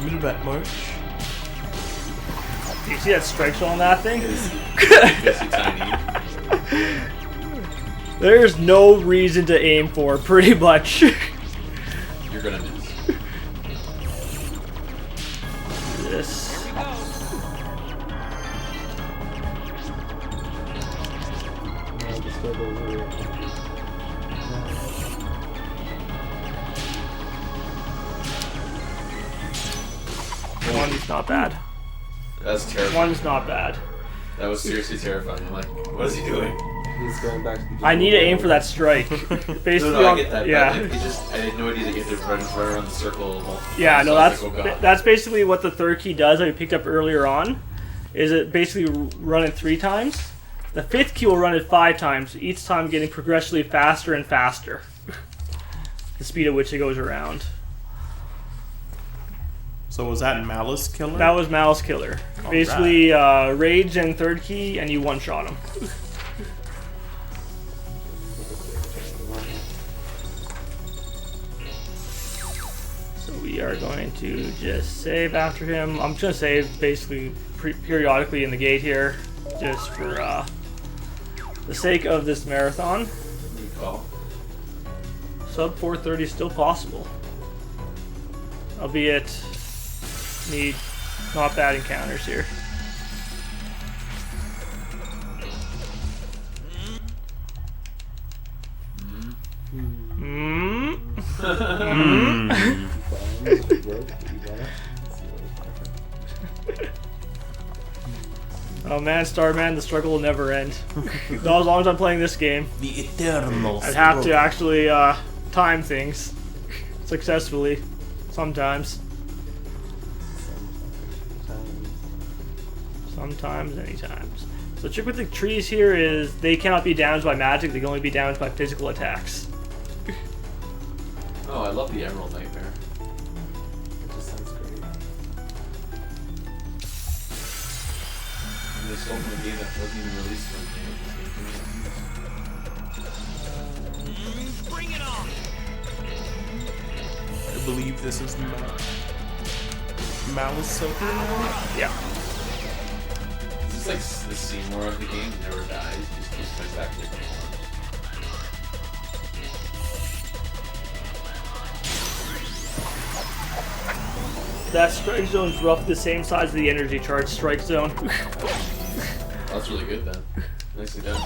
Middle bat march. Do you see that strike show on that thing? It's tiny. There's no reason to aim for, pretty much. You're gonna miss. This. One's not bad. That's terrifying. One's not bad. That was seriously terrifying. I'm like, what is he doing? He's going back to the I need to aim for that strike. Basically, No, I get that. yeah. But I had no idea that you had to run around the circle. Yeah, So no, I was like, oh, God. that's basically what the third key does that we picked up earlier on. Is it basically run it 3 times? The 5th key will run it 5 times, each time getting progressively faster and faster. The speed at which it goes around. So was that Malice Killer? That was Malice Killer. Basically, Rage and third key, and you one-shot him. So we are going to just save after him. I'm just going to save basically periodically in the gate here, just for the sake of this marathon. call. Sub 430 is still possible. Albeit, need not bad encounters here. Oh man, Starman, the struggle will never end. Not as long as I'm playing this game. The eternal I'd have to actually time things successfully sometimes. Sometimes, anytimes. So the trick with the trees here is they cannot be damaged by magic, they can only be damaged by physical attacks. Oh, I love the Emerald Nightmare. It just sounds great. And they stole from a game that wasn't even released for the game. Bring it on! I believe this is Malice Soaker now? Yeah. Is this like the Seymour of the game that never dies? Just keeps coming back to different forms. That strike zone's roughly the same size as the energy charge strike zone. That's really good then. Nicely done.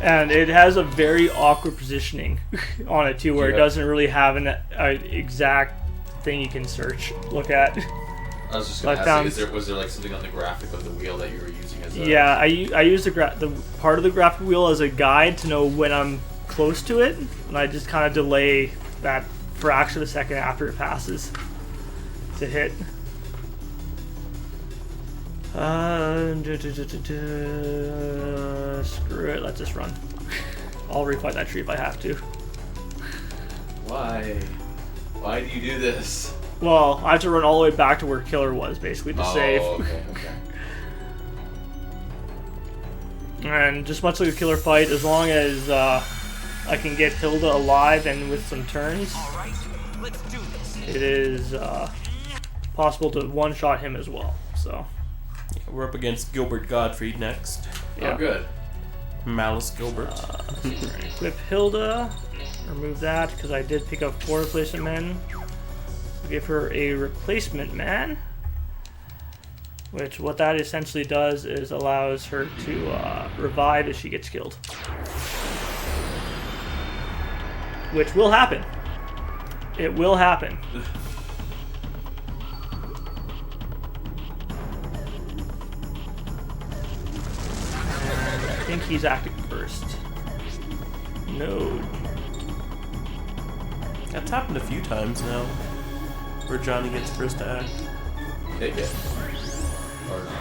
And it has a very awkward positioning on it too, where it doesn't really have an exact thing you can look at. I was just gonna ask, was there like something on the graphic of the wheel that you were using as a... Yeah, I use the part of the graphic wheel as a guide to know when I'm close to it, and I just kind of delay that fraction of a second after it passes to hit. Screw it, let's just run. I'll refight that tree if I have to. Why? Why do you do this? Well, I have to run all the way back to where Killer was, basically, to save. Okay. And just much like a Killer fight, as long as I can get Hilda alive and with some turns, Alright, let's do this. it is possible to one-shot him as well. So, Yeah, we're up against Gilbert Gottfried next. yeah. Oh, good. Malice Gilbert. Equip Hilda, remove that because I did pick up 4 replacement men. Give her a replacement man, which what that essentially does is allows her to revive if she gets killed, which will happen. It will happen. And I think he's acting first. No. That's happened a few times now, where Johnny gets first to act. Take it. Or not.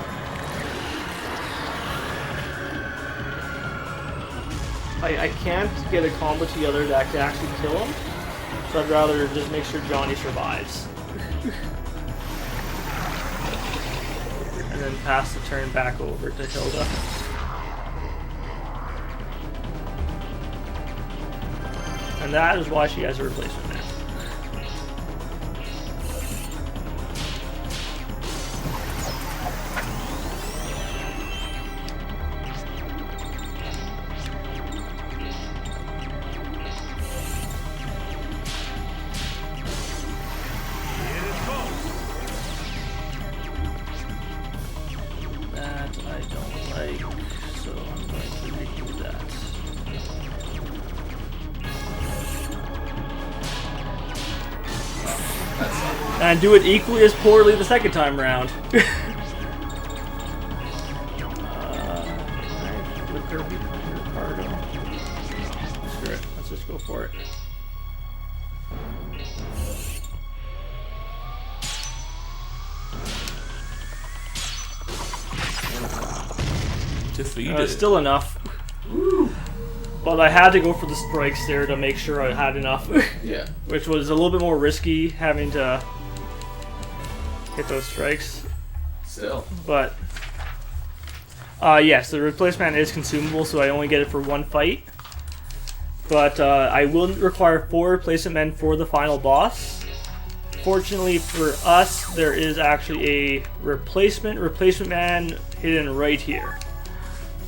I can't get a combo together that can actually kill him, so I'd rather just make sure Johnny survives. And then pass the turn back over to Hilda. And that is why she has a replacement man. That I don't like, so I'm going to redo that. And do it equally as poorly the second time round. Flip her behind her cargo. Screw it, let's just go for it. Defeated. Still enough. But I had to go for the strikes there to make sure I had enough. Yeah. Which was a little bit more risky having to hit those strikes. Still. But yes, the replacement is consumable, so I only get it for one fight. But I will require 4 replacement men for the final boss. Fortunately for us, there is actually a replacement man hidden right here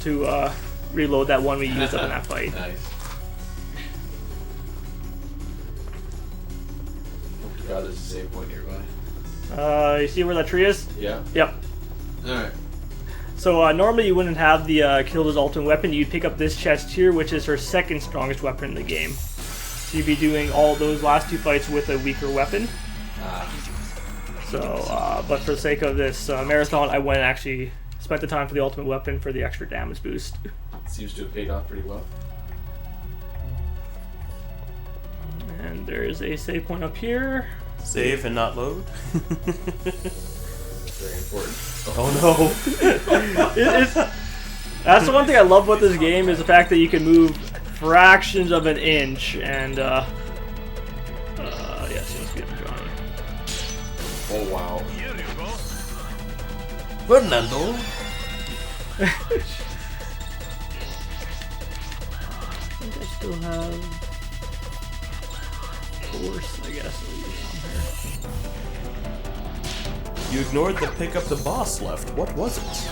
to reload that one we used up in that fight. Nice. forgot there's a save point nearby. You see where that tree is? Yeah. Yep. Alright. So normally you wouldn't have the Kilda's ultimate weapon. You'd pick up this chest here, which is her second strongest weapon in the game. So you'd be doing all those last 2 fights with a weaker weapon. So, but for the sake of this marathon, I went and actually spent the time for the ultimate weapon for the extra damage boost. Seems to have paid off pretty well. And there's a save point up here. Save and not load. Very important. Oh no. That's the one thing I love about this game is the fact that you can move fractions of an inch and yes, let's get Johnny. Oh wow. Here you go. Fernando. I think I still have force, I guess, I'll use on You ignored the pick up the boss left. What was it?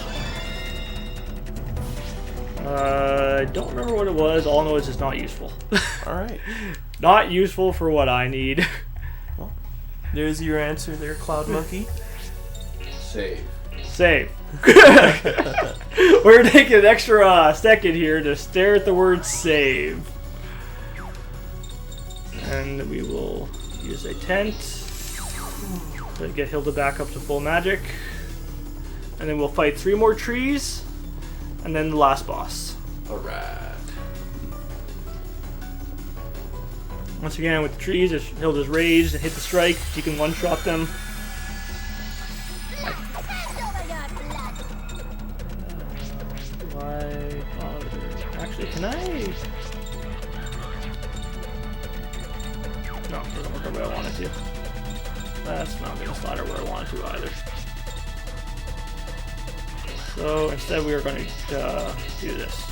her. I don't remember what it was. All I know is it's not useful. Alright. Not useful for what I need. Well, there's your answer there, Cloud Monkey. Save. Save. We're taking an extra second here to stare at the word save. And we will use a tent to get Hilda back up to full magic. And then we'll fight 3 more trees. And then the last boss. Alright. Once again, with the trees, if Hilda's raged and hit the strike, you can one-shot them. Why bother? Actually, can I? No, it doesn't work the way I wanted to. That's not going to slide her where I wanted to either. So instead, we are going to do this.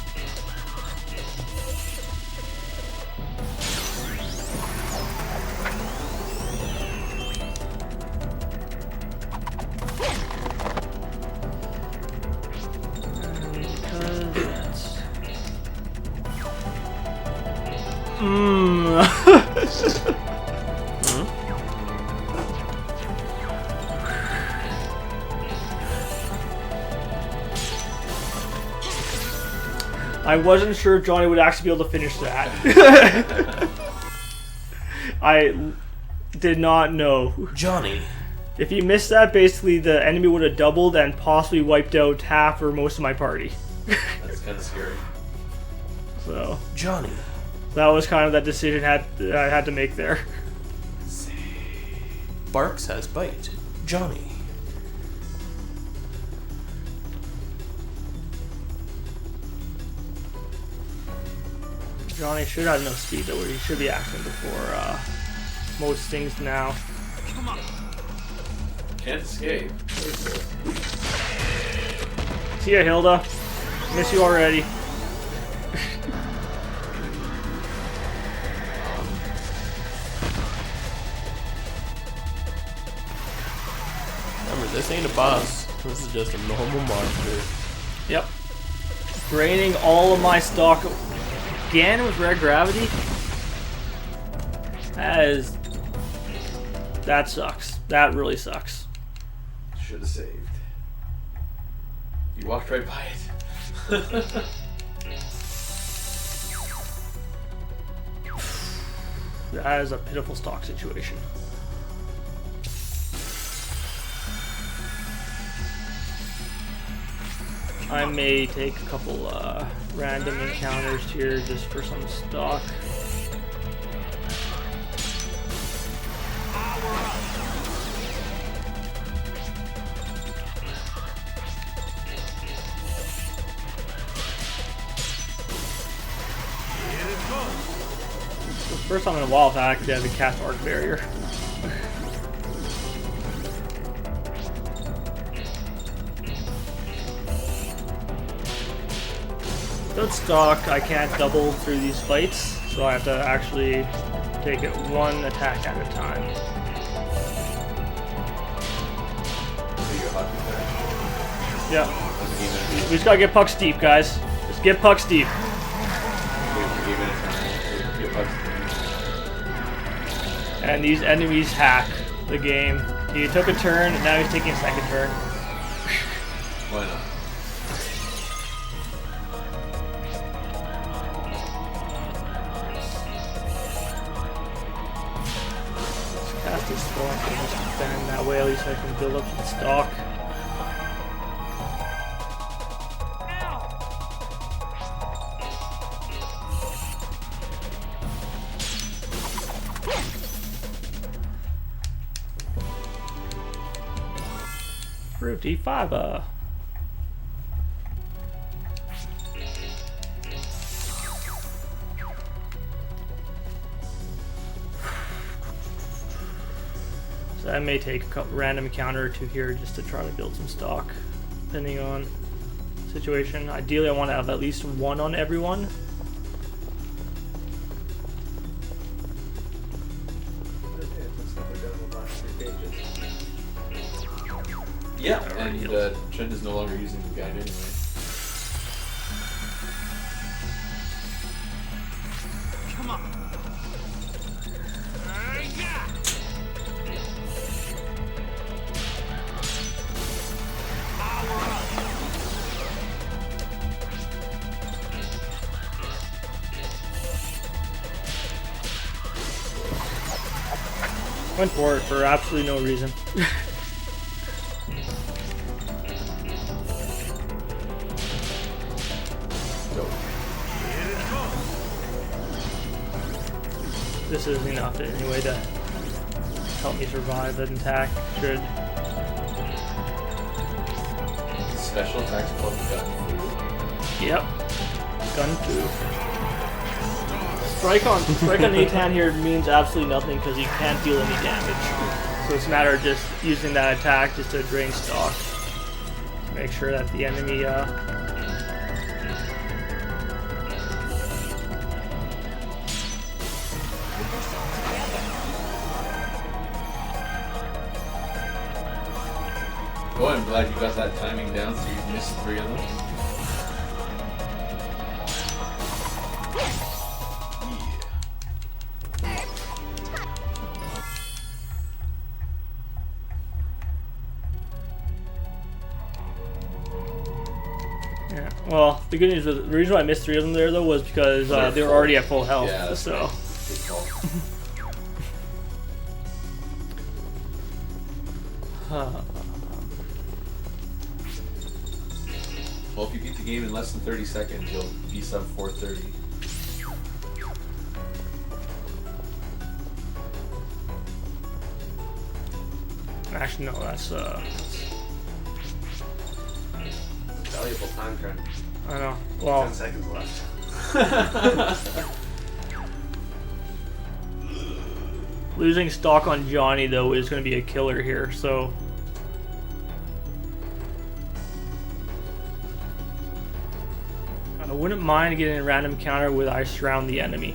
I wasn't sure if Johnny would actually be able to finish that. I did not know. Johnny. If he missed that, basically the enemy would have doubled and possibly wiped out half or most of my party. That's kind of scary. So Johnny. that was kind of that decision I had to make there. Barks has bite. Johnny. Johnny should have enough speed though, where he should be acting before most things now. Come on. Can't escape. See ya, Hilda. Miss you already. Remember, this ain't a boss. This is just a normal monster. Yep. Draining all of my stock again with rare gravity. That sucks. That really sucks. Should have saved. You walked right by it. That is a pitiful stock situation. I may take a couple random encounters here just for some stock. First time in a while I've actually had to cast Arc Barrier. Without stock, I can't double through these fights, so I have to actually take it one attack at a time. Yeah. We just gotta get pucks deep, guys. Just get pucks deep. And these enemies hack the game. He took a turn, and now he's taking a second turn. Why not? Cast this spell and just defend that way, at least I can build up some stock. Fruity fiber. So I may take a couple random encounter or two here just to try to build some stock, depending on situation. Ideally, I want to have at least one on everyone. Yeah, and Trent is no longer using the guide anyway. Come on. Yeah. Power up. Went for it for absolutely no reason. This is enough anyway to help me survive that attack. Should. Special attacks called gun foo. Yep. Gun foo. Strike on Nathan here means absolutely nothing because he can't deal any damage. So it's a matter of just using that attack just to drain stock. Make sure that the enemy Oh, I'm glad you got that timing down so you missed 3 of them. Yeah. Well, the good news was the reason why I missed 3 of them there though was because they were already at full health. Yeah, that's so. good call. Well, if you beat the game in less than 30 seconds, you'll be sub 430. Actually, no, that's Valuable time, Trent. I know. Well, 10 seconds left. losing stock on Johnny though is going to be a killer here. So. I wouldn't mind getting a random counter with I surround the enemy.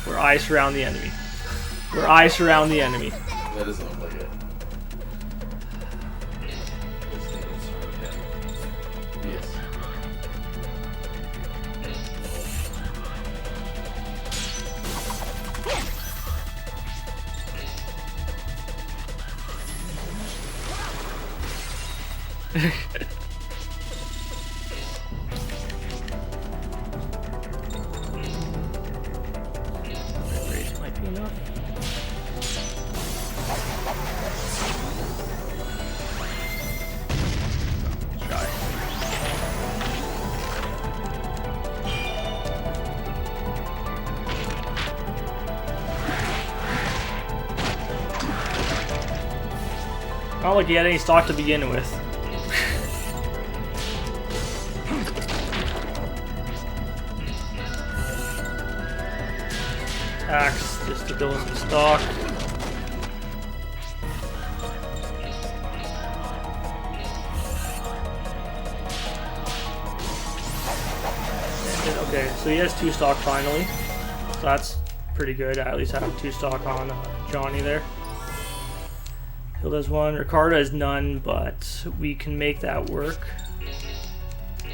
Where I surround the enemy. Where I surround the enemy. That doesn't look like it. Yes. Might be enough. Try. Not like he had any stock to begin with. Axe just to build some stock. Okay, so he has 2 stock finally. So that's pretty good. I at least have 2 stock on Johnny there. Hilda has 1, Ricardo has none, but we can make that work. In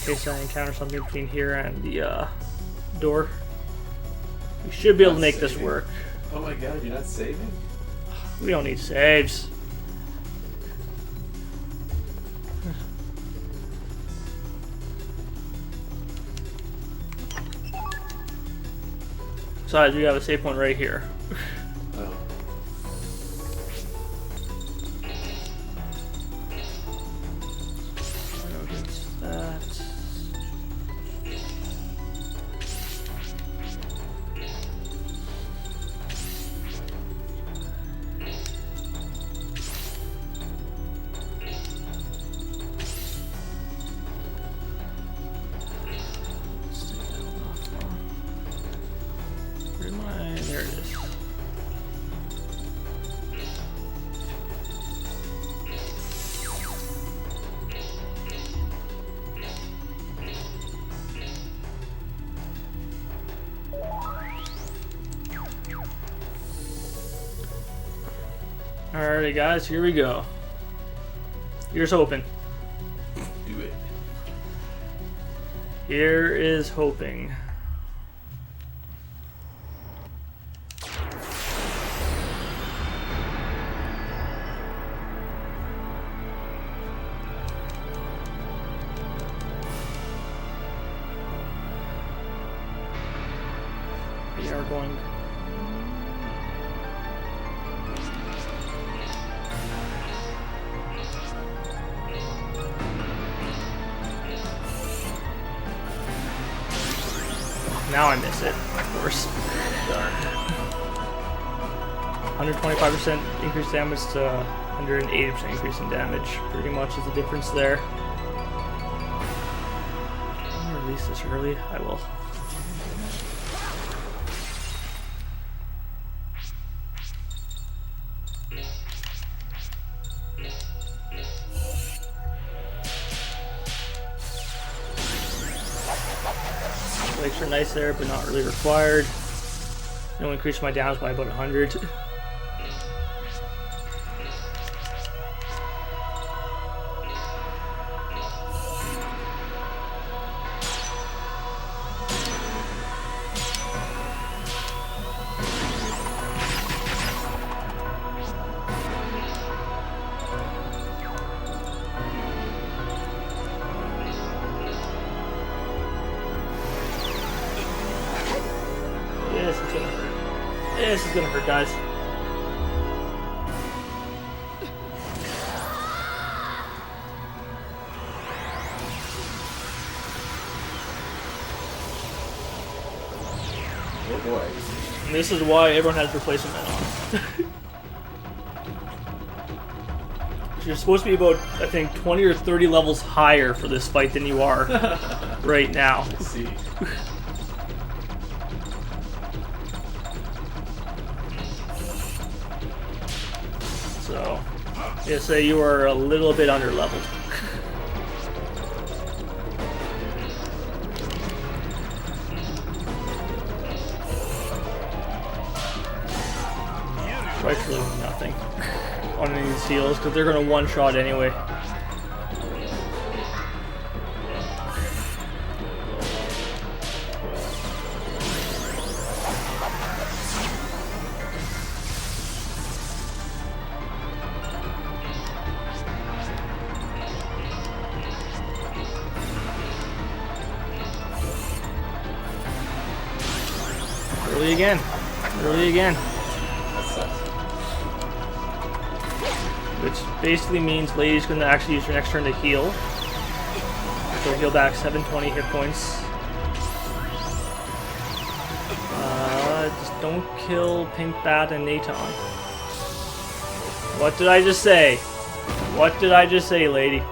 case I encounter something between here and the door. We should be able to Not make this saving? work. Oh my god, you're not saving? We don't need saves. Besides, we have a save point right here. Oh. That. Where am I? There it is. Alrighty, guys, here we go. Here's hoping. Do it. Here is hoping. We are going. Now I miss it, of course. 125% increased damage to 180% increase in damage. Pretty much is the difference there. I'm gonna release this early. I will. Flakes are nice there, but not really required. It'll increase my damage by about 100. This is gonna hurt, guys. Oh boy. And this is why everyone has replacement men on. You're supposed to be about, I think, 20 or 30 levels higher for this fight than you are right now. I see. So, yeah, say you are a little bit under leveled. Strike's really nothing on any of these heals because they're going to one-shot anyway. Early again. Early again. That sucks. Which basically means Lady's going to actually use her next turn to heal. So heal back 720 hit points. Just don't kill Pink Bat and Naton. What did I just say? What did I just say, lady?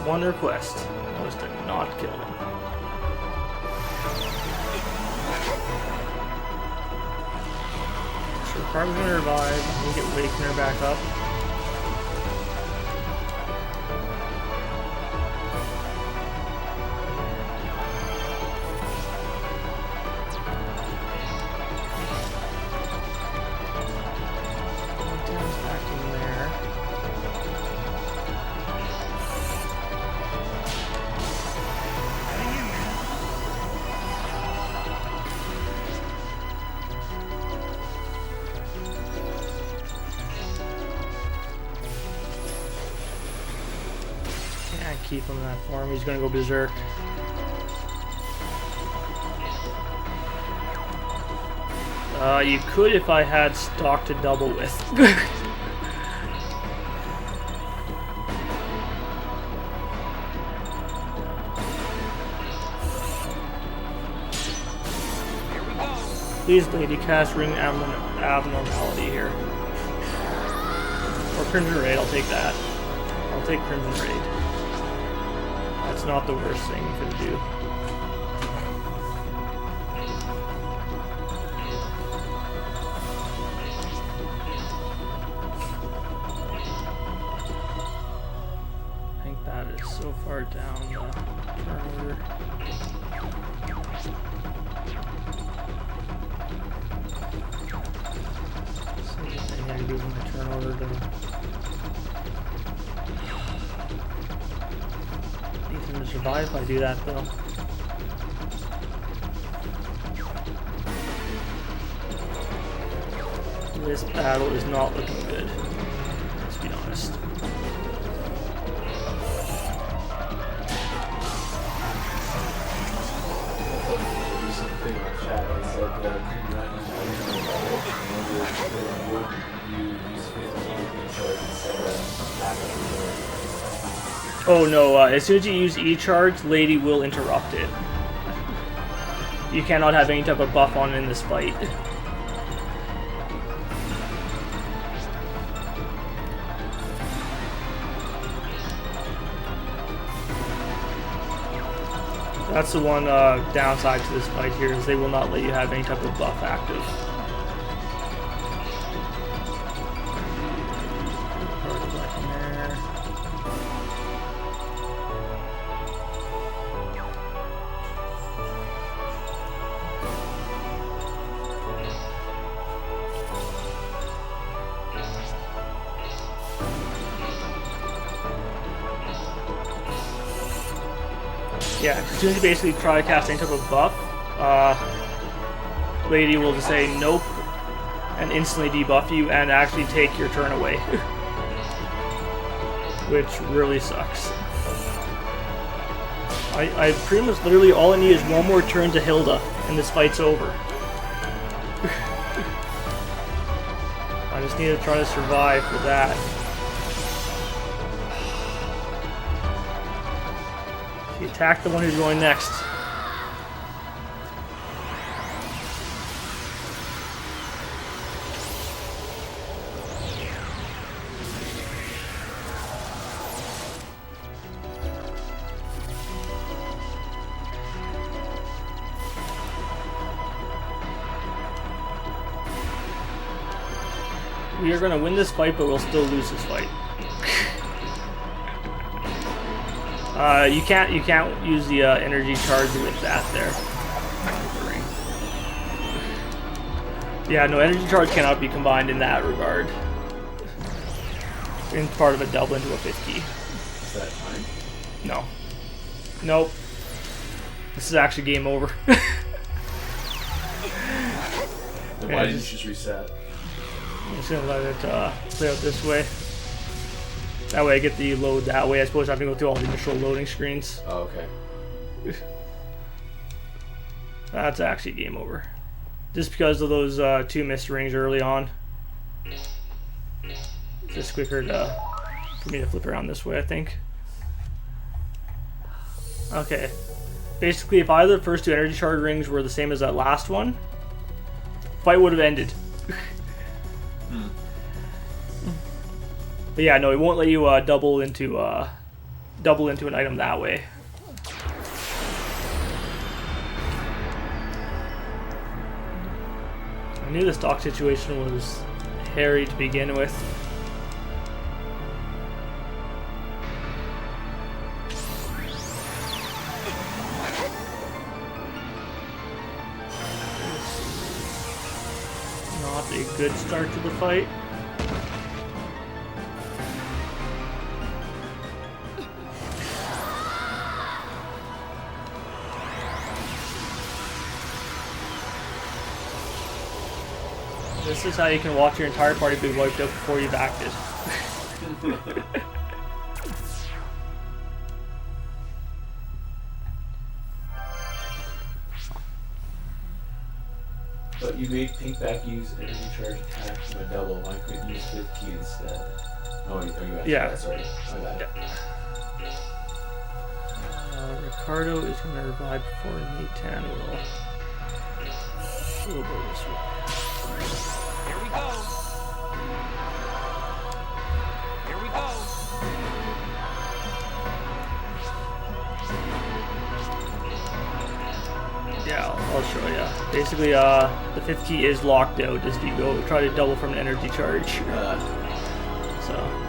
One request was to not kill them. So Carmen's gonna revive. We'll get Wakener back up. Dan's back in there. Can't keep him in that form. He's gonna go berserk. You could if I had stock to double with. Please, lady, cast ring abnormality here. Or Crimson Raid, I'll take that. I'll take Crimson Raid. That's not the worst thing you could do. I think that is so far down the turn order. I can do with my turn order to need him to survive if I do that though. This battle is not looking good, let's be honest. Something on chat. I said Oh no, as soon as you use E-Charge, Lady will interrupt it. You cannot have any type of buff on in this fight. That's the one downside to this fight here, is they will not let you have any type of buff active. Yeah, as soon as you basically try to cast any type of buff, Lady will just say nope and instantly debuff you and actually take your turn away. Which really sucks. I pretty much literally all I need is one more turn to Hilda and this fight's over. I just need to try to survive for that. Attack the one who's going next. We are going to win this fight, but we'll still lose this fight. You can't use the energy charge with that there. Yeah, no, energy charge cannot be combined in that regard. In part of a double into a 50. Is that fine? No. Nope. This is actually game over. Then why didn't you just reset? I'm just gonna let it play out this way. That way I get the load that way. I suppose I have to go through all the initial loading screens. Oh, okay. That's actually game over. Just because of those two missed rings early on. It's just quicker for me to flip around this way, I think. Okay. Basically, if either of the first two energy charge rings were the same as that last one, fight would have ended. But yeah, no, it won't let you double into an item that way. I knew the stock situation was hairy to begin with. Not a good start to the fight. This is how you can watch your entire party be wiped out before you've acted. you made Pinkback use energy charge attack from a double. Why couldn't you use 5th key instead? Oh, you asked Yeah. that, sorry. My bad. Ricardo is going to revive before Nathan will. We'll go this way. Here we go. Here we go. Yeah, I'll show you. Basically, the 5th key is locked out as you go try to double from an energy charge. So.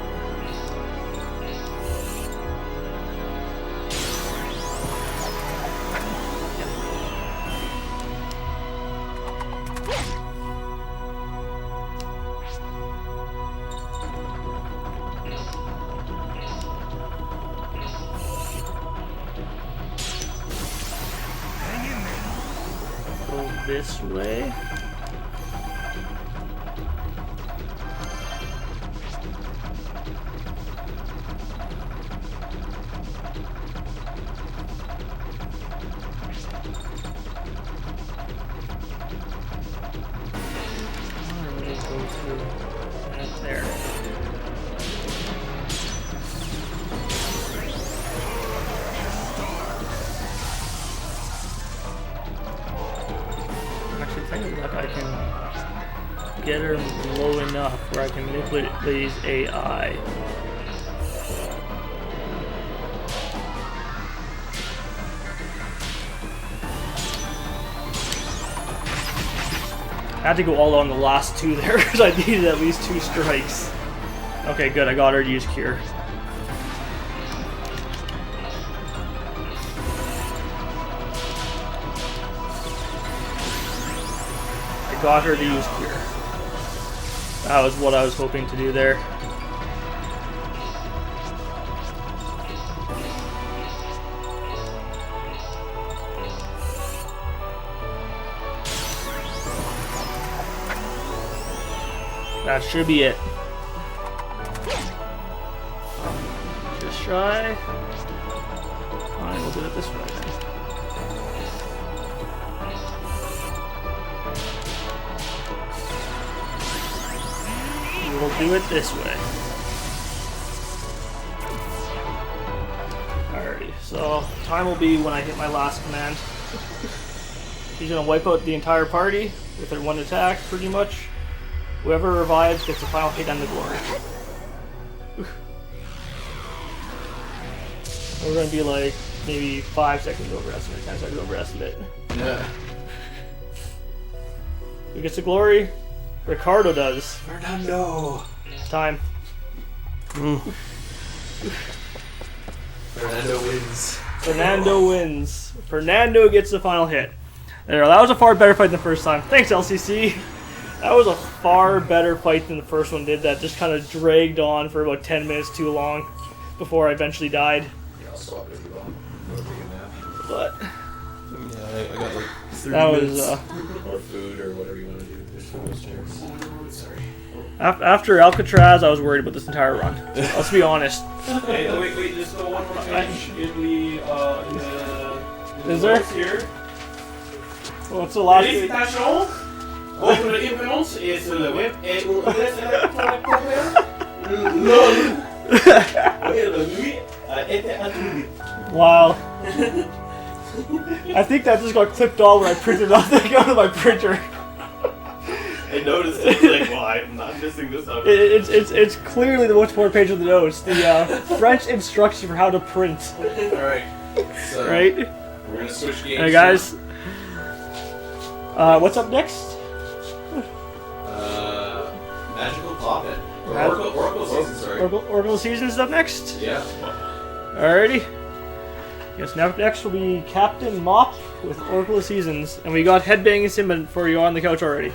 Go this way. Go through that there. Actually, thinking like I can get her low enough where I can manipulate these AI. I had to go all on the last 2 there because I needed at least 2 strikes. Okay, good. I got her to use Cure. I got her to use Cure. That was what I was hoping to do there. That should be it. Just shy. Fine, we'll do it this way then. We'll do it this way. Alrighty, so time will be when I hit my last command. She's gonna wipe out the entire party with her 1 attack, pretty much. Whoever revives gets a final hit on the glory. We're gonna be like maybe 5 seconds over estimate, 10 seconds over estimate. Yeah. Who gets the glory? Ricardo does. Fernando! Time. Fernando wins. Fernando wins. Fernando gets the final hit. There, that was a far better fight than the first time. Thanks, LCC. That was a far better fight than the first one did. That just kind of dragged on for about 10 minutes too long before I eventually died. Yeah, I'll swap it with you all. But Yeah, I got like 30 that minutes. was Or food or whatever you want to do. There's food upstairs. Sorry. after Alcatraz. I was worried about this entire run. Let's be honest. Hey, wait, there's one more page in the, Is there? Here. What's the last? Félicitations! Votre imprimante est sur le web et une adresse électronique courriel. La nuit a été attribuée. Wow. I think that just got clipped off when I printed off the go to my printer. I noticed it. Like, well, I'm not missing this out. It's clearly the much more page of the notes. The French instruction for how to print. Alright. So, Right? we're going to switch games. Hey guys. What's up next? Magical Poppet. Or Mag- Oracle Season, sorry. Oracle Seasons is up next. Yeah. Alrighty. Yes, now next will be Captain Mop with Oracle of Seasons. And we got Headbanging Simba for you on the couch already.